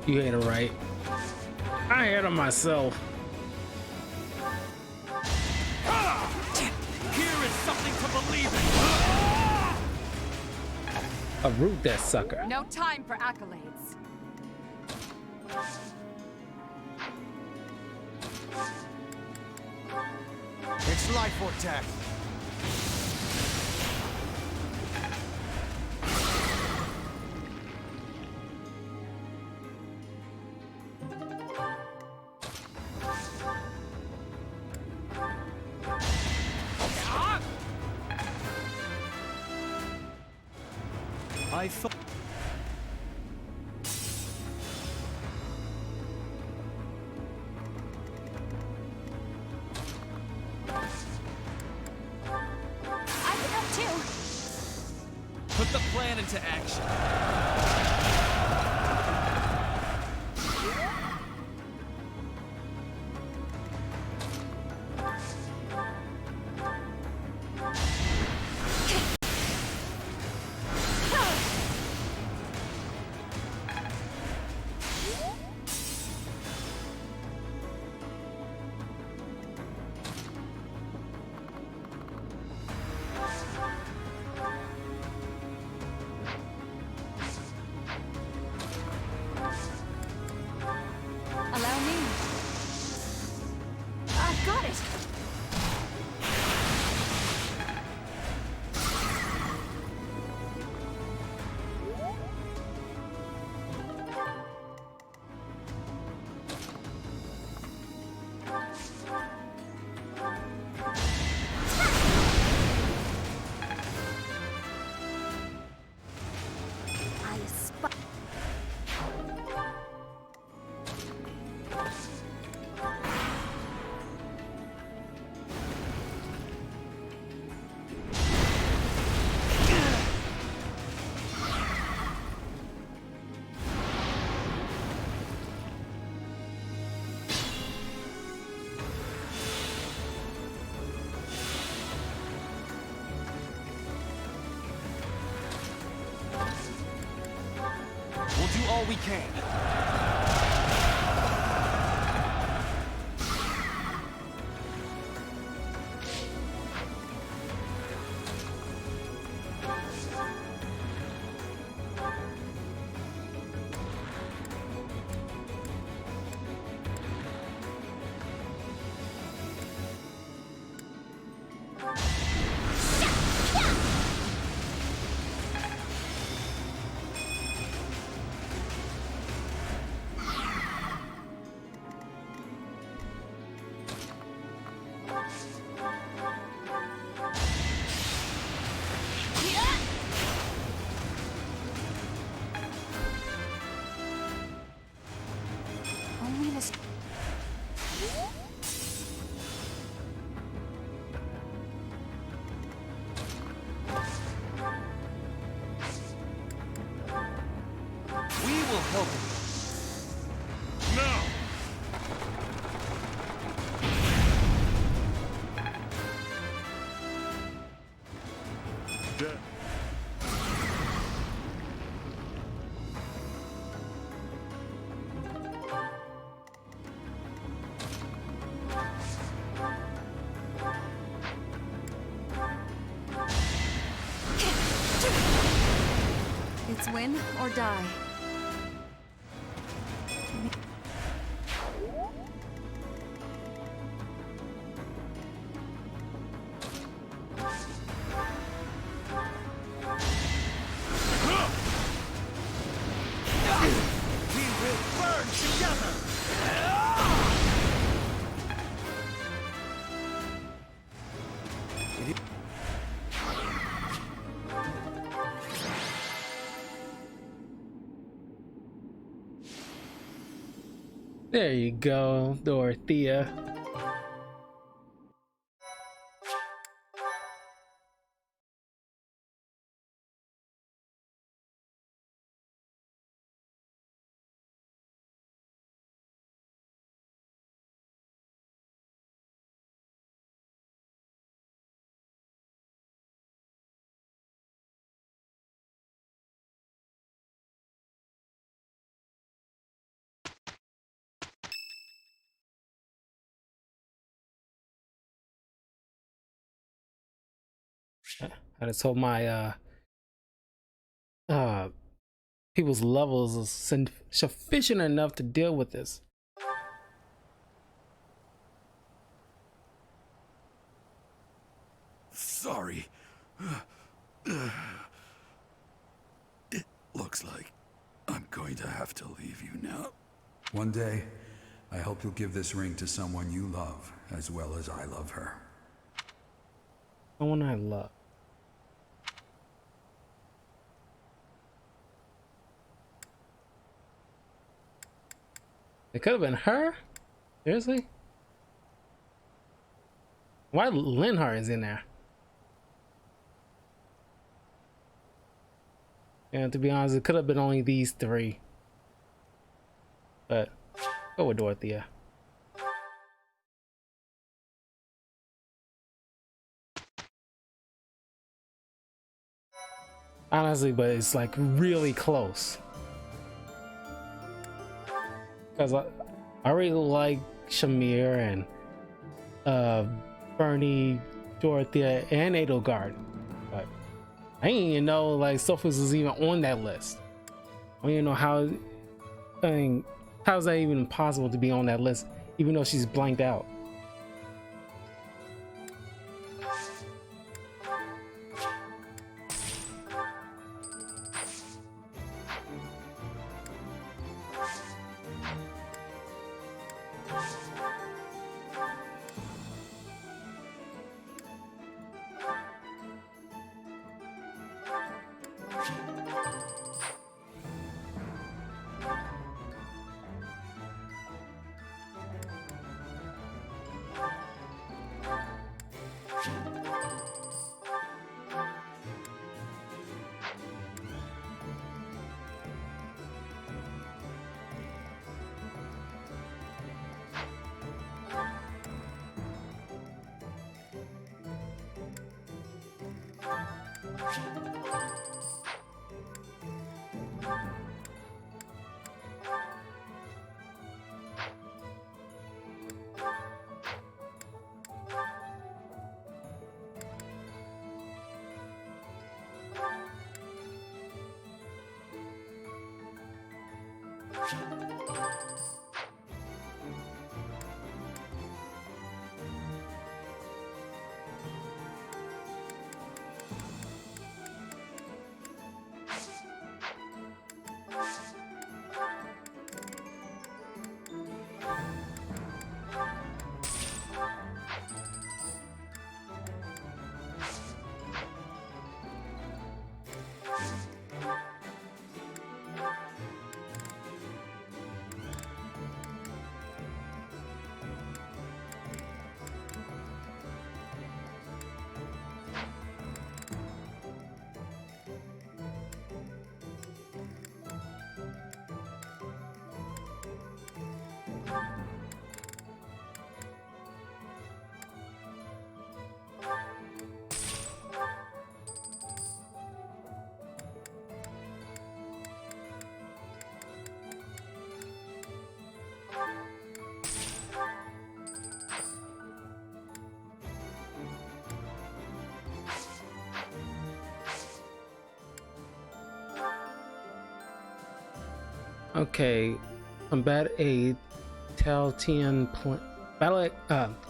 A: You ate it right. I ate them myself.
M: Here is something to believe in.
A: A root that sucker.
E: No time for accolades.
D: It's life or death.
M: I thought.
R: I can help too.
M: Put the plan into action.
R: Allow me. I've got it.
P: I aspire.
M: We'll do all we can.
R: Only this.
M: We will help you.
L: Now! Death.
J: It's win or die.
D: We will burn together!
A: There you go, Dorothea. I just hope my people's levels is sufficient enough to deal with this.
L: Sorry. It looks like I'm going to have to leave you now.
C: One day, I hope you'll give this ring to someone you love as well as I love her.
A: Someone I love. It could have been her? Seriously? Why Linhart is in there? And to be honest, it could have been only these three. But go with Dorothea. Honestly, but it's like really close. Because I really like Shamir and Bernie, Dorothea, and Edelgard. But I didn't even know like Sophus was even on that list. I don't even know how. I mean, how is that even possible to be on that list, even though she's blanked out? Okay, combat a Taltian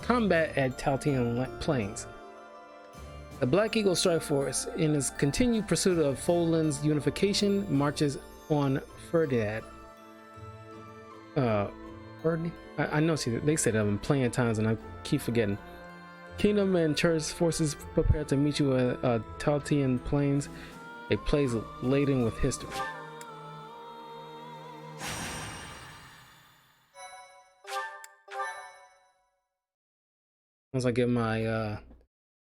A: combat at Taltian Plains. The Black Eagle Strike Force, in its continued pursuit of Foland's unification, marches on Ferdinand. I know they said that plenty of times and I keep forgetting. Kingdom and Church forces prepare to meet you at Taltian Plains, a place laden with history. Once I get my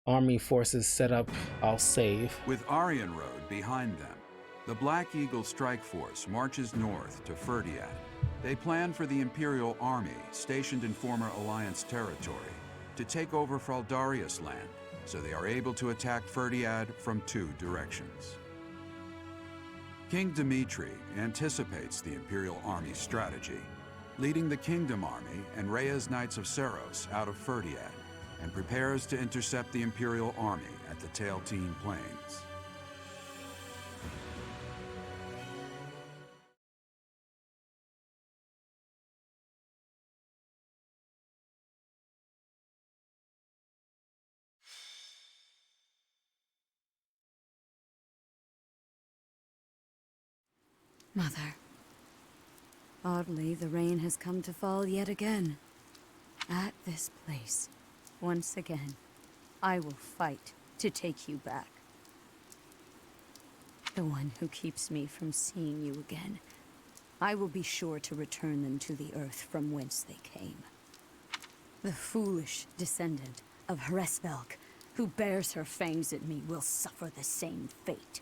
A: army forces set up, I'll save.
C: With Arianrhod behind them, the Black Eagle Strike Force marches north to Ferdiad. They plan for the Imperial Army, stationed in former Alliance territory, to take over Fraldarius land, so they are able to attack Ferdiad from two directions. King Dimitri anticipates the Imperial Army's strategy, leading the Kingdom Army and Rhea's Knights of Seros out of Ferdiad. and prepares to intercept the Imperial army at the Tailteen Plains.
K: Mother. Oddly, the rain has come to fall yet again. At this place. Once again, I will fight to take you back. The one who keeps me from seeing you again. I will be sure to return them to the earth from whence they came. The foolish descendant of Hresvelk, who bears her fangs at me, will suffer the same fate.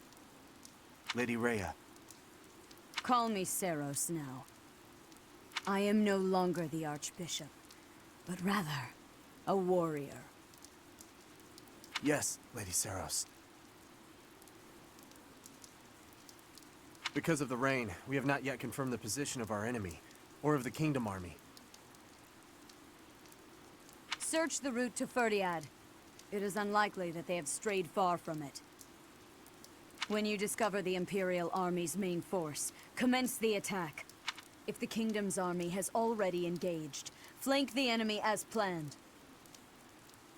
O: Lady Rhea.
K: Call me Seiros now. I am no longer the Archbishop, but rather a warrior.
O: Yes, Lady Seiros. Because of the rain, we have not yet confirmed the position of our enemy, or of the Kingdom Army.
K: Search the route to Ferdiad. It is unlikely that they have strayed far from it. When you discover the Imperial Army's main force, commence the attack. If the Kingdom's army has already engaged, flank the enemy as planned.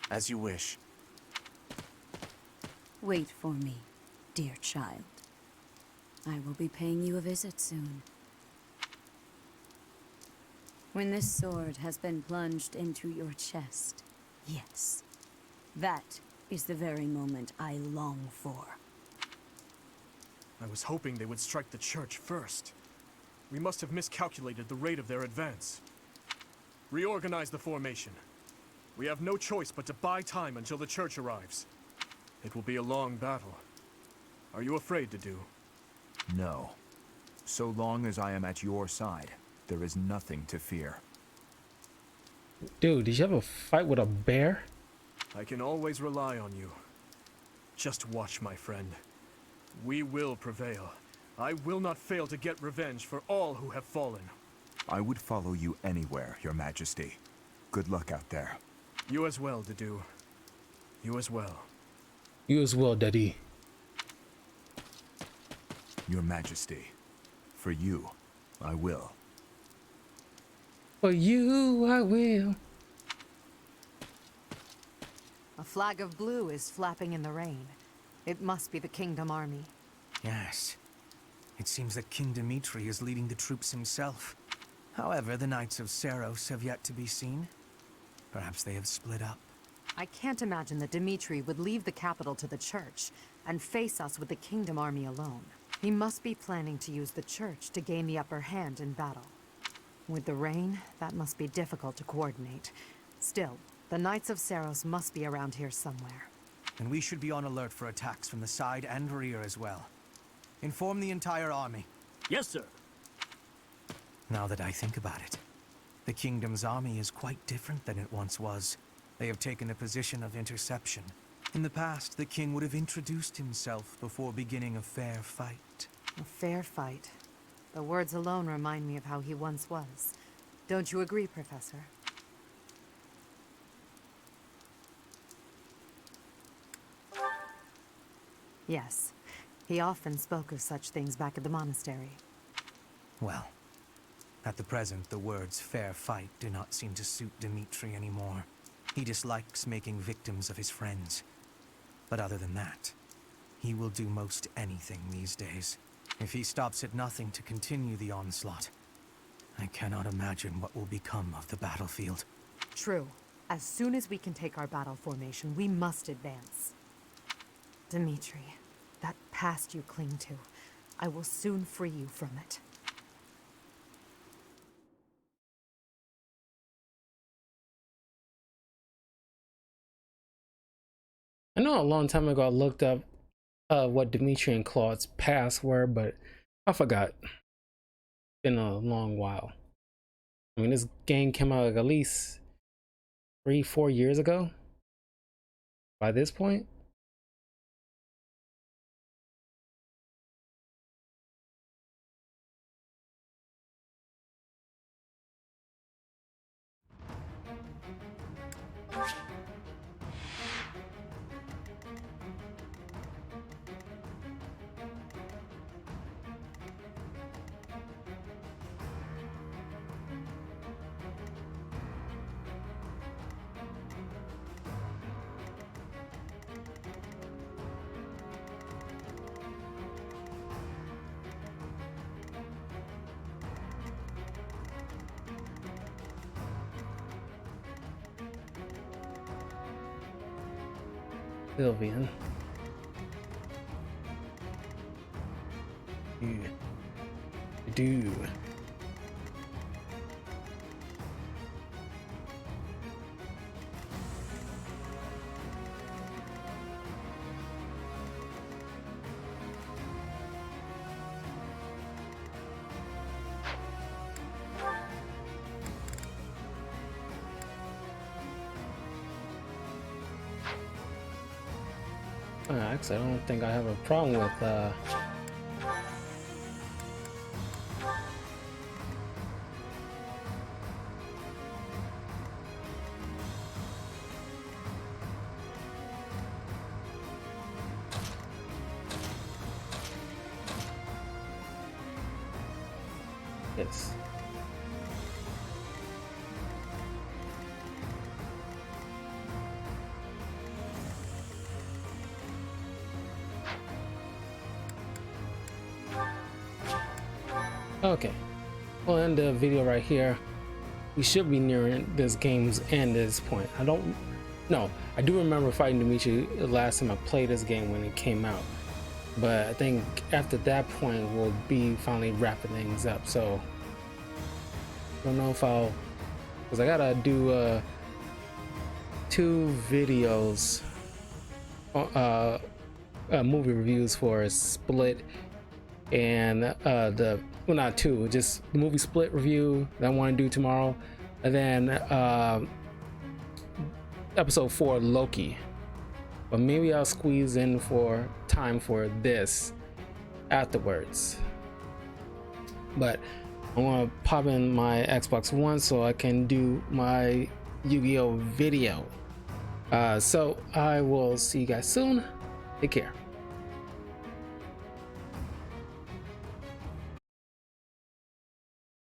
O: As you wish.
K: Wait for me, dear child. I will be paying you a visit soon. When this sword has been plunged into your chest, yes, that is the very moment I long for.
N: I was hoping they would strike the church first. We must have miscalculated the rate of their advance. Reorganize the formation. We have no choice but to buy time until the church arrives. It will be a long battle. Are you afraid to do?
M: No. So long as I am at your side, there is nothing to fear.
A: Dude, did you have a fight with a bear?
N: I can always rely on you. Just watch, my friend. We will prevail. I will not fail to get revenge for all who have fallen.
M: I would follow you anywhere, Your Majesty. Good luck out there.
N: You as well, Dedue. You as well.
A: You as well, Daddy.
M: Your Majesty. For you, I will.
A: For you, I will.
E: A flag of blue is flapping in the rain. It must be the Kingdom Army.
D: Yes. It seems that King Dimitri is leading the troops himself. However, the Knights of Seiros have yet to be seen. Perhaps they have split up.
E: I can't imagine that Dimitri would leave the capital to the church and face us with the Kingdom Army alone. He must be planning to use the church to gain the upper hand in battle. With the rain, that must be difficult to coordinate. Still, the Knights of Seiros must be around here somewhere.
D: And we should be on alert for attacks from the side and rear as well. Inform the entire army.
W: Yes, sir.
D: Now that I think about it, the Kingdom's army is quite different than it once was. They have taken a position of interception. In the past, the king would have introduced himself before beginning a fair fight.
E: A fair fight. The words alone remind me of how he once was. Don't you agree, Professor? Yes. He often spoke of such things back at the monastery.
D: Well, at the present, the words fair fight do not seem to suit Dimitri anymore. He dislikes making victims of his friends. But other than that, he will do most anything these days. If he stops at nothing to continue the onslaught, I cannot imagine what will become of the battlefield.
E: True. As soon as we can take our battle formation, we must advance. Dimitri, that past you cling to, I will soon free you from it.
A: I know a long time ago I looked up what Dimitri and Claude's past were, but I forgot. Been a long while. I mean, this game came out like at least 3-4 years ago by this point. Sylvian. Do. Actually, I don't think I have a problem with this. Okay, we'll end the video right here. We should be nearing this game's end at this point. I do remember fighting Dimitri the last time I played this game when it came out, but I think after that point we'll be finally wrapping things up. So I don't know if because I gotta do 2 videos, movie reviews for Split and well, not 2, just the movie Split review that I want to do tomorrow, and then episode 4 Loki. But maybe I'll squeeze in for time for this afterwards. But I want to pop in my Xbox One so I can do my Yu-Gi-Oh video. So I will see you guys soon. Take care.